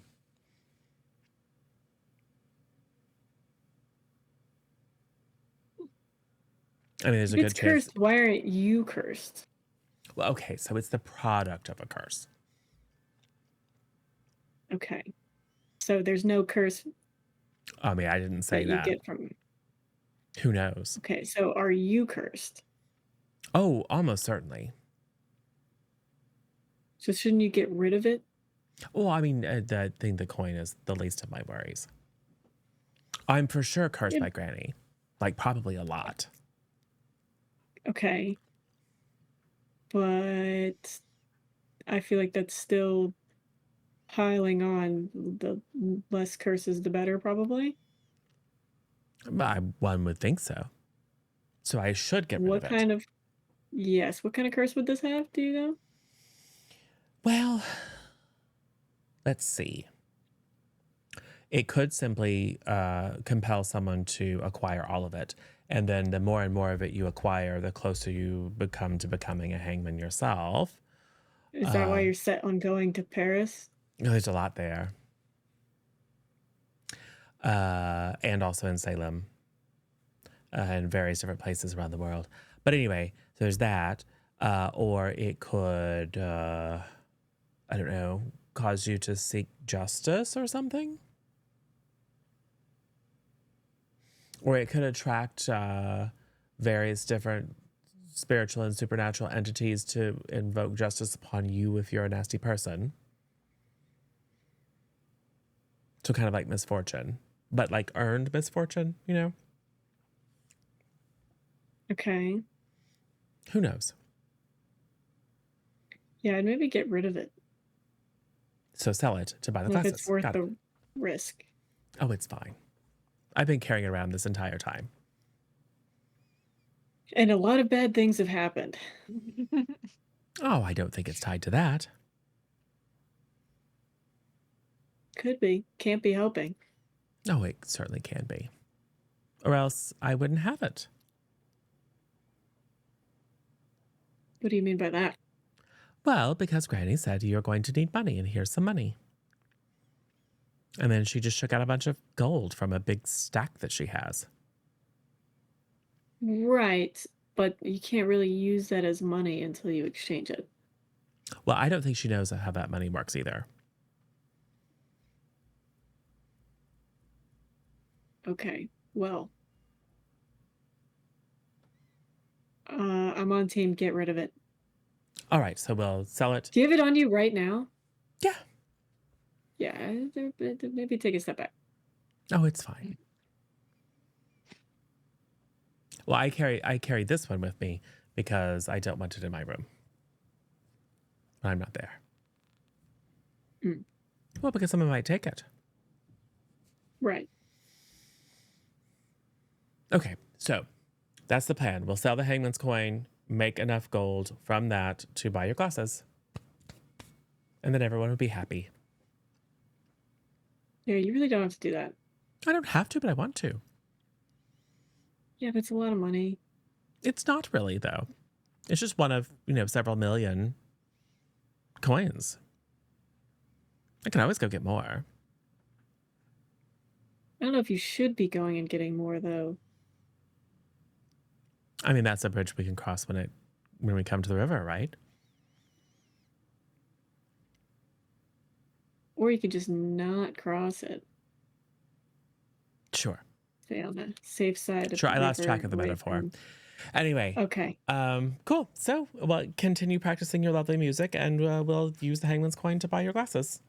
I mean, there's a If it's good chance. cursed, why aren't you cursed? Well, okay, so it's the product of a curse. Okay. So there's no curse I mean, I didn't say that you that. get from. Who knows? Okay, so are you cursed? Oh, almost certainly. So shouldn't you get rid of it? Well, I mean, I think the coin is the least of my worries. I'm for sure cursed by Granny. Like, probably a lot. Okay. But I feel like that's still piling on. The less curses, the better, probably. One would think so. So I should get rid What of it. kind of... Yes, what kind of curse would this have? Do you know? Well, let's see. It could simply compel someone to acquire all of it. And then the more and more of it you acquire, the closer you become to becoming a hangman yourself. Is that why you're set on going to Paris? There's a lot there. And also in Salem. And various different places around the world. But anyway, so there's that. Or it could, I don't know, cause you to seek justice or something. Or it could attract various different spiritual and supernatural entities to invoke justice upon you if you're a nasty person. So kind of like misfortune, but like earned misfortune, you know? Okay. Who knows? Yeah, I'd maybe get rid of it. So sell it to buy the If glasses. it's worth Got it. the risk. Oh, it's fine. I've been carrying it around this entire time. And a lot of bad things have happened. Oh, I don't think it's tied to that. Could be. Can't be helping. Oh, it certainly can be. Or else I wouldn't have it. What do you mean by that? Well, because Granny said you're going to need money, and here's some money. And then she just shook out a bunch of gold from a big stack that she has. Right. But you can't really use that as money until you exchange it. Well, I don't think she knows how that money works either. Okay. Well. I'm on team get rid of it. All right, so we'll sell it. Do you have it on you right now? Yeah. Yeah, maybe take a step back. Oh, it's fine. Well, I carry this one with me because I don't want it in my room when I'm not there. Mm. Well, because someone might take it. Right. Okay, so that's the plan. We'll sell the hangman's coin, make enough gold from that to buy your glasses, and then everyone will be happy. Yeah, you really don't have to do that. I don't have to, but I want to. Yeah, but it's a lot of money. It's not really, though. It's just one of, several million coins. I can always go get more. I don't know if you should be going and getting more, though. I mean, that's a bridge we can cross when we come to the river, right? Or you could just not cross it. Sure. Stay on the safe side of Sure, the I lost river, track of the away metaphor. from- Anyway, Okay. cool. So, well, continue practicing your lovely music, and we'll use the hangman's coin to buy your glasses.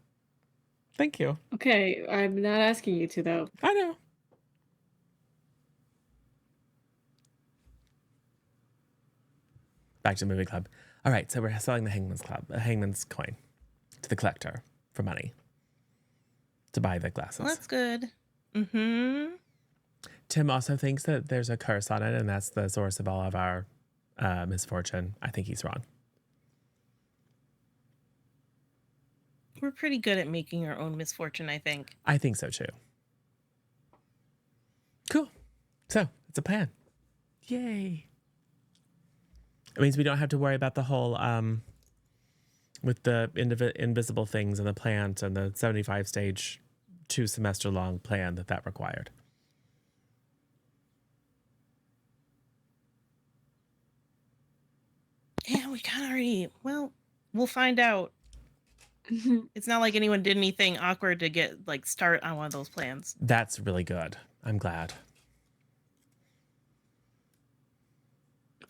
Thank you. Okay, I'm not asking you to, though. I know. Back to the movie club. All right, so we're selling the hangman's coin to the collector for money to buy the glasses. Well, that's good. Mm-hmm. Tim also thinks that there's a curse on it, and that's the source of all of our misfortune. I think he's wrong. We're pretty good at making our own misfortune, I think. I think so too. Cool. So it's a plan. Yay. It means we don't have to worry about the whole with the invisible things and the plant and the 75 stage 2 semester long plan that required. Yeah, we kind of already, well, we'll find out. It's not like anyone did anything awkward to start on one of those plans. That's really good. I'm glad.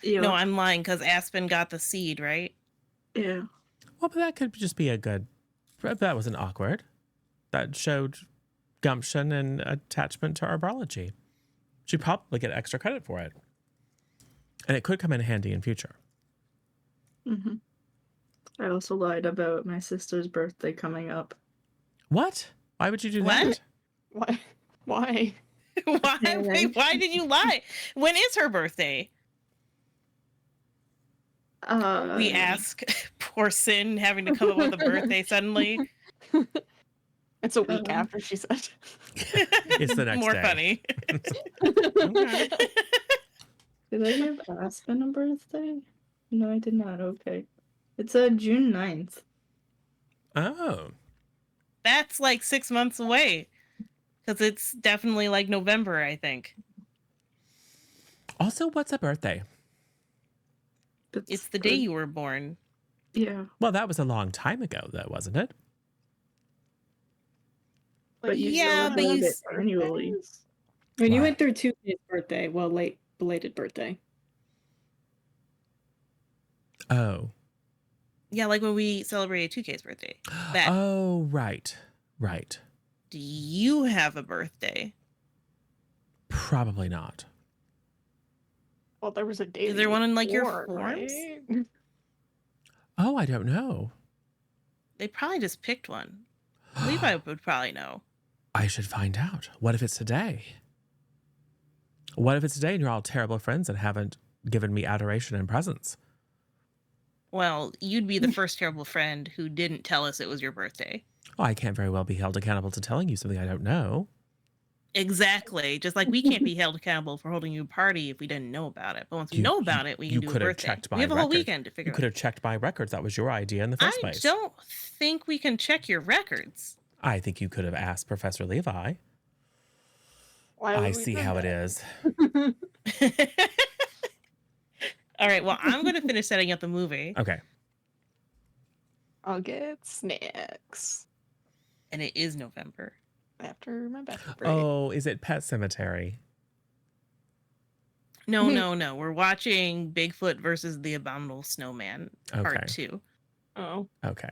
Yeah. No, I'm lying because Aspen got the seed, right? Yeah. Well, but that could just be that wasn't awkward. That showed gumption and attachment to herbology. She'd probably get extra credit for it. And it could come in handy in future. Mm-hmm. I also lied about my sister's birthday coming up. What? Why would you do What? that? Why? Why did you lie? When is her birthday? We ask poor Sin having to come up with a birthday suddenly. It's a week after she said. It's the next More day. funny. Okay. Did I give Aspen a birthday? No, I did not. Okay. It's June 9th. Oh. That's like 6 months away. Because it's definitely like November, I think. Also, what's a birthday? It's the day you were born. Yeah. Well, that was a long time ago, though, wasn't it? But you Yeah, still but have you it annually. When you Why? went through Tuesday's birthday, well, late belated birthday. Oh. Yeah, like when we celebrated 2K's birthday. That. Oh, right. Right. Do you have a birthday? Probably not. Well, there was a date. Is there one in like your before, forms? right? Oh, I don't know. They probably just picked one. Levi would probably know. I should find out. What if it's today? What if it's today and you're all terrible friends and haven't given me adoration and presents? Well, you'd be the first terrible friend who didn't tell us it was your birthday. Oh, I can't very well be held accountable to telling you something I don't know. Exactly. Just like we can't be held accountable for holding you a party if we didn't know about it. But once we know about it, we can do a could have birthday. checked my We have a whole records. weekend to figure You it could out. have checked my records. That was your idea in the first I place. don't think we can check your records. I think you could have asked Professor Levi. Why would I we see do how it that? is. All right. Well, I'm going to finish setting up the movie. Okay. I'll get snacks And it is November. after my bathroom break. Oh, is it Pet Cemetery? No, no. We're watching Bigfoot versus the Abominable Snowman, Okay. part 2. Oh. Okay.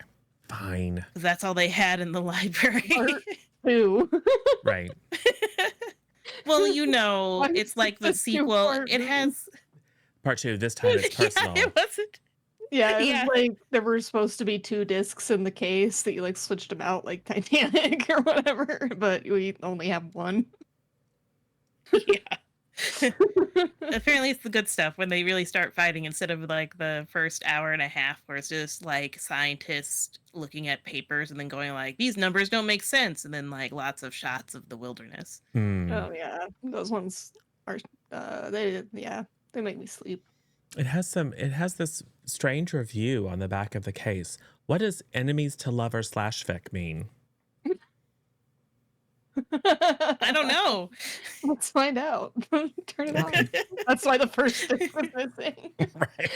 Fine. 'Cause that's all they had in the library. Part 2. Right. Well, you know, Why it's is like the it a sequel. two-part It movie? has. Part 2. This time it's personal. Yeah, it wasn't. Yeah, it Yeah. was like there were supposed to be 2 discs in the case that you like switched them out like Titanic or whatever, but we only have one. Yeah. Apparently, it's the good stuff when they really start fighting instead of like the first hour and a half where it's just like scientists looking at papers and then going like, these numbers don't make sense. And then like lots of shots of the wilderness. Hmm. Oh yeah, those ones are they make me sleep. It has this strange review on the back of the case. What does enemies to lovers / fic mean? I don't know. Let's find out. Turn it on. That's why the first disc was missing. Right.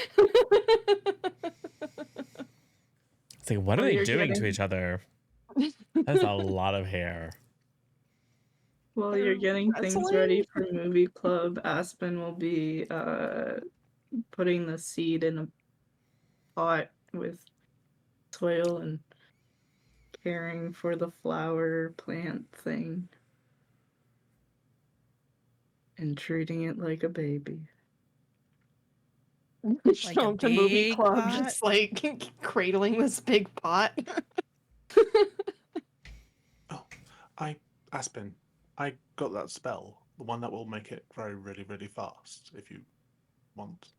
It's like, what are Well, they you're doing to getting- each other? That's a lot of hair. While you're getting things Wrestling? ready for movie club, Aspen will be putting the seed in a pot with soil and caring for the flower plant thing and treating it like a baby. Show a up to movie big club, pot? just like cradling this big pot. Aspen, I got that spell, the one that will make it grow really, really fast if you want.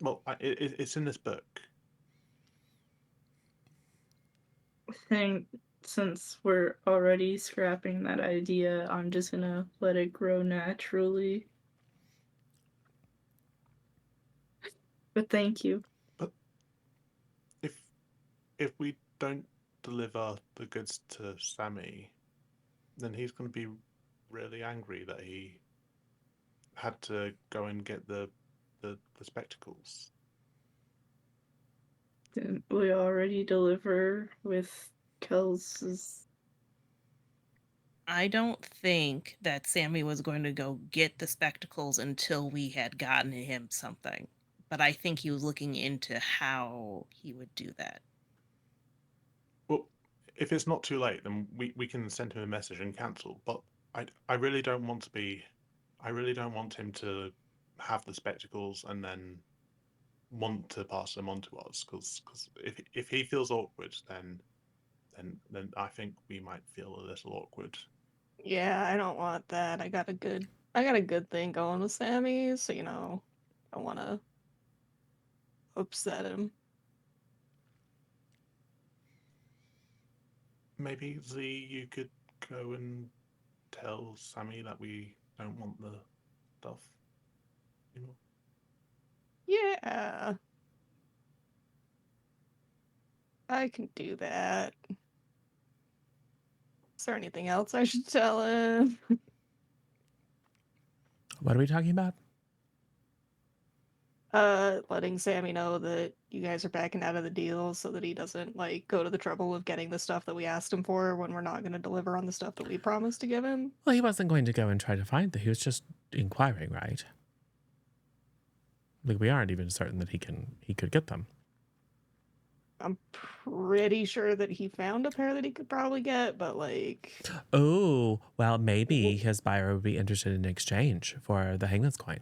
Well, it's in this book. I think since we're already scrapping that idea, I'm just gonna let it grow naturally. But thank you. If we don't deliver the goods to Sammy, then he's going to be really angry that he had to go and get the spectacles. Didn't we already deliver with Kels's? I don't think that Sammy was going to go get the spectacles until we had gotten him something. But I think he was looking into how he would do that. Well, if it's not too late, then we can send him a message and cancel. But I really don't want to be. I really don't want him to have the spectacles and then want to pass them on to us. Because if he feels awkward, then I think we might feel a little awkward. Yeah, I don't want that. I got a good thing going with Sammy, so I want to upset him. Maybe Z, you could go and tell Sammy that we don't want the stuff. Yeah. I can do that. Is there anything else I should tell him? What are we talking about? Letting Sammy know that you guys are backing out of the deal so that he doesn't go to the trouble of getting the stuff that we asked him for when we're not going to deliver on the stuff that we promised to give him. Well, he wasn't going to go and try to find them. He was just inquiring, right? Like, we aren't even certain that he could get them. I'm pretty sure that he found a pair that he could probably get, but like, Oh, well, maybe his buyer would be interested in exchange for the Hangman's coin.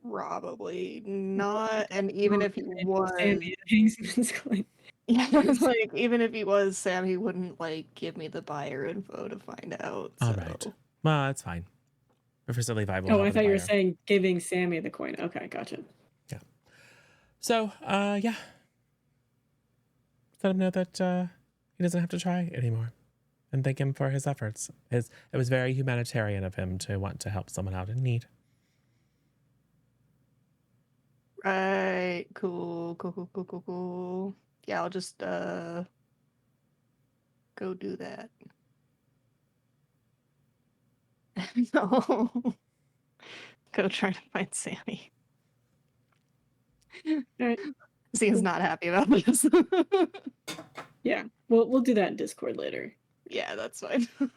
probably not. And even if he was, Sammy Hangsman's coin. yeah, it's like even if he was Sam, he wouldn't like give me the buyer info to find out. All So right. Well, that's fine. If it's certainly viable. Oh, help I with the thought you were buyer. saying giving Sammy the coin. Okay, gotcha. So, yeah. Let him know that he doesn't have to try anymore. And thank him for his efforts. It was very humanitarian of him to want to help someone out in need. right, cool. Yeah, I'll just go do that. No. Go try to find Sammy. All right. He's not happy about this. Yeah, we'll do that in Discord later. Yeah, that's fine. To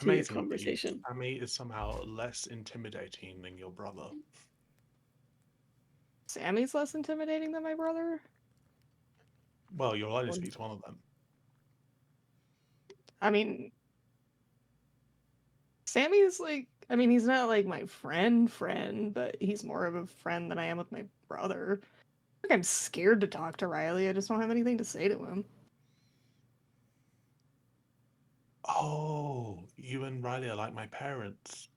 your Amazingly, conversation. Sammy is somehow less intimidating than your brother. Sammy's less intimidating than my brother? Well, you'll only speak to one of them. I mean, Sammy's like, I mean, he's not like my friend, but he's more of a friend than I am with my brother. Like, I'm scared to talk to Riley. I just don't have anything to say to him. Oh, you and Riley are like my parents.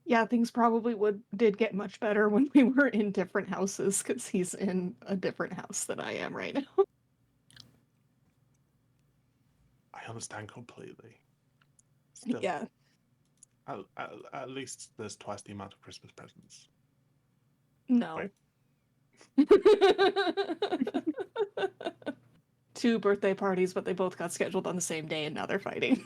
Yeah, things probably did get much better when we were in different houses because he's in a different house than I am right now. I understand completely. Still, Yeah. at least there's twice the amount of Christmas presents. No. Wait. 2 birthday parties, but they both got scheduled on the same day and now they're fighting.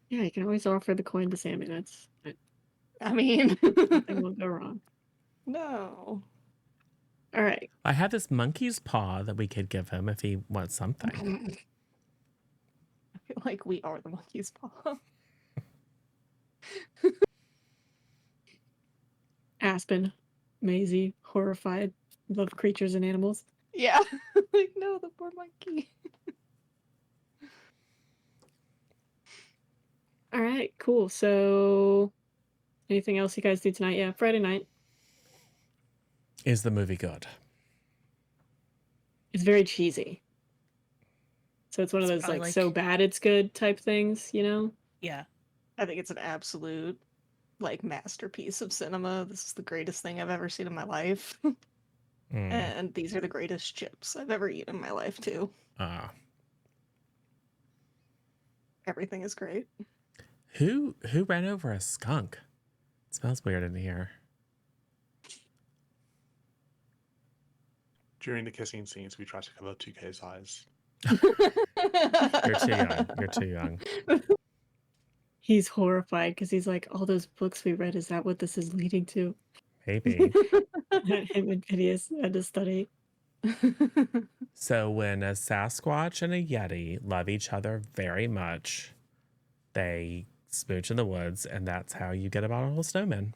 Yeah, you can always offer the coin to Sammy. That's I mean, nothing will go wrong. no. All right. I have this monkey's paw that we could give him if he wants something. I feel like we are the monkey's paw. Aspen, Maisie, horrified, love creatures and animals. Yeah. Like, no, the poor monkey. All right, cool. So, anything else you guys do tonight? Yeah, Friday night. Is the movie good? It's very cheesy. So it's one of It's those probably like so bad it's good type things, you know? Yeah. I think it's an absolute like masterpiece of cinema. This is the greatest thing I've ever seen in my life. Mm. And these are the greatest chips I've ever eaten in my life too. Everything is great. Who ran over a skunk? It smells weird in here. During the kissing scenes, we try to cover 2K's eyes. You're too young. You're too young. He's horrified because he's like, all those books we read, is that what this is leading to? Maybe. Him and Phineas had to study. So when a Sasquatch and a Yeti love each other very much, they smooch in the woods, and that's how you get a bottle of snowman.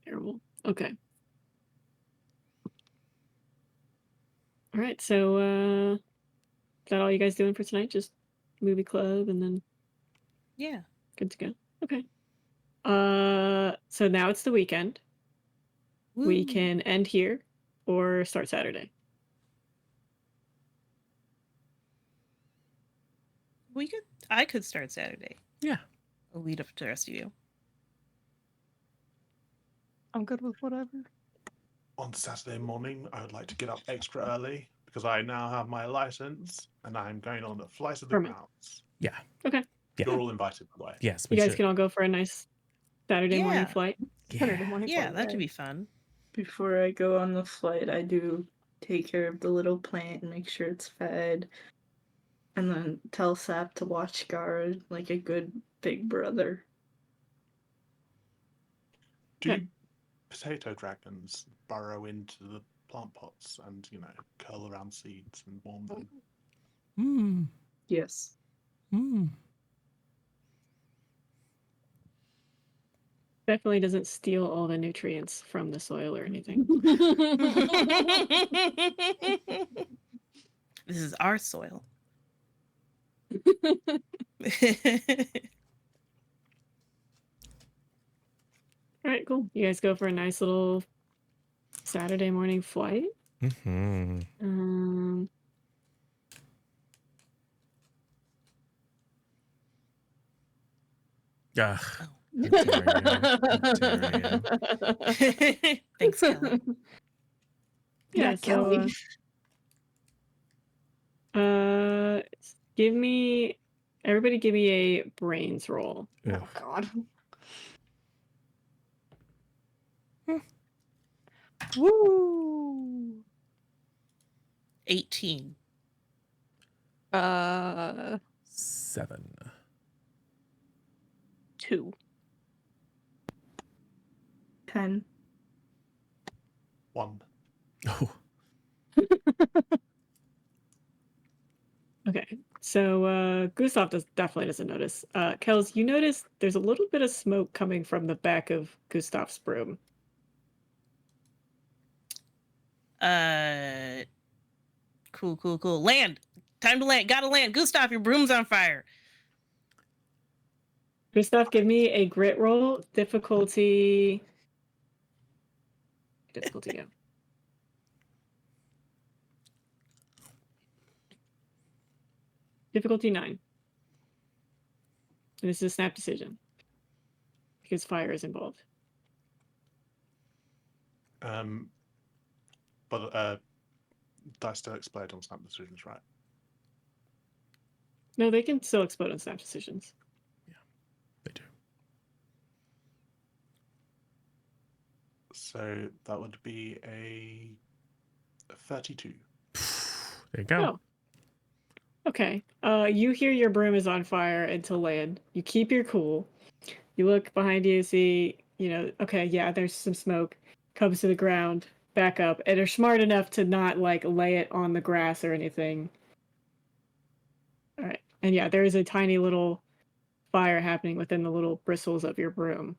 Terrible. Okay. All right. So, is that all you guys doing for tonight? Just movie club and then Yeah. good to go. Okay. So now it's the weekend. We Woo. can end here or start Saturday. I could start Saturday. Yeah. I'll lead up to the rest of you. I'm good with whatever. On Saturday morning, I would like to get up extra early because I now have my license and I'm going on a flight of the Permit. grounds. Yeah. Okay. Yeah. You're all invited, by the way. Yes, You we guys should. can all go for a nice Saturday morning Yeah. flight. Saturday Yeah. morning Yeah, flight, that right? should be fun. Before I go on the flight, I do take care of the little plant and make sure it's fed. And then tell Sap to watch guard like a good big brother. Do potato dragons burrow into the plant pots and, curl around seeds and warm them? Hmm. Yes. Hmm. Definitely doesn't steal all the nutrients from the soil or anything. This is our soil. All right, cool. You guys go for a nice little Saturday morning flight. Mm-hmm. Ugh. How dare you. Thanks, Kelly. Yeah, Kelly. so everybody give me a brains roll. Ugh. Oh God. Woo. 18. 7. 2. 10. 1. Oh. Okay, so Gustav definitely doesn't notice. Kels, you notice there's a little bit of smoke coming from the back of Gustav's broom. Cool. Land. Time to land. Gotta land. Gustav, your broom's on fire. Gustav, give me a grit roll. Difficulty go. Difficulty 9. And this is a snap decision because fire is involved. But dice still explode on snap decisions, right? No, they can still explode on snap decisions. They do. So that would be a 32. There you go. Oh. Okay. You hear your broom is on fire until land. You keep your cool. You look behind you, see, okay, yeah, there's some smoke. Comes to the ground, back up, and are smart enough to not lay it on the grass or anything. All right. And yeah, there is a tiny little fire happening within the little bristles of your broom.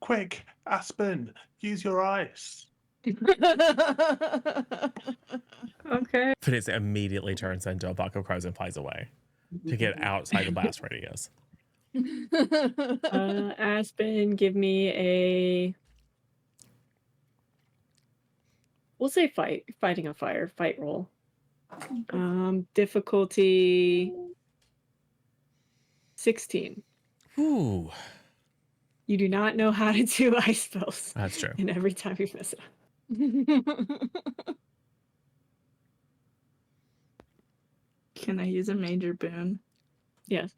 Quick, Aspen, use your ice. Okay. Phineas immediately turns into a buck of crows and flies away to get outside the blast radius. Aspen, give me we'll say fighting a fire, fight roll. Difficulty 16. Ooh, You do not know how to do ice spells. that's true. And every time you mess it up. Can I use a major boon? Yes.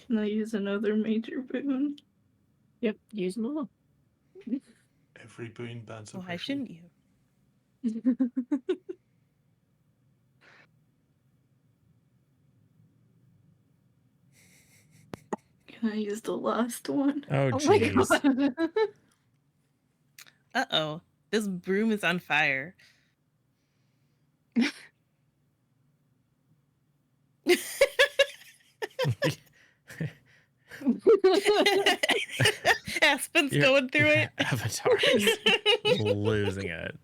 Can I use another major boon? Yep. Use them all. Every boon burns a Why bushel. shouldn't you? Can I use the last one? Oh, Oh my jeez. God. Uh-oh. This broom is on fire. Aspen's Your going through it. Avatar is losing it.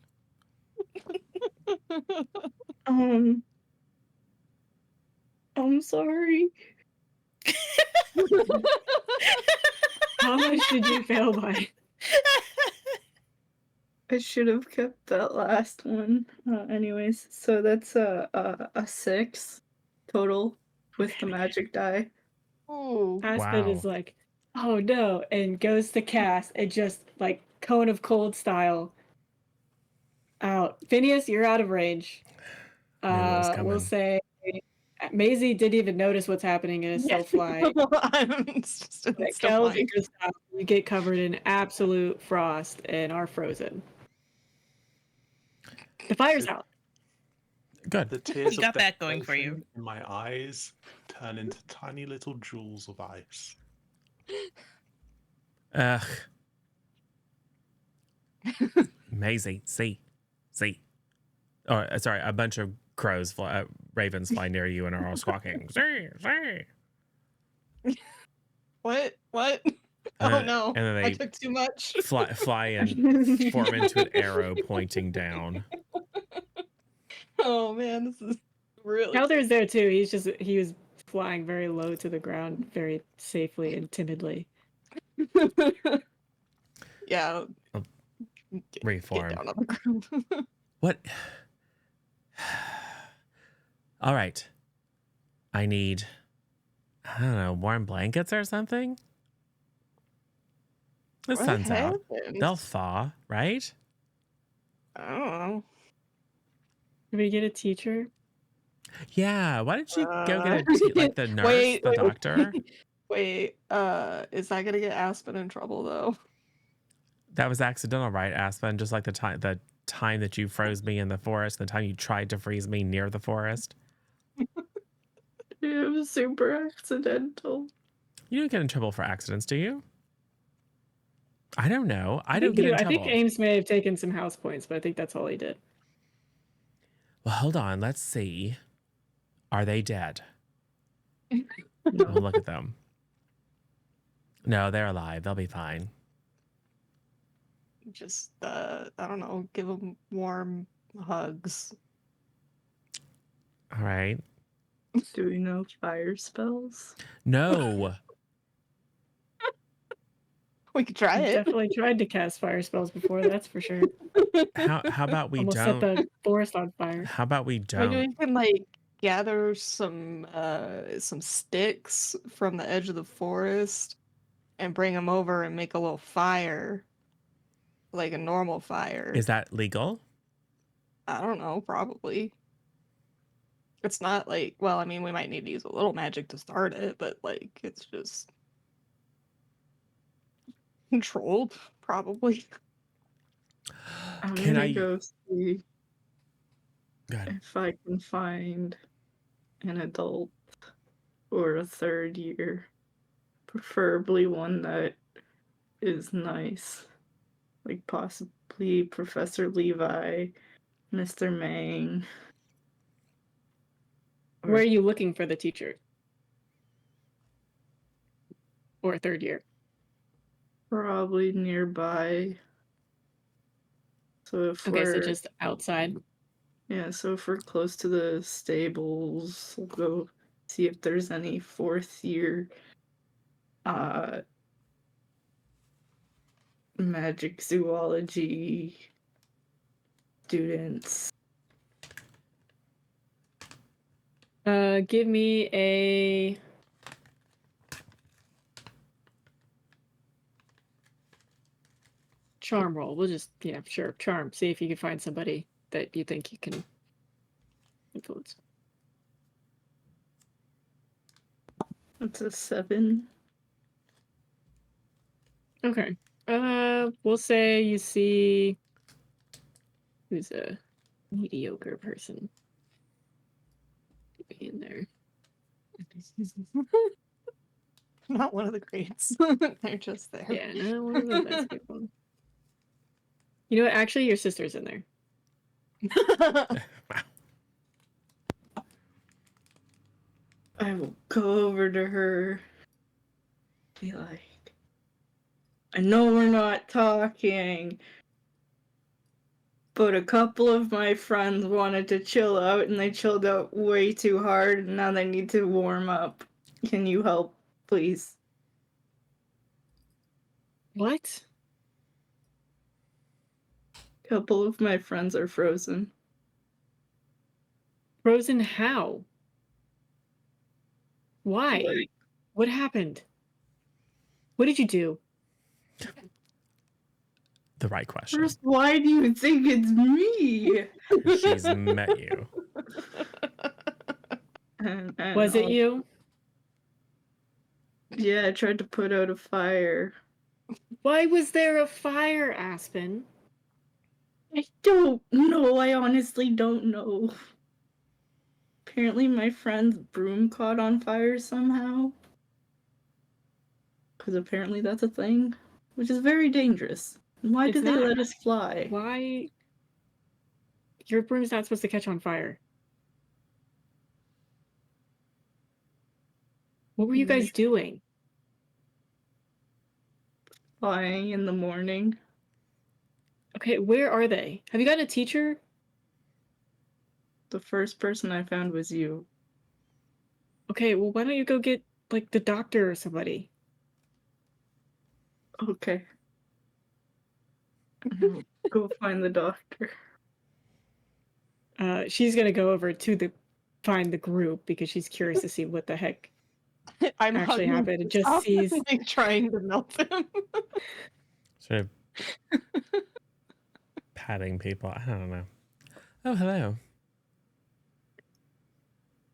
I'm sorry. How much did you fail by? I should have kept that last one. Anyways, so that's a 6 total with the magic die. Ooh. Aspen Wow. is like, oh no, and goes to cast and just cone of cold style out. Phineas, you're out of range. Knew that was coming. We'll say Maisie didn't even notice what's happening and is still flying. It's just still Kels flying. and Gustav, you get covered in absolute frost and are frozen. The fire's out. Good. The tears You got of that going for you. desperation in my eyes turn into tiny little jewels of ice. Ugh. Maisie, see. Oh, sorry, a bunch of crows, ravens fly near you and are all squawking. See. What? Oh And no! then I they took too much. fly and form into an arrow pointing down. Oh man, this is really. Kelder's there too. He was flying very low to the ground, very safely and timidly. Yeah. Oh, Get Reform. down on the ground. What? All right. I need, I don't know, warm blankets or something? The What sun's out. happened? They'll thaw, right? I don't know. Did we get a teacher? Yeah. Why don't you go get like the nurse, Wait, the doctor? Wait, is that gonna get Aspen in trouble though? That was accidental, right, Aspen? Just like the time that you froze me in the forest, the time you tried to freeze me near the forest. It was super accidental. You don't get in trouble for accidents, do you? I don't know. I don't get in I trouble. think Ames may have taken some house points, but I think that's all he did. Well, hold on. Let's see. Are they dead? No. We'll look at them. No, they're alive. They'll be fine. Just I don't know, give them warm hugs. All right. Do we know fire spells? No. We could try I've it. definitely tried to cast fire spells before, that's for sure. How about we Almost don't? set the forest on fire. How about we Maybe don't? we can like gather some sticks from the edge of the forest and bring them over and make a little fire, like a normal fire. Is that legal? I don't know, probably. It's not like, well, I mean, we might need to use a little magic to start it, but like it's just controlled, probably. I'm Can gonna I? go see Good. if I can find an adult or a third year. Preferably one that is nice. Like possibly Professor Levi, Mr. Mang. Or Where are you looking for the teacher? Or third year? probably nearby. So if Okay, so we're just outside. so if we're close to the stables, we'll go see if there's any fourth year magic zoology students. Give me a charm roll. We'll just, yeah, sure, charm. See if you can find somebody that you think you can influence. That's a 7. Okay. We'll say you see who's a mediocre person in there. Not one of the greats. They're just there. Yeah, no, one of the best people. You know what? Actually, your sister's in there. I will go over to her. Be like, I know we're not talking, but a couple of my friends wanted to chill out and they chilled out way too hard and now they need to warm up. Can you help, please? What? A couple of my friends are frozen. Frozen how? Why? Like, What happened? What did you do? The right question. first, why do you think it's me? She's met you. And And Was it you? Yeah, I tried to put out a fire. Why was there a fire, Aspen? I don't know. I honestly don't know. Apparently, my friend's broom caught on fire somehow. Because apparently that's a thing, which is very dangerous. Why It's did they not. let us fly? Why? Your broom's not supposed to catch on fire. What were you guys doing? Flying in the morning. Okay, where are they? Have you got a teacher? The first person I found was you. Okay, well, why don't you go get, like, the doctor or somebody? Okay. Go find the doctor. She's gonna go over to find the group because she's curious to see what the heck I'm actually hugging happened. It just Gustav, sees. like, trying to melt him. Sort of patting people. I don't know. Oh, hello.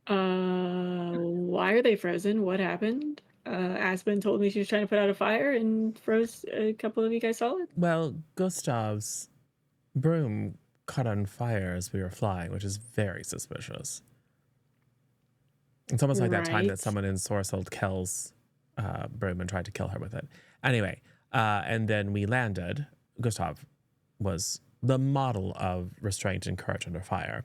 Why are they frozen? What happened? Aspen told me she was trying to put out a fire and froze a couple of you guys solid. Well, Gustav's broom caught on fire as we were flying, which is very suspicious. It's almost like that time that Right. someone ensorcelled Kel's broom and tried to kill her with it. Anyway, and then we landed. Gustav was the model of restraint and courage under fire.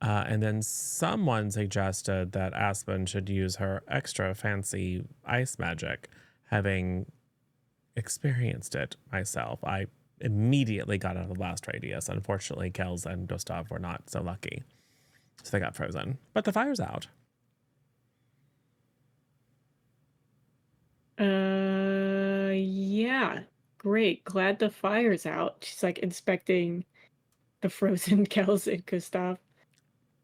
And then someone suggested that Aspen should use her extra fancy ice magic, having experienced it myself. I immediately got out of the blast radius. Unfortunately, Kels and Gustav were not so lucky. So they got frozen. But the fire's out. Yeah. Great. Glad the fire's out. She's like inspecting the frozen Kels and Gustav.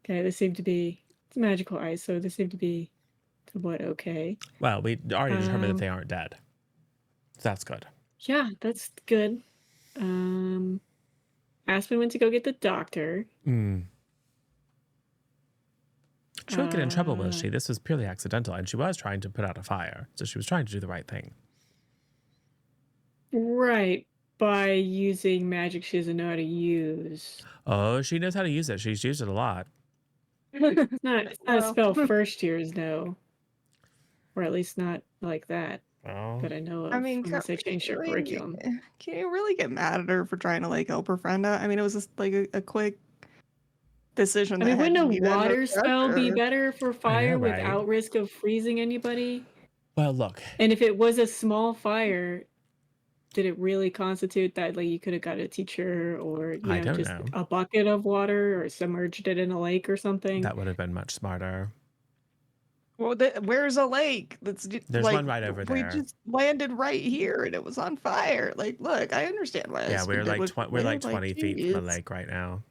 Okay, they seem to be it's magical ice, so they seem to be somewhat okay. Well, we already determined that Um, they aren't dead. So that's good. Yeah, that's good. Aspen went to go get the doctor. She won't get in trouble, will Uh, she? This was purely accidental, and she was trying to put out a fire. So she was trying to do the right thing. Right, by using magic she doesn't know how to use. Oh, she knows how to use it. She's used it a lot. It's not a Well. spell first years know. Or at least not like that Oh. that I know of. I mean, unless they changed their curriculum. Can you really get mad at her for trying to like help her friend out? I mean, it was just like a quick decision. I mean, that had wouldn't to a be done water under spell be pressure. better for fire right? without risk of freezing anybody? Well, look. And if it was a small fire, did it really constitute that like you could have got a teacher or I don't just know. a bucket of water or submerged it in a lake or something? That would have been much smarter. Well, where's a lake? There's like, one right over we there. just landed right here and it was on fire. Like, look, I understand why. Yeah, Aspen we're did like what we're she like did, 20 feet from the geez. lake right now.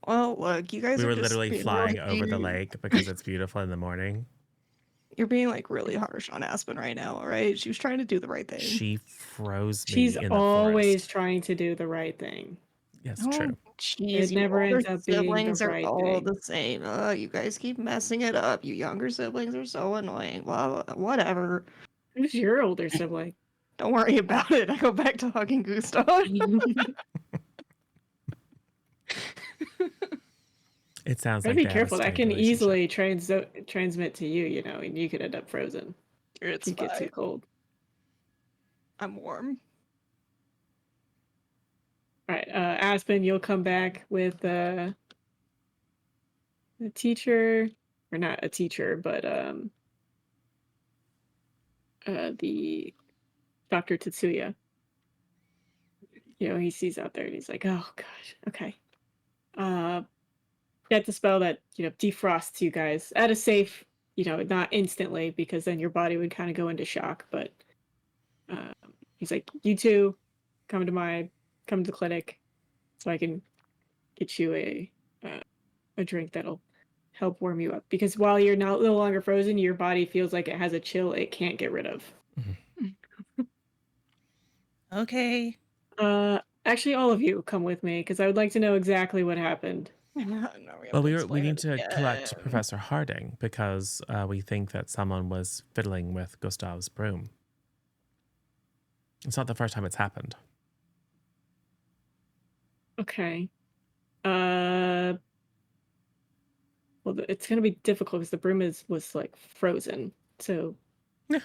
Well, look, you guys We are were just literally being flying really- over the lake because it's beautiful in the morning. You're being like really harsh on Aspen right now, all right? She was trying to do the right thing. She froze me She's in the always forest. trying to do the right thing. Yes, Oh, true. jeez, It you never older ends up being the siblings are right all thing. the same. You guys keep messing it up. You younger siblings are so annoying. Well, whatever. Who's your older sibling? Don't worry about it. I go back to hugging Gustav. It sounds Gotta like be they have a careful. That strained can relationship. easily transmit to you, and you could end up frozen. It's You get too fine. cold. I'm warm. All right, Aspen, you'll come back with a teacher, or not a teacher, but the Dr. Tetsuya. He sees out there and he's like, "Oh gosh, okay." Get the spell that defrosts you guys at a safe, not instantly because then your body would kind of go into shock. But he's like, "You two, come to the clinic, so I can get you a drink that'll help warm you up. Because while you're no longer frozen, your body feels like it has a chill it can't get rid of." Okay. Actually, all of you come with me because I would like to know exactly what happened. No, Well, we need to collect Professor Harding because we think that someone was fiddling with Gustav's broom. It's not the first time it's happened. Okay. Well, it's gonna be difficult because the broom was like frozen, so Yeah.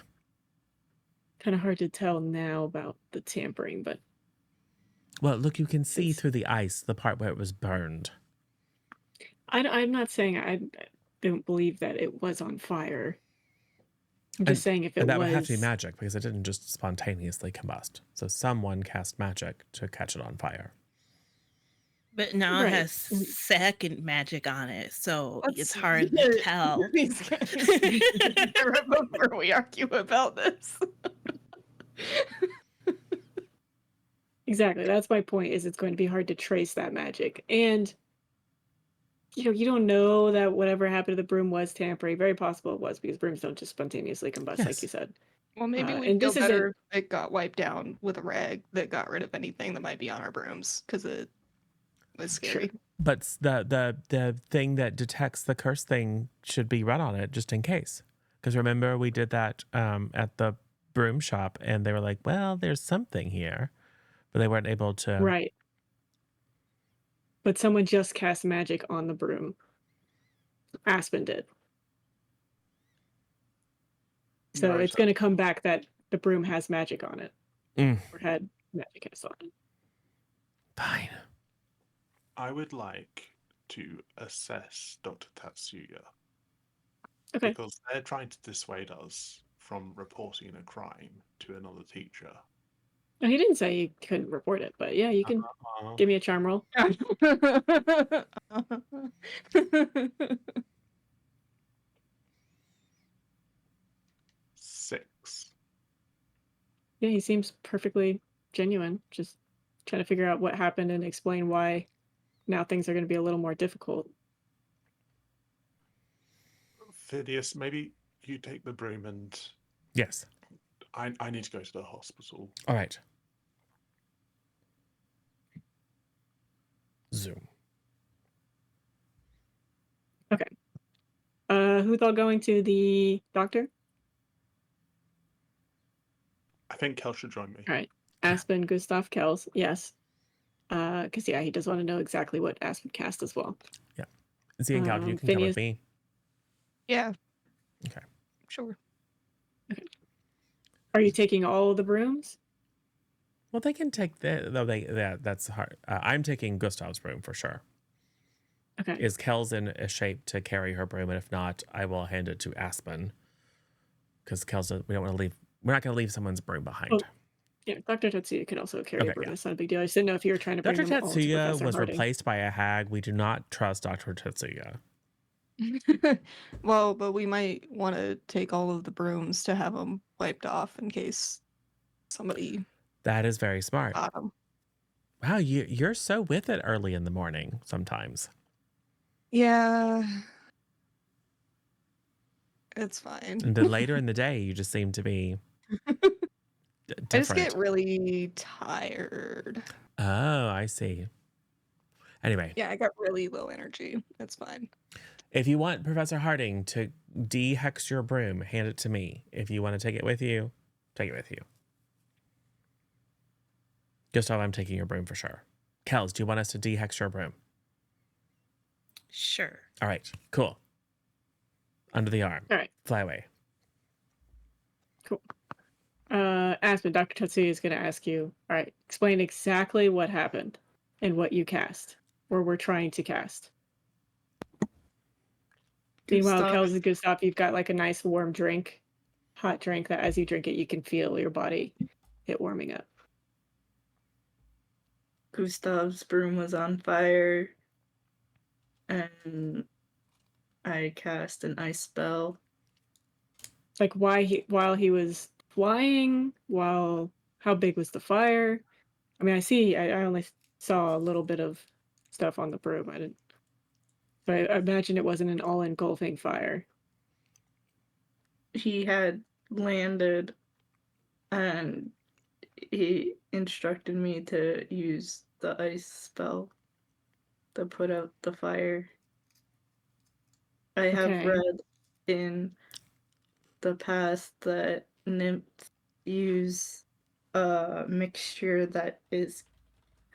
kind of hard to tell now about the tampering. But Well, look, you can see It's- through the ice the part where it was burned. I'm not saying I don't believe that it was on fire. I'm just saying if it And that was, would have to be magic because it didn't just spontaneously combust. So someone cast magic to catch it on fire. But now it Right. has second magic on it, so it's Let's- hard to tell. Remember, we argue about this. exactly. That's my point. Is it's going to be hard to trace that magic, and you don't know that whatever happened to the broom was tampering. Very possible it was because brooms don't just spontaneously combust, like Yes. you said. Well, maybe we'd and feel this isn't- better if it got wiped down with a rag that got rid of anything that might be on our brooms, because it was scary. But the thing that detects the curse thing should be run on it just in case. Because remember, we did that at the broom shop and they were like, well, there's something here. But they weren't able to. Right. But someone just cast magic on the broom. Aspen did. So Right. it's going to come back that the broom has magic on it. Mm. Or had magic cast on it. Fine. I would like to assess Dr. Tatsuya Okay. because they're trying to dissuade us from reporting a crime to another teacher. No, he didn't say you couldn't report it, but yeah, you can give me a charm roll. 6. Yeah, he seems perfectly genuine. Just trying to figure out what happened and explain why now things are going to be a little more difficult. Phidias, maybe you take the broom and Yes. I need to go to the hospital. All right. Zoom. Who's all going to the doctor? I think Kel should join me. All right. Aspen, Gustav, Kels. Yes. Because yeah, he does want to know exactly what Aspen cast as well. Z and Cal, you can come with Phineas- me. Yeah. Okay. Sure. Are you taking all of the brooms? Well, they can take that's hard. I'm taking Gustav's broom for sure. Okay. Is Kel's in a shape to carry her broom? And if not, I will hand it to Aspen. Because Kel's, we don't want to leave. We're not going to leave someone's broom behind. Oh, yeah, Dr. Tetsuya could also carry a Okay, broom. yeah. It's not a big deal. I just didn't know if you were trying to bring Dr. them all to Tetsuya Professor was Harding. replaced by a hag. We do not trust Dr. Tetsuya. Well, but we might want to take all of the brooms to have them wiped off in case somebody That is very smart. got them. Wow, you're so with it early in the morning sometimes. Yeah. It's fine. And then later in the day, you just seem to be different. I just get really tired. Oh, I see. Anyway, Yeah, I got really low energy. It's fine. if you want Professor Harding to de-hex your broom, hand it to me. If you want to take it with you, take it with you. Gustav, I'm taking your broom for sure. Kels, do you want us to de-hex your broom? Sure. All right, cool. Under the arm. All right. Fly away. Aspen, Dr. Tetsuya is going to ask you, all right, explain exactly what happened and what you cast, or we're trying to cast. Meanwhile, Gustav- Kels and Gustav, you've got like a nice warm drink, hot drink that as you drink it, you can feel your body it warming up. Gustav's broom was on fire, and I cast an ice spell. Like while he was flying, how big was the fire? I mean, I only saw a little bit of stuff on the broom. I didn't. So I imagine it wasn't an all-engulfing fire. He had landed, and he instructed me to use the ice spell. to put out the fire. I have Okay. read in the past that nymphs use a mixture that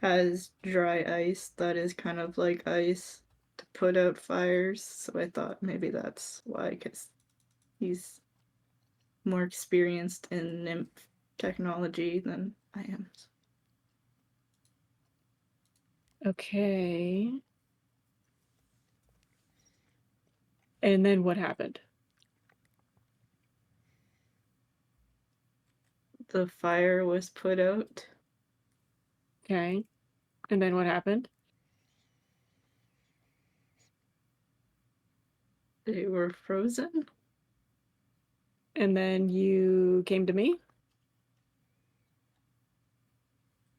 has dry ice that is kind of like ice to put out fires. So I thought maybe that's why, because he's more experienced in nymph technology than I am. Okay. And then what happened? The fire was put out. Okay. And then what happened? They were frozen. And then you came to me?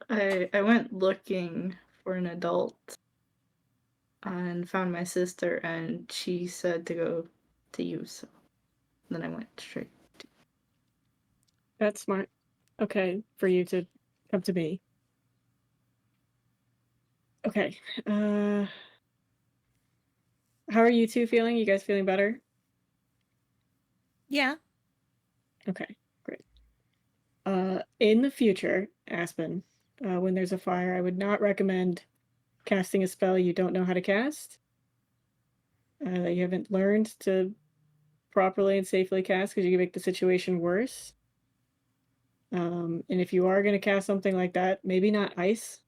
I went looking for an adult and found my sister, and she said to go to you, so then I went straight. That's smart. Okay, for you to come to me. Okay. How are you two feeling? You guys feeling better? Yeah. Okay, great. In the future, Aspen, when there's a fire, I would not recommend casting a spell you don't know how to cast, that you haven't learned to properly and safely cast, because you can make the situation worse. And if you are going to cast something like that, maybe not ice,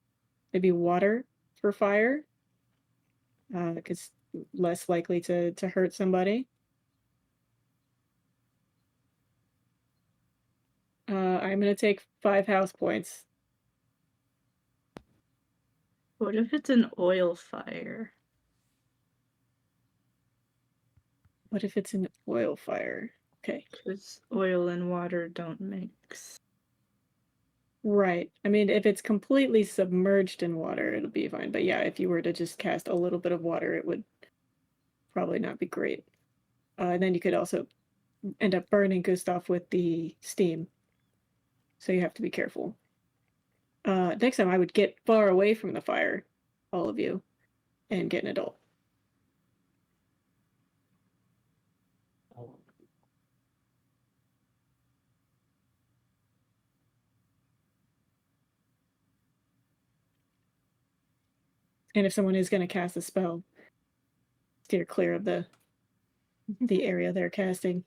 maybe water for fire, because less likely to hurt somebody. I'm going to take 5 house points. What if it's an oil fire? What if it's an oil fire? Okay. Because oil and water don't mix. Right. I mean, if it's completely submerged in water, it'll be fine. But yeah, if you were to just cast a little bit of water, it would probably not be great. And then you could also end up burning Gustav with the steam. So you have to be careful. Next time I would get far away from the fire, all of you, and get an adult. And if someone is going to cast a spell, steer clear of the area they're casting.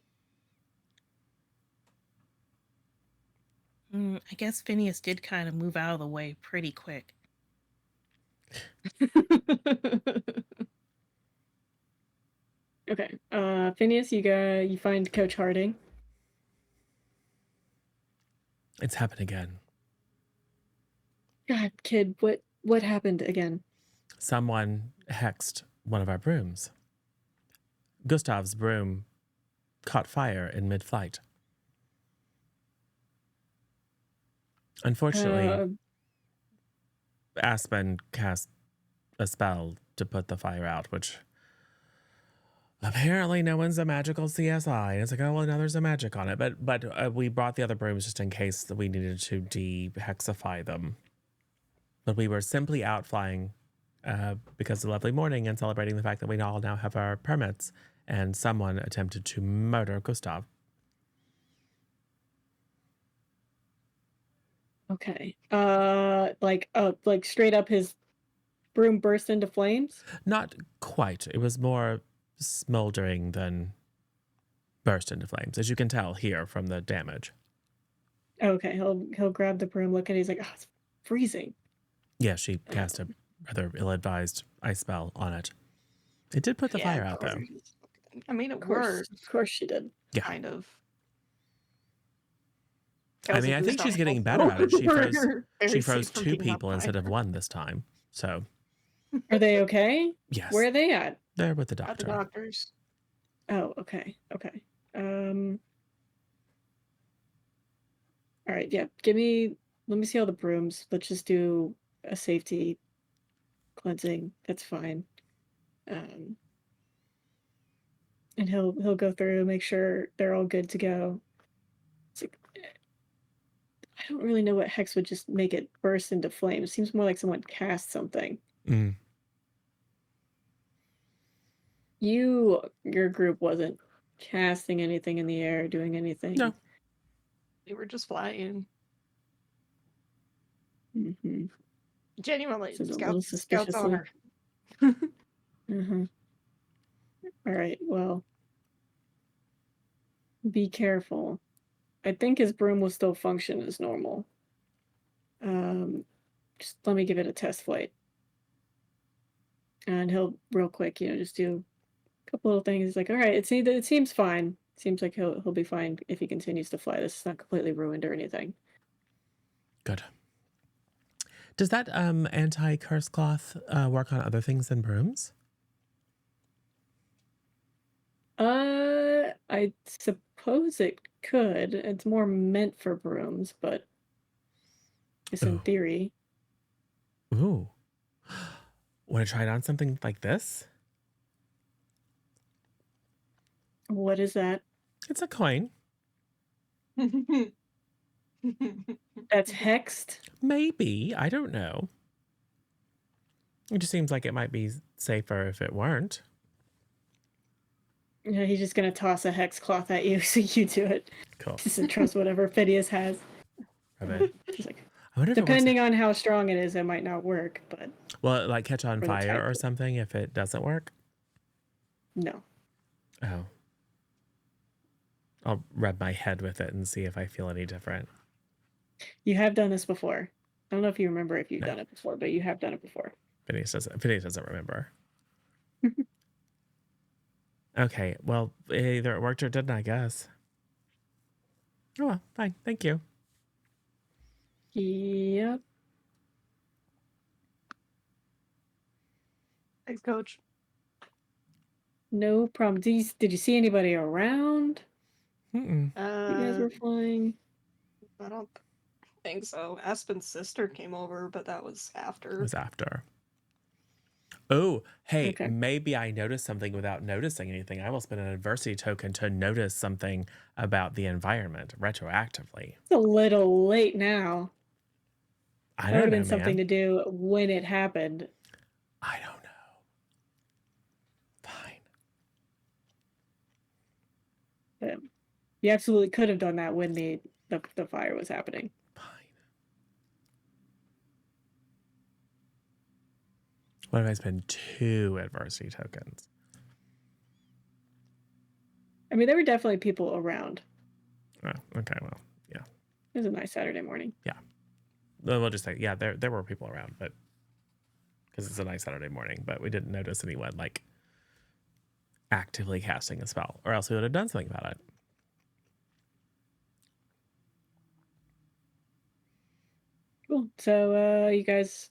I guess Phineas did kind of move out of the way pretty quick. Okay. Phineas, you find Coach Harding. It's happened again. God, kid, what happened again? Someone hexed one of our brooms. Gustav's broom caught fire in mid-flight. Unfortunately, Aspen cast a spell to put the fire out, which apparently no one's a magical CSI. And it's like, oh, well, now there's a magic on it. But we brought the other brooms just in case that we needed to de-hexify them. But we were simply out flying because of the lovely morning and celebrating the fact that we all now have our permits. And someone attempted to murder Gustav. Okay. Like straight up his broom burst into flames? Not quite. It was more smoldering than burst into flames, as you can tell here from the damage. Okay, he'll grab the broom, look at it, he's like, oh, it's freezing. Yeah, she cast a rather ill-advised ice spell on it. It did put the fire out, though. I mean, it Of course, worked, of course she did. Yeah. kind of. I mean, I think she's getting better at it. She froze 2 people instead of 1 this time. So, Are they okay? yes. Where are they at? They're with the At the doctor. doctors. Oh, okay. All right, yeah. Let me see all the brooms. Let's just do a safety cleansing. That's fine. And he'll go through, make sure they're all good to go. It's like, I don't really know what hex would just make it burst into flames. Seems more like someone cast something. Mm. Your group wasn't casting anything in the air, doing anything. No. They were just flying. Mm-hmm. Genuinely, This is a little Scouts suspiciously. honor. Mm-hmm. All right. Well, be careful. I think his broom will still function as normal. Just let me give it a test flight, and he'll real quick, just do a couple little things. He's like, all right, it seems fine. Seems like he'll be fine if he continues to fly. This is not completely ruined or anything. Good. Does that anti-curse cloth work on other things than brooms? I suppose it could. It's more meant for brooms, but it's in Ooh. theory. Ooh. Want to try it on something like this? What is that? It's a coin. That's hexed. Maybe. I don't know. It just seems like it might be safer if it weren't. Yeah, he's just gonna toss a hex cloth at you, so you do it. Cool. Just to trust whatever Phidias has. Probably. He's like, I wonder if depending on how strong it is, it might not work, but will it like catch on for the fire type. or something if it doesn't work? No. Oh. I'll rub my head with it and see if I feel any different. You have done this before. I don't know if you remember if you've No. done it before, but you have done it before. Phineas doesn't remember. Okay, well, either it worked or it didn't, I guess. Oh, well, fine. Thank you. Yep. Thanks, Coach. No problem. Did you see anybody around? Mm-mm. You guys were flying. I don't think so. Aspen's sister came over, but that was It after. was after. Oh, hey, Okay. maybe I noticed something without noticing anything. I will spend an adversity token to notice something about the environment retroactively. It's a little late now. I That would don't have know, been something man. to do when it happened. I don't know. Fine. But you absolutely could have done that when the fire was happening. Fine. What if I spend 2 adversity tokens? I mean, there were definitely people around. Oh, okay, well, yeah. It was a nice Saturday morning. We'll just say, yeah, there were people around, but because it's a nice Saturday morning, but we didn't notice anyone like actively casting a spell, or else we would have done something about it. Cool. So, you guys.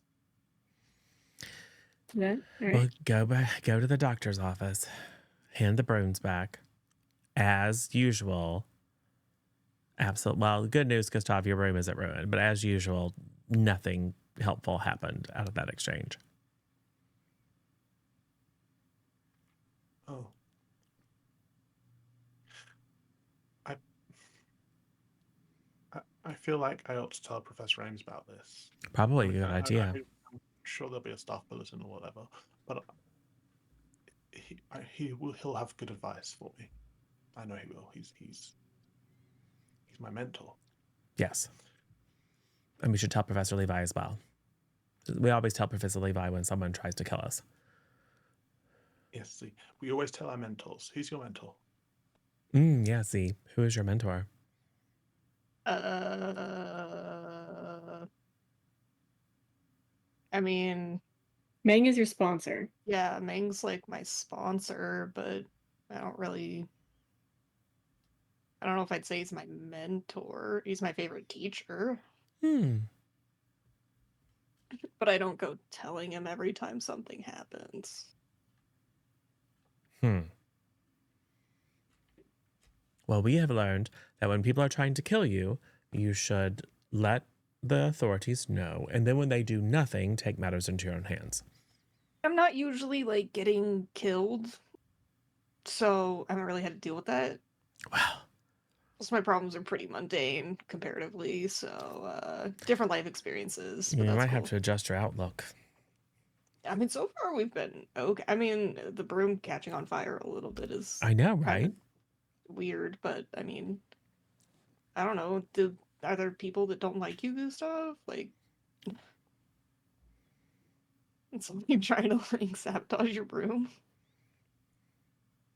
Yeah. All right. We'll go to the doctor's office, hand the brooms back, as usual. Well, good news, Gustav, your room isn't ruined, but as usual, nothing helpful happened out of that exchange. Oh. I feel like I ought to tell Professor Ames about this. Probably a good idea. I'm sure there'll be a staff bulletin or whatever, but he'll have good advice for me. I know he will. He's my mentor. Yes. And we should tell Professor Levi as well. We always tell Professor Levi when someone tries to kill us. Yes, see, we always tell our mentors. Who's your mentor? Yeah, see. Who is your mentor? I mean, Meng is your sponsor. yeah, Meng's like my sponsor, but I don't know if I'd say he's my mentor. He's my favorite teacher, but I don't go telling him every time something happens. Well, we have learned that when people are trying to kill you, you should let the authorities know, and then when they do nothing, take matters into your own hands. I'm not usually like getting killed, so I haven't really had to deal with that. Wow. Most of my problems are pretty mundane comparatively, so different life experiences. But You that's might cool. have to adjust your outlook. I mean, so far we've been okay. I mean, the broom catching on fire a little bit is I know, kind right? of weird, but I mean, I don't know. Are there people that don't like you, Gustav? Like, somebody trying to like sabotage your broom?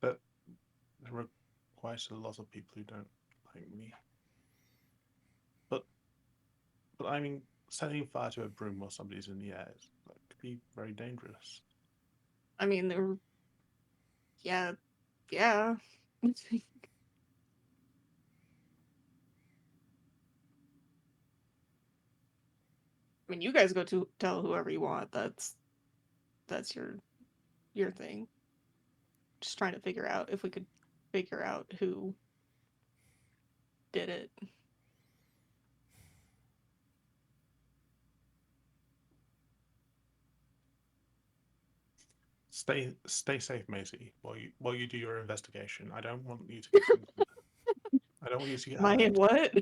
But there are quite a lot of people who don't like me. But I mean, setting fire to a broom while somebody's in the air could be very dangerous. I mean, yeah, yeah. I mean, you guys go to tell whoever you want. That's your thing. Just trying to figure out if we could figure out who did it. Stay safe, Maisie, while you do your investigation. I don't want you to get I don't want you to get Am I in hurt. what?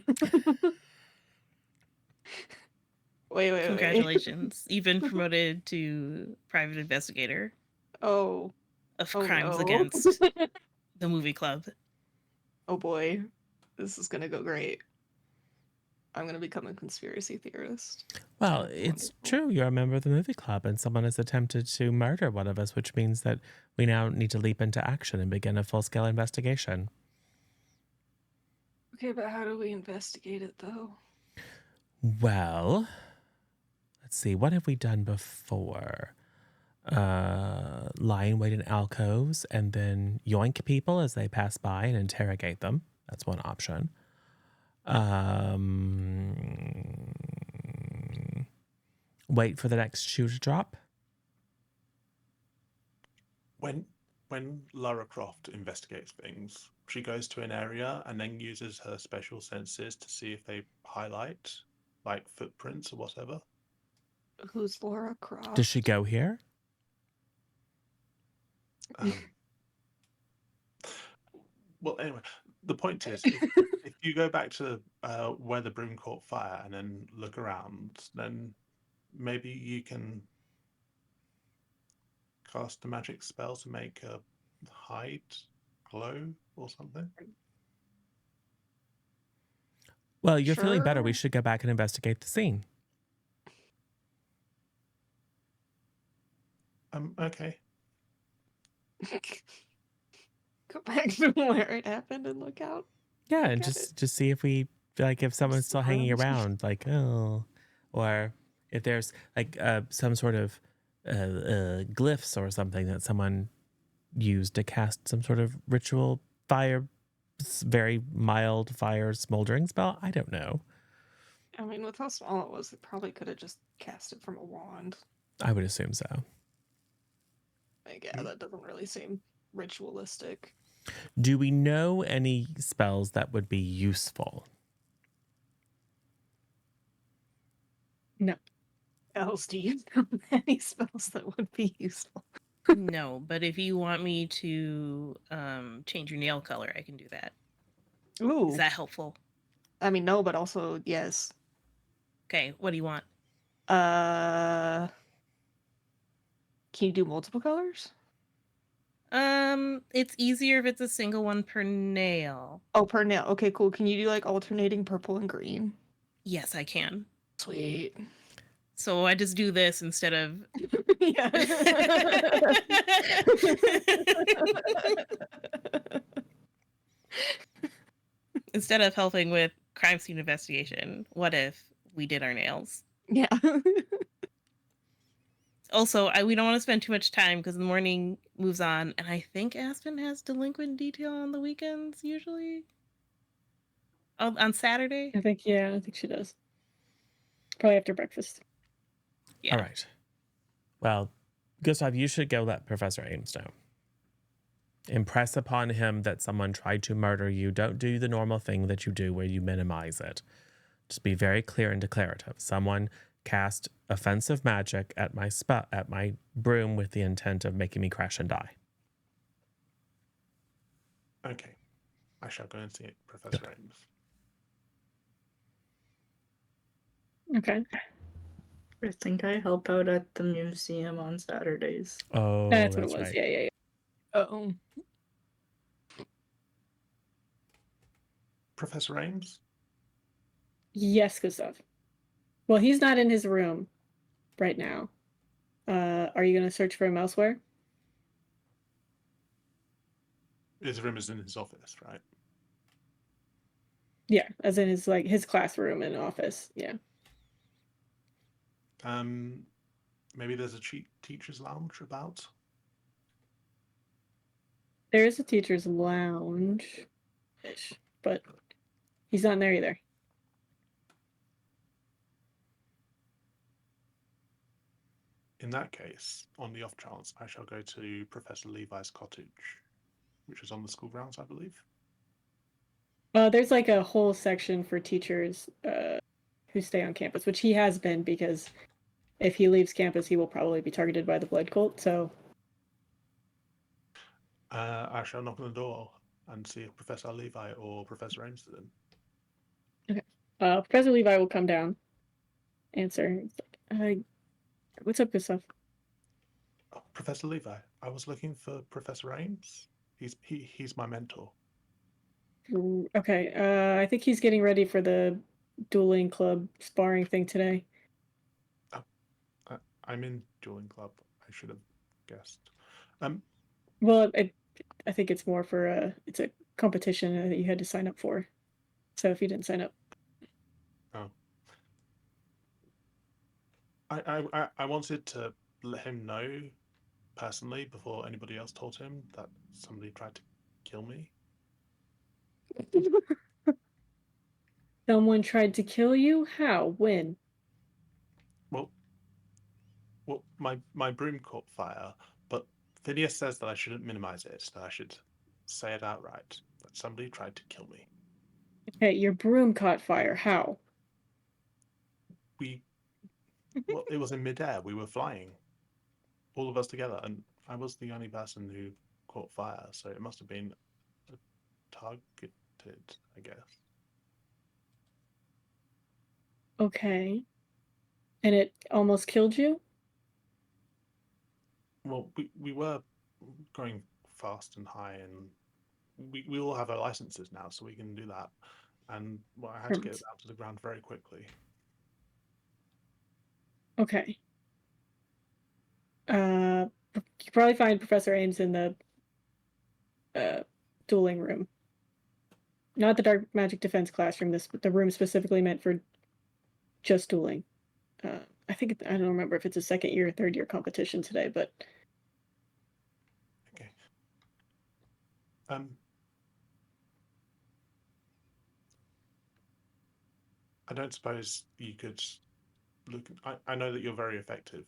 Wait. Congratulations. You've been promoted to private investigator Oh, of oh crimes no. against the movie club. Oh boy, this is gonna go great. I'm gonna become a conspiracy theorist. Well, That's it's wonderful. true. You're a member of the movie club, and someone has attempted to murder one of us, which means that we now need to leap into action and begin a full-scale investigation. Okay, but how do we investigate it though? Well, let's see. What have we done before? Lie in wait in alcoves and then yoink people as they pass by and interrogate them. That's one option. Wait for the next shoe to drop. When Lara Croft investigates things, she goes to an area and then uses her special senses to see if they highlight, like footprints or whatever. Who's Laura Croft? Does she go here? Well, anyway, the point is, if you go back to where the broom caught fire and then look around, then maybe you can cast a magic spell to make a hide glow or something. Well, you're feeling better. We Sure. should go back and investigate the scene. Okay. Go back to where it happened and look out. Yeah, and Look at just see if we like if someone's still hanging around. around, like or if there's like some sort of glyphs or something that someone used to cast some sort of ritual fire, very mild fire smoldering spell. I don't know. I mean, with how small it was, they probably could have just cast it from a wand. I would assume so. Like, yeah, that doesn't really seem ritualistic. Do we know any spells that would be useful? No. Else, do you know any spells that would be useful? No, but if you want me to change your nail color, I can do that. Ooh. Is that helpful? I mean, no, but also yes. Okay, what do you want? Can you do multiple colors? It's easier if it's a single one per nail. Oh, per nail. Okay, cool. Can you do like alternating purple and green? Yes, I can. Sweet. So I just do this instead of Yeah. instead of helping with crime scene investigation. What if we did our nails? Yeah. Also, we don't want to spend too much time because the morning moves on, and I think Aspen has delinquent detail on the weekends usually. Oh, on Saturday. I think she does. Probably after breakfast. Yeah. All right. Well, Gustav, you should go let Professor Ames know. Impress upon him that someone tried to murder you. Don't do the normal thing that you do where you minimize it. Just be very clear and declarative. Someone cast offensive magic at my broom with the intent of making me crash and die. Okay. I shall go and see Professor Ames. Okay. I think I help out at the museum on Saturdays. Oh, That's what it that's was. right. Yeah. Oh. Professor Ames? Yes, Gustav. Well, he's not in his room right now. Are you gonna search for him elsewhere? His room is in his office, right? Yeah, as in his classroom and office. Yeah. Maybe there's a teacher's lounge about. There is a teacher's lounge, but he's not in there either. In that case, on the off chance, I shall go to Professor Levi's cottage, which is on the school grounds, I believe. There's like a whole section for teachers who stay on campus, which he has been because if he leaves campus, he will probably be targeted by the blood cult. So I shall knock on the door and see if Professor Levi or Professor Ames is in. Professor Levi will come down, answer. It's like, what's up, Gustav? Oh, Professor Levi, I was looking for Professor Ames. He's my mentor. Okay, I think he's getting ready for the dueling club sparring thing today. I'm in dueling club. I should have guessed. Well, I think it's more for it's a competition that you had to sign up for. So if you didn't sign up, Oh. I wanted to let him know personally before anybody else told him that somebody tried to kill me. someone tried to kill you. How? When? Well, my broom caught fire, but Phineas says that I shouldn't minimize it, that I should say it outright, that somebody tried to kill me. Okay, your broom caught fire. How? Well, it was in midair. We were flying, all of us together, and I was the only person who caught fire, so it must have been targeted, I guess. Okay. And it almost killed you? Well, we were going fast and high, and we all have our licenses now, so we can do that. And well, I had to get it down to the ground very quickly. Okay. You probably find Professor Ames in the dueling room. Not the dark magic defense classroom, the room specifically meant for just dueling. I think I don't remember if it's a second year or third year competition today, but Okay. I don't suppose you could look. I know that you're very effective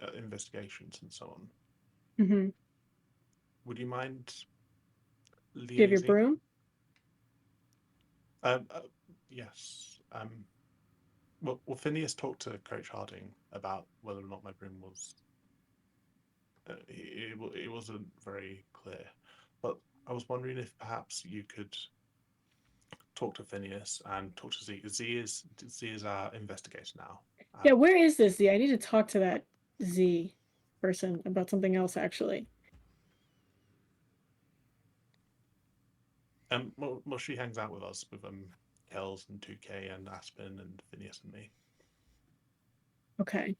at investigations and so on. mm-hmm. Would you mind Do you have your liaising? broom? Yes. Well, Phineas talked to Coach Harding about whether or not my broom was. It wasn't very clear, but I was wondering if perhaps you could talk to Phineas and talk to Z. Z is our investigator now. Yeah, where is this Z? I need to talk to that Z person about something else actually. Well, she hangs out with us with Kells and 2K and Aspen and Phineas and me. Okay.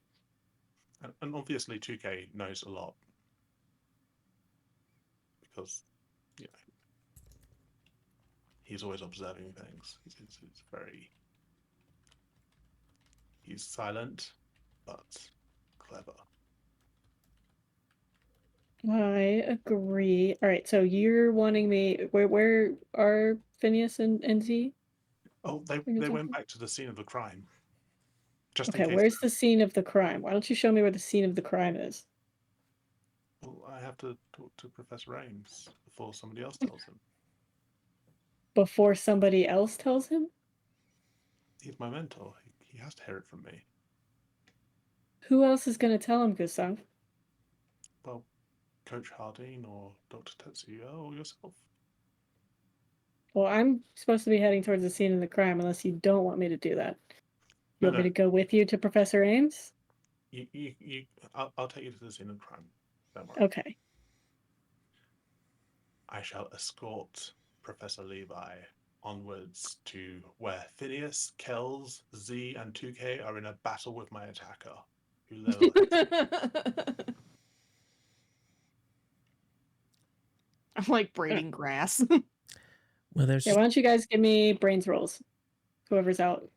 And obviously 2K knows a lot because you know he's always observing things. He's very he's silent but clever. I agree. All right, so you're wanting me where are Phineas and Z? Oh, they went back to the scene of the crime. Just in Okay, case. where's the scene of the crime? Why don't you show me where the scene of the crime is? Well, I have to talk to Professor Ames before somebody else tells him. Before somebody else tells him? He's my mentor. He has to hear it from me. Who else is gonna tell him, Gustav? Well, Coach Harding or Dr. Tetsuya or yourself. Well, I'm supposed to be heading towards the scene of the crime unless you don't want me to do that. You want me to go with you to Professor Ames? I'll take you to the scene of crime. Don't worry. Okay. I shall escort Professor Levi onwards to where Phineas, Kells, Z, and 2K are in a battle with my attacker, who level I'm like braiding grass. Well, there's Yeah, why don't you guys give me brains rolls? Whoever's out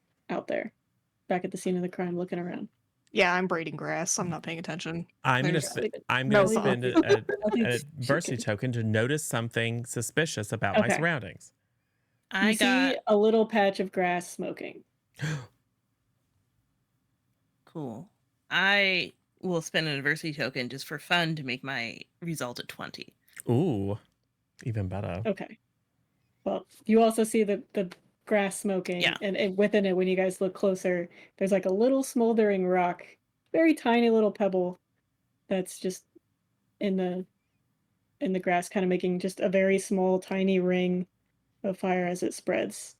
there, back at the scene of the crime, looking around. Yeah, I'm braiding grass. I'm not paying attention. I'm gonna There's I'm no gonna spend thought. an think adversity she token to notice something suspicious about my Okay. surroundings. You I got see a little patch of grass smoking. cool. I will spend an adversity token just for fun to make my result at 20. Ooh, even better. Okay. Well, you also see the grass smoking, Yeah. and within it, when you guys look closer, there's like a little smoldering rock, very tiny little pebble, that's just in the grass, kind of making just a very small, tiny ring of fire as it spreads.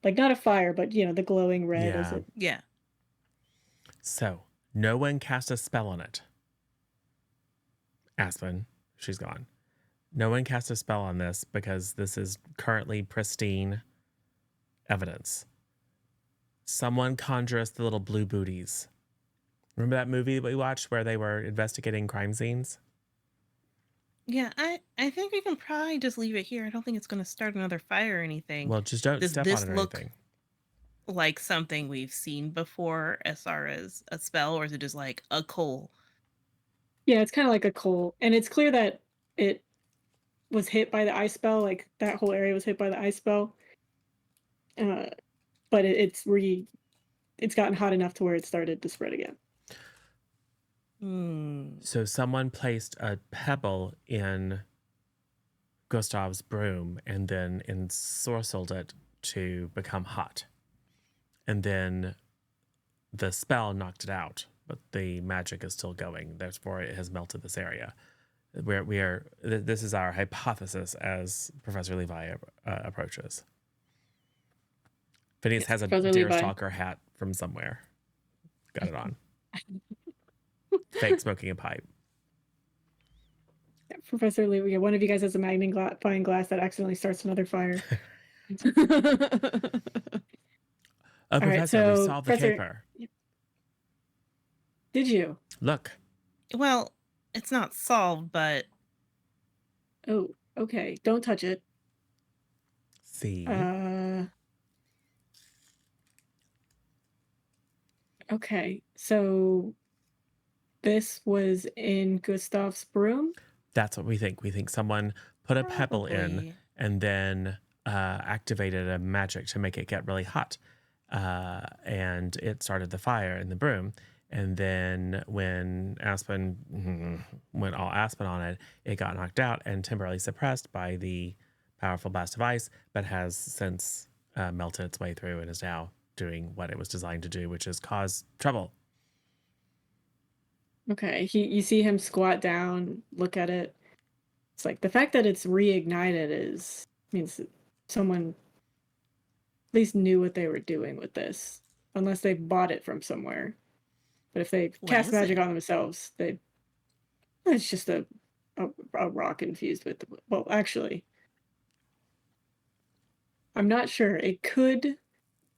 Like not a fire, but the glowing red as Yeah. it. Yeah. So no one cast a spell on it. Aspen, she's gone. No one cast a spell on this because this is currently pristine evidence. Someone conjure us the little blue booties. Remember that movie that we watched where they were investigating crime scenes? Yeah, I think we can probably just leave it here. I don't think it's going to start another fire or anything. Well, just don't Does step this on it or look anything. like something we've seen before as far as a spell, or is it just like a coal? Yeah, it's kind of like a coal, and it's clear that it was hit by the ice spell. Like that whole area was hit by the ice spell. But it's gotten hot enough to where it started to spread again. So someone placed a pebble in Gustav's broom and then ensorcelled it to become hot. And then the spell knocked it out, but the magic is still going. Therefore, it has melted this area. This is our hypothesis as Professor Levi approaches. Phineas Yes, has a Professor Levi. Deerstalker hat from somewhere. Got it on. Fake smoking a pipe. Yeah, Professor Levi, one of you guys has a magnifying glass that accidentally starts another fire. Oh, All right, Professor, we so solved the Professor, caper. did you? Look. Well, it's not solved, but Oh, okay. Don't touch it. See? Okay, so this was in Gustav's broom? That's what we think. We think someone put a pebble in probably. and then activated a magic to make it get really hot. And it started the fire in the broom. And then when Aspen went all Aspen on it, it got knocked out and temporarily suppressed by the powerful blast of ice, but has since melted its way through and is now doing what it was designed to do, which is cause trouble. Okay, you see him squat down, look at it. It's like the fact that it's reignited means that someone at least knew what they were doing with this, unless they bought it from somewhere. But if they What cast is magic it? on themselves, it's just a rock infused with. Well, actually, I'm not sure. It could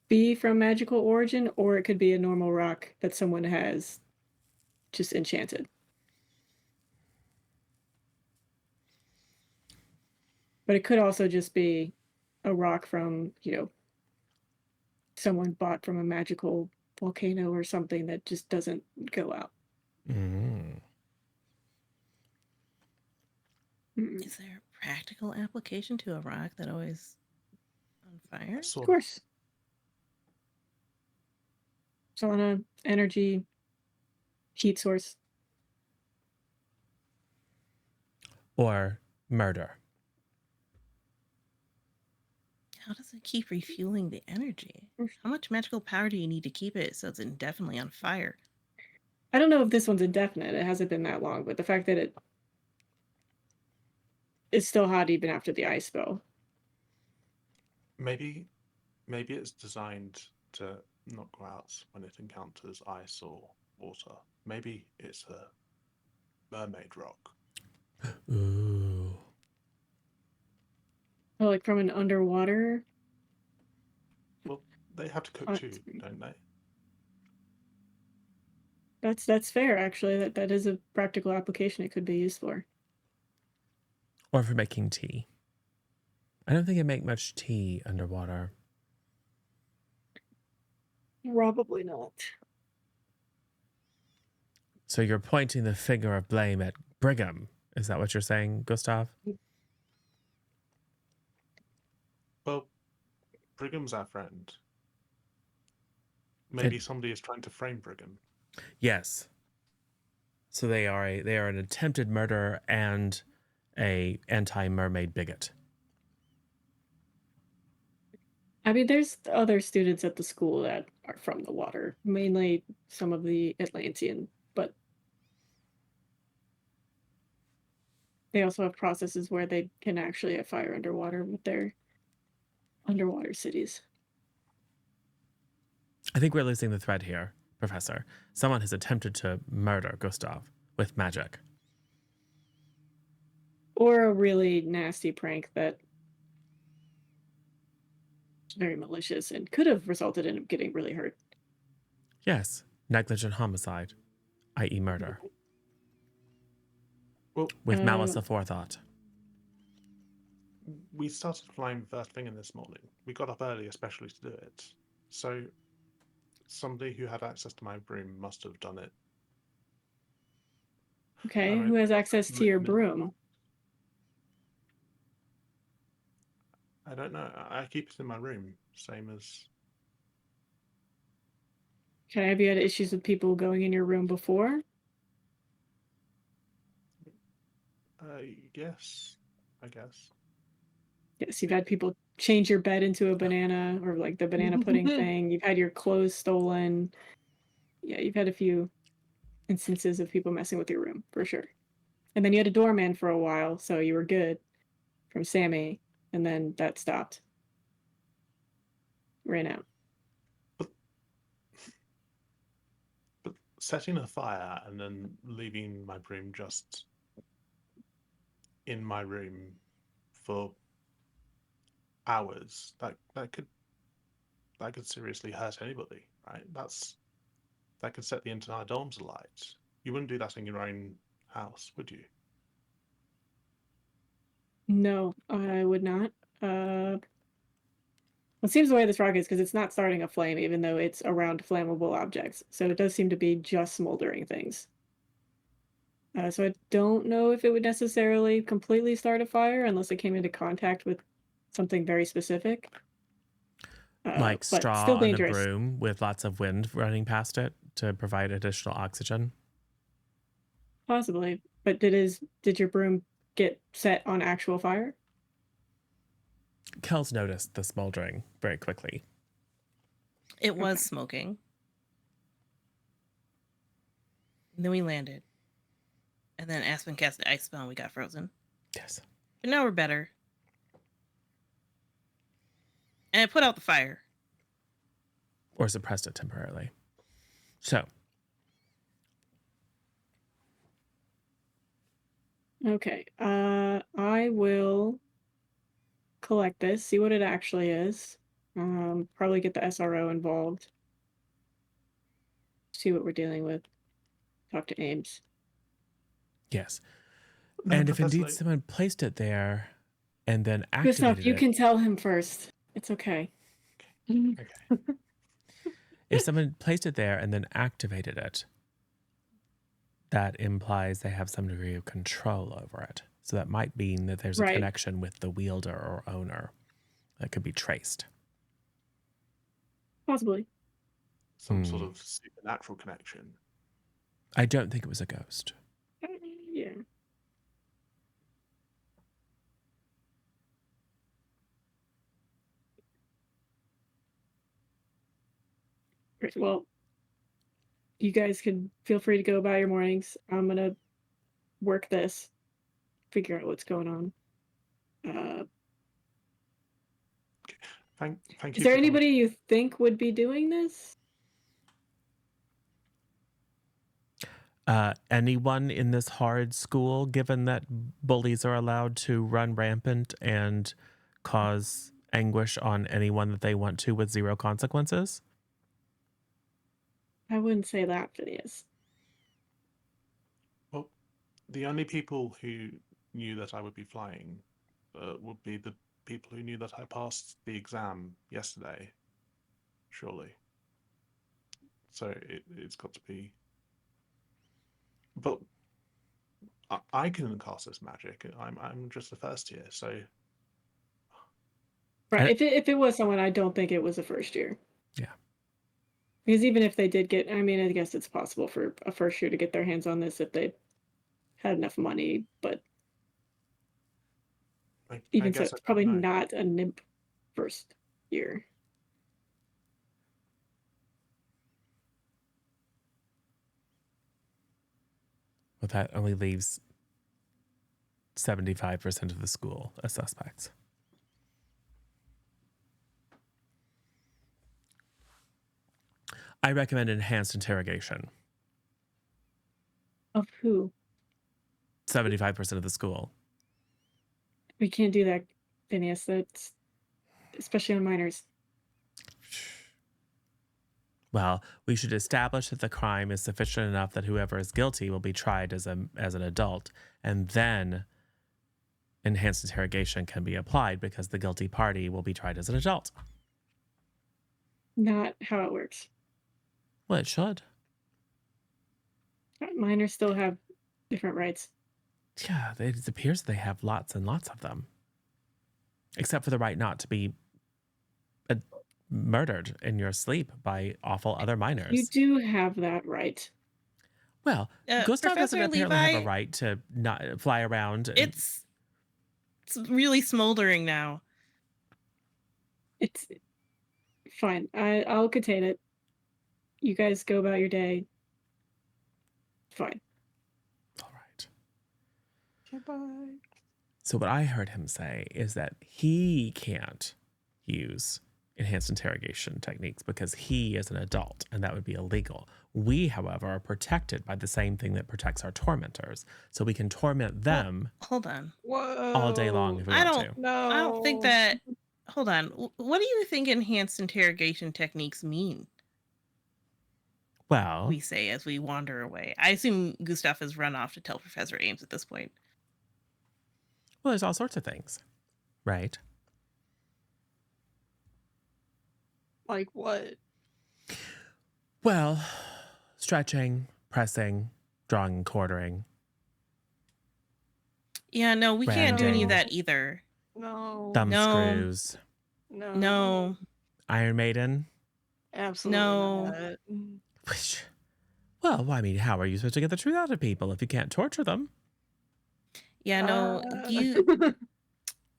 be from magical origin, or it could be a normal rock that someone has just enchanted. But it could also just be a rock from, someone bought from a magical volcano or something that just doesn't go out. Mm. Is there a practical application to a rock that always on fire? Of course. Sauna, energy, heat source. Or murder. How does it keep refueling the energy? How much magical power do you need to keep it so it's indefinitely on fire? I don't know if this one's indefinite. It hasn't been that long, but the fact that it is still hot even after the ice spell. Maybe it's designed to not go out when it encounters ice or water. Maybe it's a mermaid rock. Ooh. Oh, like from an underwater. Well, they have to cook hot too, spring. don't they? That's fair, actually. That is a practical application it could be used for. Or for making tea. I don't think I make much tea underwater. Probably not. So you're pointing the finger of blame at Brigham. Is that what you're saying, Gustav? Well, Brigham's our friend. Maybe somebody is trying to frame Brigham. Yes. So they are an attempted murderer and a anti-mermaid bigot. I mean, there's other students at the school that are from the water, mainly some of the Atlantean, but they also have processes where they can actually have fire underwater with their underwater cities. I think we're losing the thread here, Professor. Someone has attempted to murder Gustav with magic. Or a really nasty prank that is very malicious and could have resulted in him getting really hurt. Yes, negligent homicide, i.e. murder, Well, with malice aforethought. we started flying first thing in this morning. We got up early especially to do it. So somebody who had access to my broom must have done it. Okay, Alright. who has access to your broom? I don't know. I keep it in my room, same as. Okay, have you had issues with people going in your room before? Yes, I guess. Yes, you've had people change your bed into a banana or like the banana pudding thing. You've had your clothes stolen. Yeah, you've had a few instances of people messing with your room for sure. And then you had a doorman for a while, so you were good from Sammy, and then that stopped. Ran out. But setting a fire and then leaving my broom just in my room for hours, that could seriously hurt anybody, right? That could set the entire dorms alight. You wouldn't do that in your own house, would you? No, I would not. It seems the way this rock is because it's not starting a flame, even though it's around flammable objects. So it does seem to be just smoldering things. So I don't know if it would necessarily completely start a fire unless it came into contact with something very specific. Like But straw still on a dangerous. broom with lots of wind running past it to provide additional oxygen. Possibly. But did your broom get set on actual fire? Kells noticed the smoldering very quickly. It was Okay. smoking. And then we landed. And then Aspen cast the ice spell and we got frozen. Yes. But now we're better. And it put out the fire. Or suppressed it temporarily. So, Okay. I will collect this, see what it actually is. Probably get the SRO involved. See what we're dealing with. Talk to Ames. yes. No, And if Professor, indeed someone placed it there and then Gustav, activated you it, can tell him first. It's okay. okay. if someone placed it there and then activated it, that implies they have some degree of control over it. So that might mean that there's a Right. connection with the wielder or owner that could be traced. Possibly. Some sort of supernatural connection. I don't think it was a ghost. Yeah. Great. Well, you guys can feel free to go about your mornings. I'm gonna work this, figure out what's going on. Thank Is you there for anybody you think would be doing this? anyone in this hard school, given that bullies are allowed to run rampant and cause anguish on anyone that they want to with zero consequences? I wouldn't say that, Phineas. Well, the only people who knew that I would be flying would be the people who knew that I passed the exam yesterday, surely. So it's got to be. But I can cast this magic. I'm just a first year, so Right. I- If it was someone, I don't think it was a first year. Yeah. Because even if they did get, I mean, I guess it's possible for a first year to get their hands on this if they had enough money, but I even so, guess I it's don't probably know. not a NIMP first year. Well, that only leaves 75% of the school as suspects. I recommend enhanced interrogation. Of who? 75% of the school. We can't do that, Phineas. That's especially on minors. Well, we should establish that the crime is sufficient enough that whoever is guilty will be tried as an adult, and then enhanced interrogation can be applied because the guilty party will be tried as an adult. Not how it works. Well, it should. Minors still have different rights. Yeah, it appears they have lots and lots of them, except for the right not to be murdered in your sleep by awful other minors. You do have that right. Well, Gustav doesn't Professor apparently have a Levi, right to not fly around. it's really smoldering now. It's fine. I'll contain it. You guys go about your day. Fine. All right. Goodbye. So what I heard him say is that he can't use enhanced interrogation techniques because he is an adult and that would be illegal. We, however, are protected by the same thing that protects our tormentors. So we can torment them Hold on. Whoa. all day long if we I want don't- to. No. I don't think that. Hold on. What do you think enhanced interrogation techniques mean? Well, We say as we wander away. I assume Gustav has run off to tell Professor Ames at this point. well, there's all sorts of things, right? Like what? Well, stretching, pressing, drawing and quartering. Yeah, no, we can't do any of Branding. that either. No. Thumb No. screws. No. No. Iron Maiden. Absolutely No. not. Which, well, I mean, how are you supposed to get the truth out of people if you can't torture them? Yeah, no.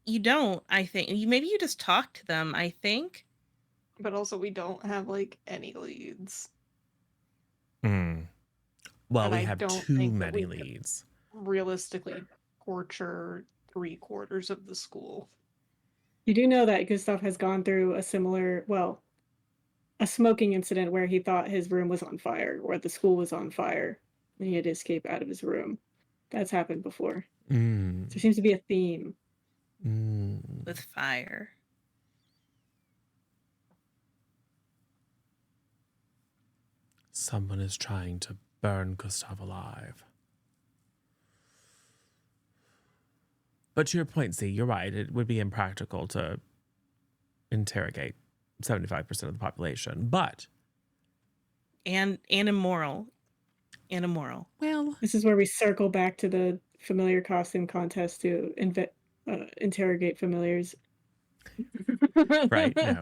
You don't, I think. Maybe you just talk to them, I think. But also, we don't have like any leads. Hmm. Well, And we I have don't too think that many we could- leads. Realistically, torture 3/4 of the school. You do know that Gustav has gone through a similar, well, a smoking incident where he thought his room was on fire or the school was on fire and he had to escape out of his room. That's happened before. Mm. There seems to be a theme. Mm. With fire. Someone is trying to burn Gustav alive. But to your point, Z, you're right. It would be impractical to interrogate 75% of the population. But, And immoral. And immoral. well, This is where we circle back to the familiar costume contest to interrogate familiars. Right, no.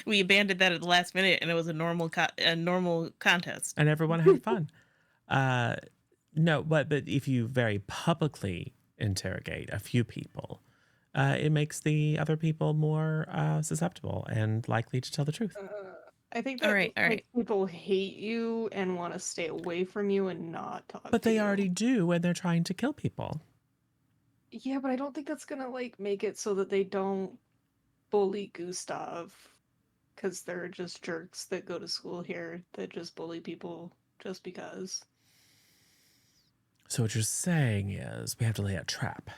We abandoned that at the last minute, and it was a normal contest. And everyone had fun. No, but if you very publicly interrogate a few people, it makes the other people more susceptible and likely to tell the truth. I think All that right, all makes people hate you and want to stay away from you and not talk But to they you. already do when they're trying to kill people. Yeah, but I don't think that's gonna like make it so that they don't bully Gustav, because they're just jerks that go to school here that just bully people just because. So what you're saying is we have to lay a trap.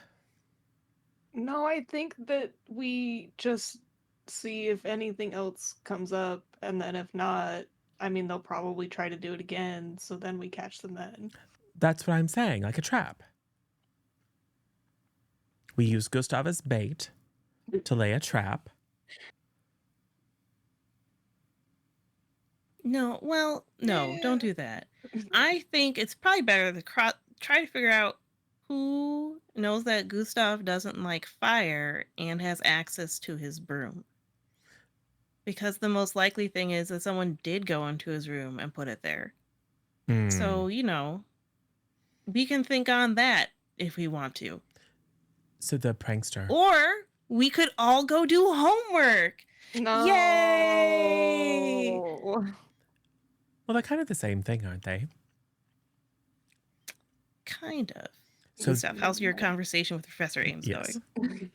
No, I think that we just see if anything else comes up, and then if not, I mean, they'll probably try to do it again, so then we catch them then. That's what I'm saying, like a trap. We use Gustav as bait to lay a trap. No, well, no, don't do that. I think it's probably better to try to figure out who knows that Gustav doesn't like fire and has access to his broom. Because the most likely thing is that someone did go into his room and put it there. So, we can think on that if we want to. So the prankster. Or we could all go do homework. No. Yay! Well, they're kind of the same thing, aren't they? Kind of. So Gustav, how's your conversation with Professor Ames yes. going?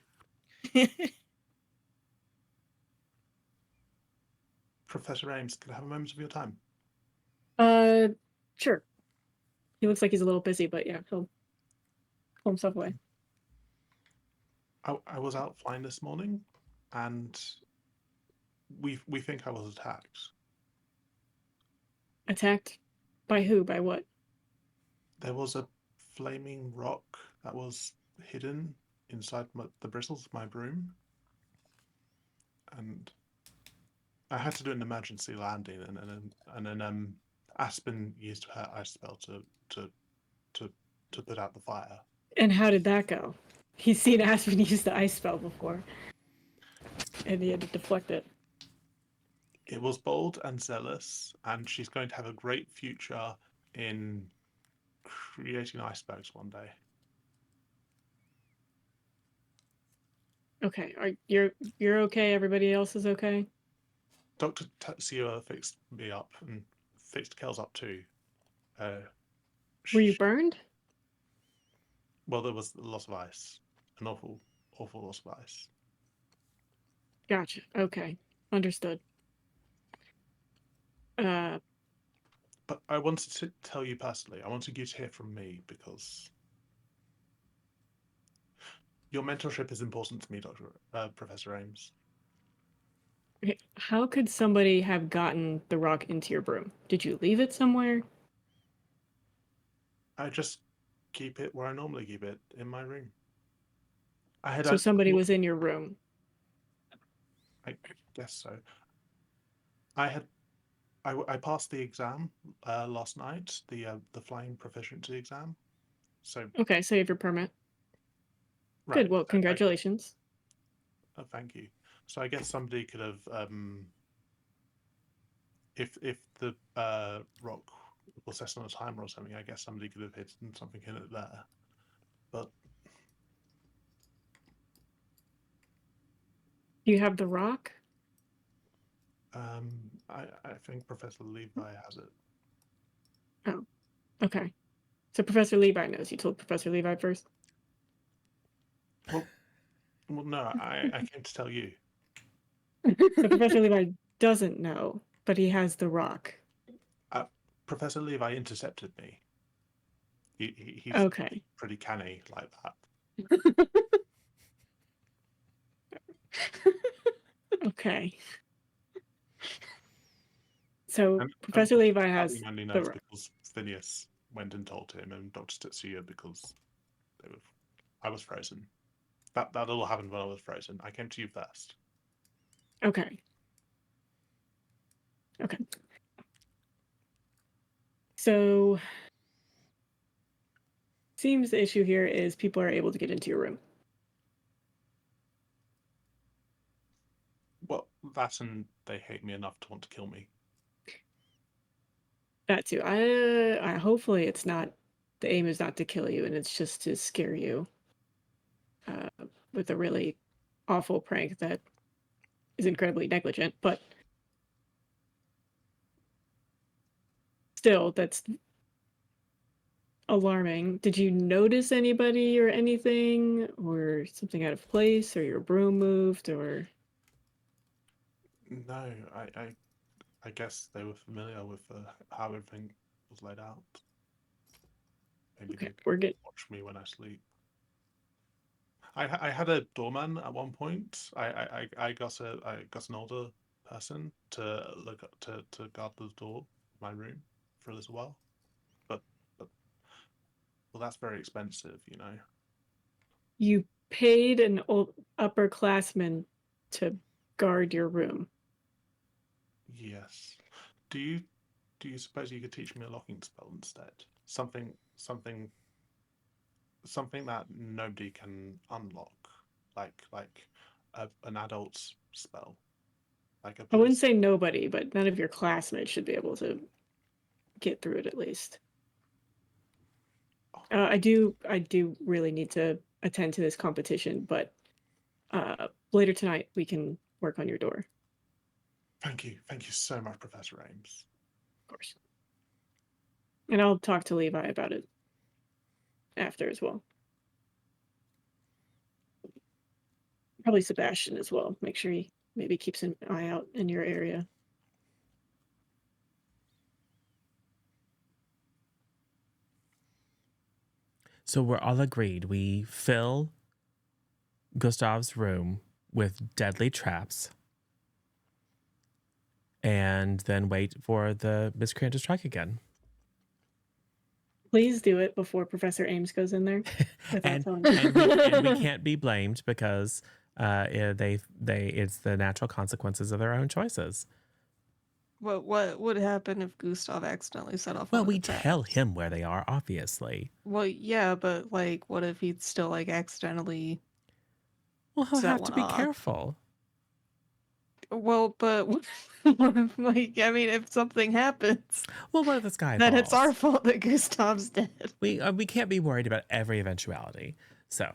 Professor Ames, can I have a moment of your time? Sure. He looks like he's a little busy, but yeah, he'll pull himself away. I was out flying this morning, and we think I was attacked. Attacked by who? By what? There was a flaming rock that was hidden inside the bristles of my broom, and I had to do an emergency landing, and then Aspen used her ice spell to put out the fire. And how did that go? He's seen Aspen use the ice spell before, and he had to deflect it. It was bold and zealous, and she's going to have a great future in creating icebergs one day. Okay, you're okay? Everybody else is okay? Dr. Tatsuya fixed me up and fixed Kel's up too. Were you burned? Well, there was a lot of ice. An awful loss of ice. Gotcha. Okay, understood. But I wanted to tell you personally. I wanted you to hear from me because your mentorship is important to me, Professor Ames. Okay, how could somebody have gotten the rock into your broom? Did you leave it somewhere? I just keep it where I normally keep it, in my room. So somebody was in your room. I guess so. I passed the exam last night, the flying proficiency exam. So Okay, so you have your permit. right, Good. Well, congratulations. Thank you. So I guess somebody could have, if the rock was set on a timer or something, I guess somebody could have hidden something in it there. But Do you have the rock? I think Professor Levi has it. Oh, okay. So Professor Levi knows. You told Professor Levi first? Well, no, I came to tell you. So Professor Levi doesn't know, but he has the rock. Professor Levi intercepted me. He's Okay. pretty canny like that. Okay. So And Professor Levi has only the knows rock. because Phineas went and told him, and Dr. Tetsuya because I was frozen. That all happened when I was frozen. I came to you first. Okay. Okay. So seems the issue here is people are able to get into your room. Well, that and they hate me enough to want to kill me. That too. I hopefully it's not, the aim is not to kill you and it's just to scare you with a really awful prank that is incredibly negligent, but still that's alarming. Did you notice anybody or anything or something out of place or your broom moved or? No, I guess they were familiar with how everything was laid out. Maybe Okay, they we're good. watch me when I sleep. I had a doorman at one point. I got an older person to to guard the door of my room for a little while, but well, that's very expensive, you know. You paid an old upperclassman to guard your room. Yes. Do you suppose you could teach me a locking spell instead? Something that nobody can unlock, like an adult's spell, like a I wouldn't police. say nobody, but none of your classmates should be able to get through it at least. I do really need to attend to this competition, but later tonight we can work on your door, Thank you so much, Professor Ames. of course. And I'll talk to Levi about it after as well. Probably Sebastian as well. Make sure he maybe keeps an eye out in your area. So we're all agreed. We fill Gustav's room with deadly traps and then wait for the miscreant to strike again. Please do it before Professor Ames goes in there. and, telling you. and we can't be blamed because it's the natural consequences of their own choices. What would happen if Gustav accidentally set off? Well, one of we the tell traps? him where they are, obviously. Well, yeah, but like, what if he'd still like accidentally? Well, he'll set have to one be off? careful. Well, but what if, like, I mean, if something happens, Well, what if the sky then falls? it's our fault that Gustav's dead. We can't be worried about every eventuality. So,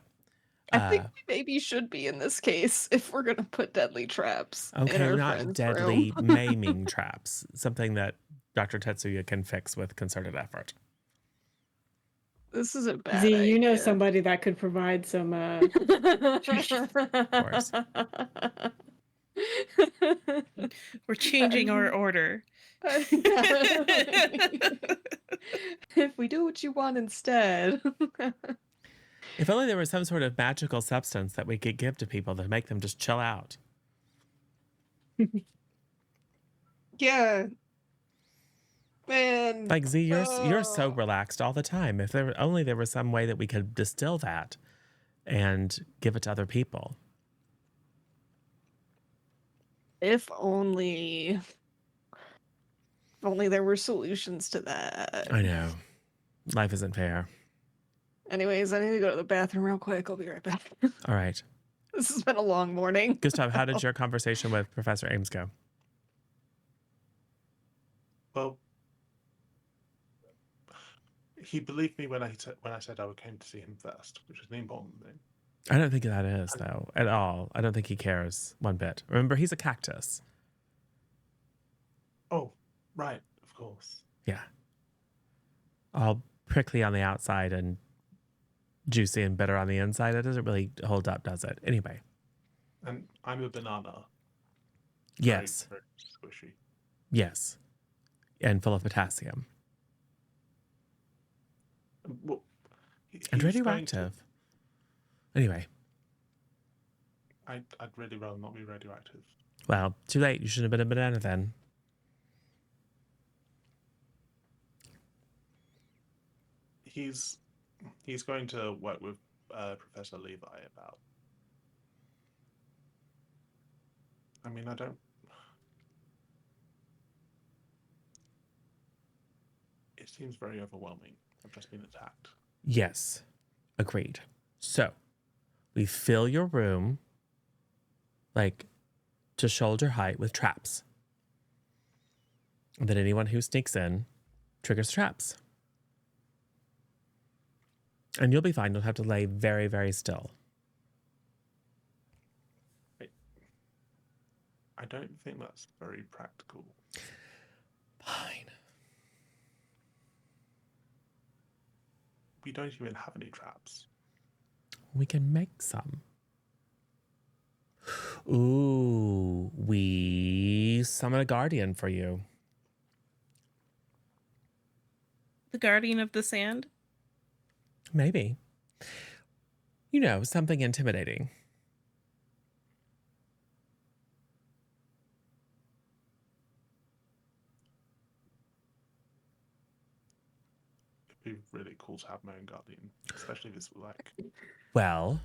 I think we maybe should be in this case if we're gonna put deadly traps in okay, our not friend's deadly room. maiming traps. Something that Dr. Tetsuya can fix with concerted effort. This is a bad Z, idea. you know somebody that could provide some Of course. We're changing our order. If we do what you want instead. If only there was some sort of magical substance that we could give to people to make them just chill out. Yeah. Man. Like Z, you're so relaxed all the time. If there only there was some way that we could distill that and give it to other people. If only there were solutions to that. I know. Life isn't fair. Anyways, I need to go to the bathroom real quick. I'll be right back. All right. This has been a long morning. Gustav, how did your conversation with Professor Ames go? Well, he believed me when I said I came to see him first, which is the important thing. I don't think that is, though, at all. I don't think he cares one bit. Remember, he's a cactus. Oh, right, of course. Yeah. All prickly on the outside and juicy and bitter on the inside. It doesn't really hold up, does it? Anyway. And I'm a banana. Yes. Very, very squishy. Yes. And full of potassium. Well, And he was going radioactive. Anyway. I'd really rather not be radioactive. Well, too late. You shouldn't have been a banana then. He's going to work with Professor Levi about. I mean, I don't. It seems very overwhelming. I've just been attacked. Yes. Agreed. So, we fill your room like to shoulder height with traps. And then anyone who sneaks in triggers traps. And you'll be fine. You'll have to lay very, very still. I don't think that's very practical. Fine. We don't even have any traps. We can make some. Ooh, we summon a guardian for you. The guardian of the sand? Maybe. You know, something intimidating. It'd be really cool to have my own guardian, especially if it's like. Well,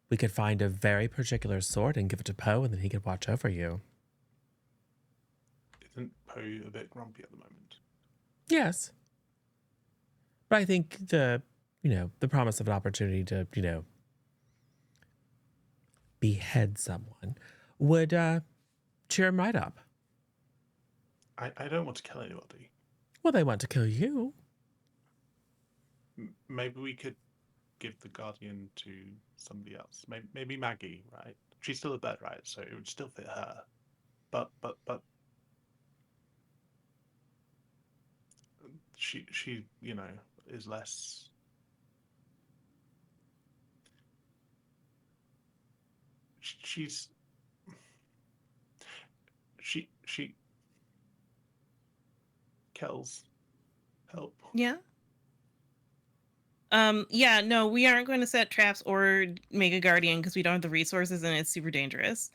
we could find a very particular sword and give it to Poe, and then he could watch over you. Isn't Poe a bit grumpy at the moment? Yes. But I think the promise of an opportunity to, behead someone would cheer him right up. I don't want to kill anybody. Well, they want to kill you. Maybe we could give the guardian to somebody else. Maybe Maggie, right? She's still a bird, right? So it would still fit her. But she is less. She's she Kells, help. Yeah. Yeah, no, we aren't going to set traps or make a guardian because we don't have the resources and it's super dangerous.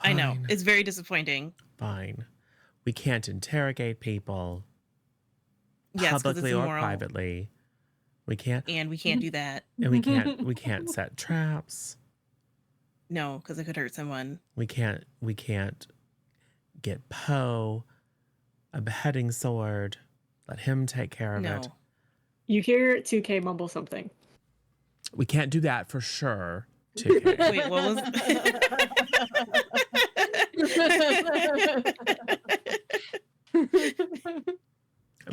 I know. Fine. It's very disappointing. Fine. We can't interrogate people Yes, because it's publicly or immoral. privately. We can't, And we can't do that. and we can't set traps. No, because it could hurt someone. We can't get Poe a beheading sword. Let him take care of it. No. You hear 2K mumble something. We can't do that for sure. 2K. Wait, what was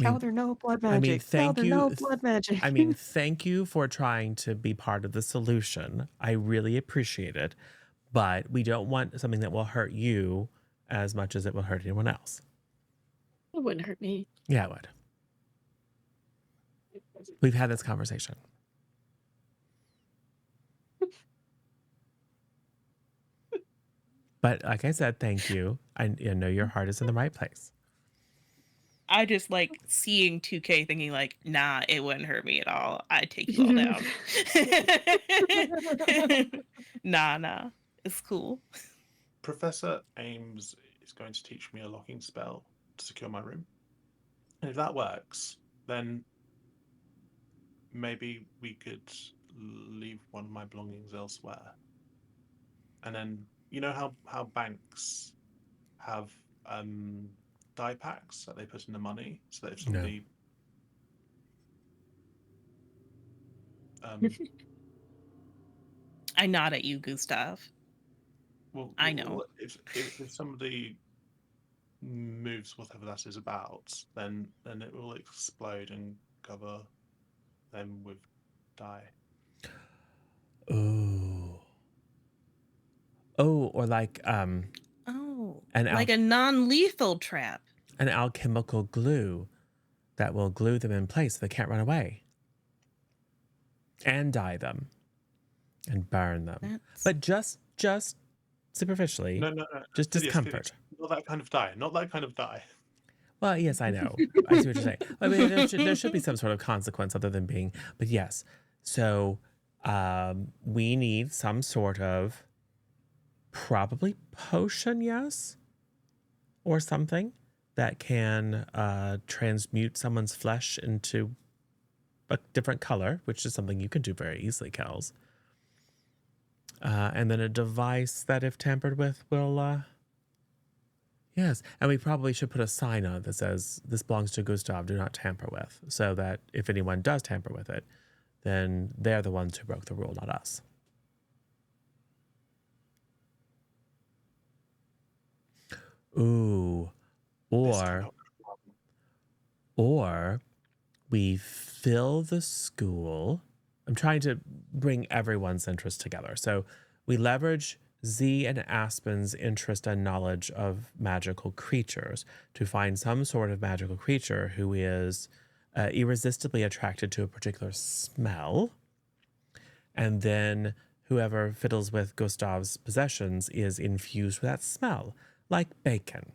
Calder, no blood magic. thank Calder, you. no blood magic. I mean, thank you for trying to be part of the solution. I really appreciate it. But we don't want something that will hurt you as much as it will hurt anyone else. It wouldn't hurt me. Yeah, it would. We've had this conversation. But like I said, thank you. I know your heart is in the right place. I just like seeing 2K thinking like, nah, it wouldn't hurt me at all. I'd take you all down. Nah. It's cool. Professor Ames is going to teach me a locking spell to secure my room. And if that works, then maybe we could leave one of my belongings elsewhere. And then, you know how banks have die packs that they put in the money, so that if somebody I nod at you, Gustav. well, I know. If somebody moves whatever that is about, then it will explode and cover them with dye. Or like like a non-lethal trap. an alchemical glue that will glue them in place so they can't run away. And dye them. And burn them. But just superficially. No. Just discomfort. Not that kind of dye. Not that kind of dye. Well, yes, I know. I see what you're saying. I mean, there should be some sort of consequence other than being, but yes. So we need some sort of probably potion, yes, or something that can transmute someone's flesh into a different color, which is something you can do very easily, Kels. And then a device that, if tampered with, will... Yes, and we probably should put a sign on it that says, "This belongs to Gustav, do not tamper with," so that if anyone does tamper with it, then they're the ones who broke the rule, not us. Ooh. Or we fill the school. I'm trying to bring everyone's interest together. So we leverage Z and Aspen's interest and knowledge of magical creatures to find some sort of magical creature who is irresistibly attracted to a particular smell. And then whoever fiddles with Gustav's possessions is infused with that smell, like bacon.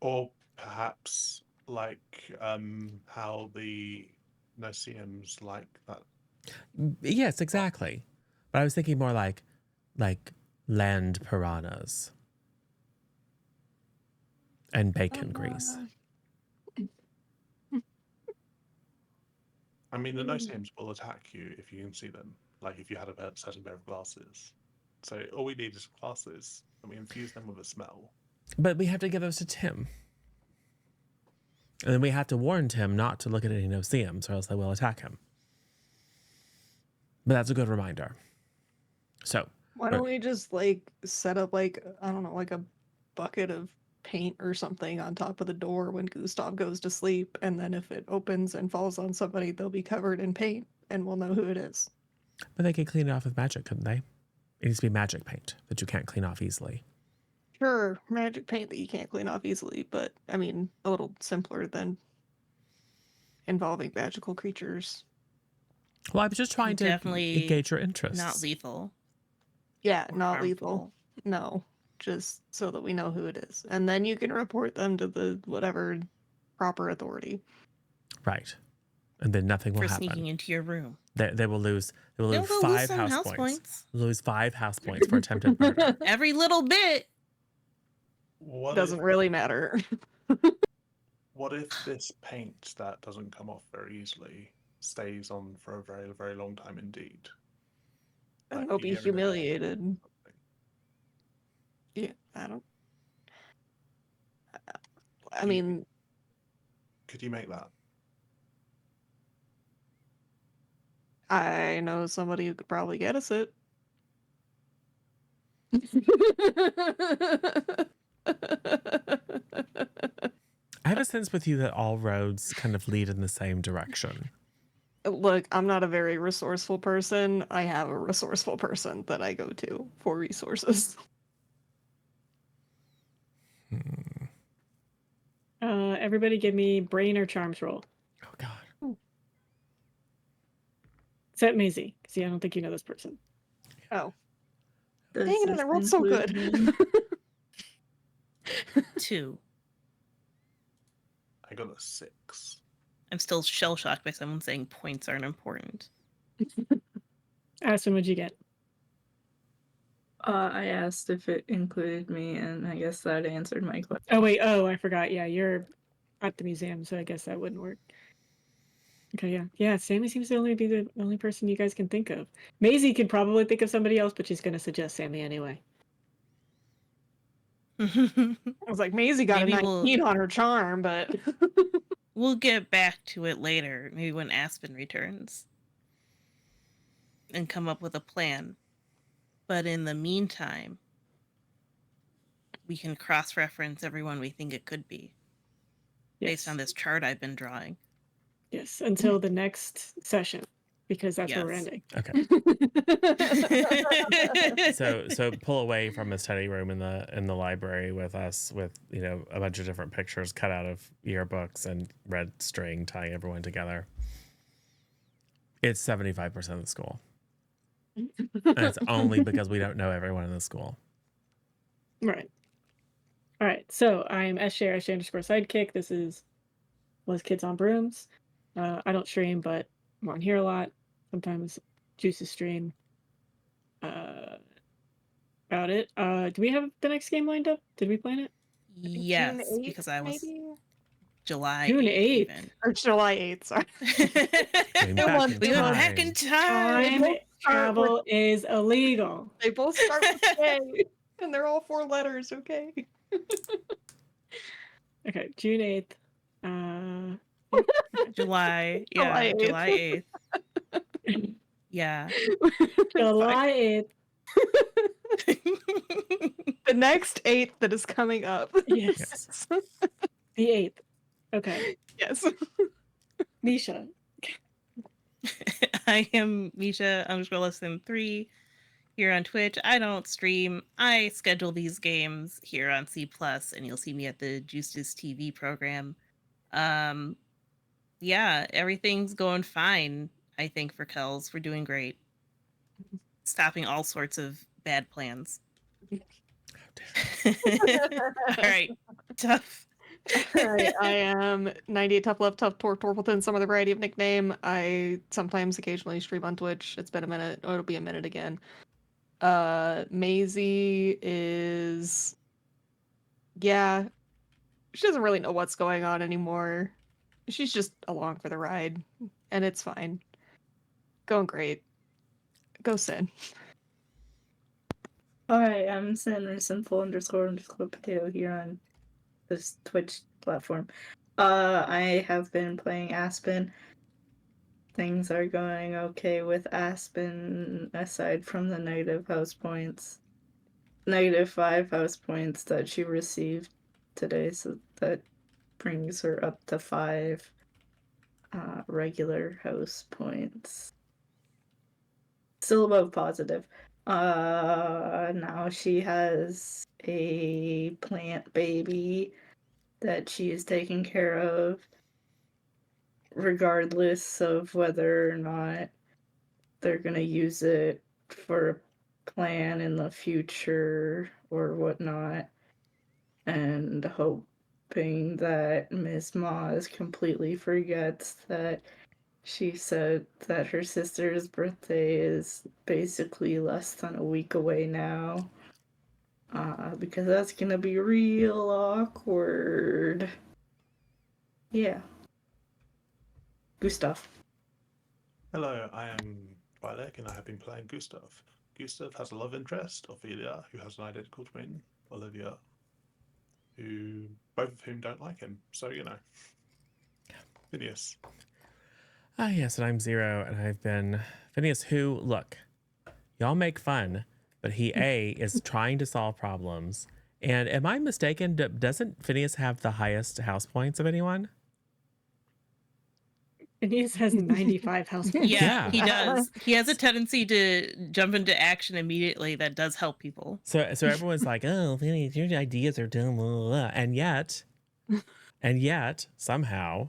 Or perhaps like how the Noceums like that? Yes, exactly. But I was thinking more like land piranhas and bacon grease. I mean, the Noceums will attack you if you can see them. Like if you had a certain pair of glasses. So all we need is glasses, and we infuse them with a smell. But we have to give those to Tim. And then we have to warn Tim not to look at any Noceums, or else they will attack him. But that's a good reminder. So, Why don't we just like set up like I don't know, like a bucket of paint or something on top of the door when Gustav goes to sleep, and then if it opens and falls on somebody, they'll be covered in paint and we'll know who it is. but they could clean it off with magic, couldn't they? It needs to be magic paint that you can't clean off easily. Sure, magic paint that you can't clean off easily, but I mean a little simpler than involving magical creatures. Well, I was just trying to Definitely gauge your interest. Not lethal. Yeah, Or not lethal. harmful. No, just so that we know who it is. And then you can report them to the whatever proper authority. Right. And then nothing will For happen. sneaking into your room. They will lose. They will They'll lose lose 5 some house points. Lose 5 house points for attempted murder. Every little bit. What Doesn't really matter. What if this paint that doesn't come off very easily stays on for a very, very long time indeed? And Like they'll a be year and a half humiliated. or something? Yeah, I don't. I You- mean, Could you make that? I know somebody who could probably get us it. I have a sense with you that all roads kind of lead in the same direction. Look, I'm not a very resourceful person. I have a resourceful person that I go to for resources. Everybody give me brain or charms roll. Oh, God. Except Maisie. See, I don't think you know this person. Oh, Does dang it! this I rolled so include good. me? 2. I got a 6. I'm still shell shocked by someone saying points aren't important. Aspen, what'd you get? I asked if it included me, and I guess that answered my question. Oh, wait. Oh, I forgot. Yeah, you're at the museum, so I guess that wouldn't work. Okay, yeah. Yeah, Sammy seems to only be the only person you guys can think of. Maisie could probably think of somebody else, but she's going to suggest Sammy anyway. I was like, Maisie got Maybe a 19 on her charm, but We'll get back to it later, maybe when Aspen returns. And come up with a plan. But in the meantime, we can cross-reference everyone we think it could be. Based on this chart I've been drawing. Yes, until the next session, because that's where we're Yes. ending. Okay. So pull away from a study room in the library with us with a bunch of different pictures cut out of yearbooks and red string tying everyone together. It's 75% of the school. And it's only because we don't know everyone in the school. Right. All right. So I'm SJ_sidekick. This was Kids on Brooms. I don't stream, but I'm on here a lot. Sometimes Juices stream. About it. Do we have the next game lined up? Did we plan it? Yes, June 8th, because I was maybe? July June 8th 8th. even. Or July 8th, sorry. Going Go back on, in We went time. back in time. Time travel is illegal. They both start with J, and they're all 4 letters, okay? Okay, June 8th. July. July Yeah, 8th. July 8th. Yeah. July 8th. The next 8th that is coming up. Yes. The 8th. Okay. Yes. Misha. I am Misha_less_3 here on Twitch. I don't stream. I schedule these games here on C+, and you'll see me at the Justice TV program. Yeah, everything's going fine, I think, for Kells. We're doing great. Stopping all sorts of bad plans. All right. Tough. Alright, I am 98 Tough Love, Tough Torque, Torpleton, some other variety of nickname. I sometimes occasionally stream on Twitch. It's been a minute. Oh, it'll be a minute again. Maisie is... Yeah, she doesn't really know what's going on anymore. She's just along for the ride, and it's fine. Going great. Go Sin. Alright, I'm Sin or Sinful__potato here on this Twitch platform. I have been playing Aspen. Things are going okay with Aspen aside from the negative house points. -5 house points that she received today, so that brings her up to 5 regular house points. Still above positive. Now she has a plant baby that she is taking care of, regardless of whether or not they're gonna use it for a plan in the future or whatnot, and hoping that Miss Maz completely forgets that she said that her sister's birthday is basically less than a week away now. Because that's gonna be real awkward. Yeah. Gustav. Hello, I am Twilight, and I have been playing Gustav. Gustav has a love interest, Ophelia, who has an identical twin, Olivia, who both of whom don't like him. So, you know. Phineas. Yes, and I'm Zero, and I've been Phineas, who, look, y'all make fun, but he, A, is trying to solve problems. And am I mistaken? Doesn't Phineas have the highest house points of anyone? Phineas has 95 house points. Yeah, Yeah. he does. He has a tendency to jump into action immediately. That does help people. So everyone's like, oh, Phineas, your ideas are dumb, blah, blah, blah. And yet, somehow,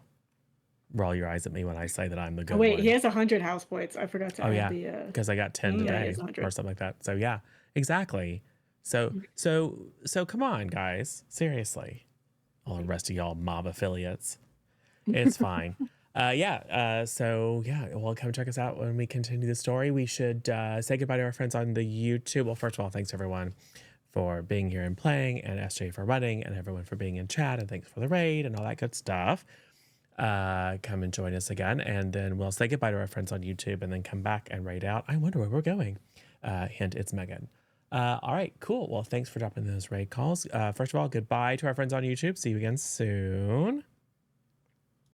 roll your eyes at me when I say that I'm the good Oh, wait, one. he has 100 house points. I forgot to Oh, add yeah, the... because I got 10 Yeah, he today has 100. or something like that. So yeah, exactly. So come on, guys. Seriously. All the rest of y'all mob affiliates. It's fine. So yeah, well, come check us out when we continue the story. We should say goodbye to our friends on the YouTube. Well, first of all, thanks everyone for being here and playing, and SJ for running, and everyone for being in chat, and thanks for the raid and all that good stuff. Come and join us again, and then we'll say goodbye to our friends on YouTube, and then come back and raid out. I wonder where we're going. Hint, it's Megan. All right, cool. Well, thanks for dropping those raid calls. First of all, goodbye to our friends on YouTube. See you again soon.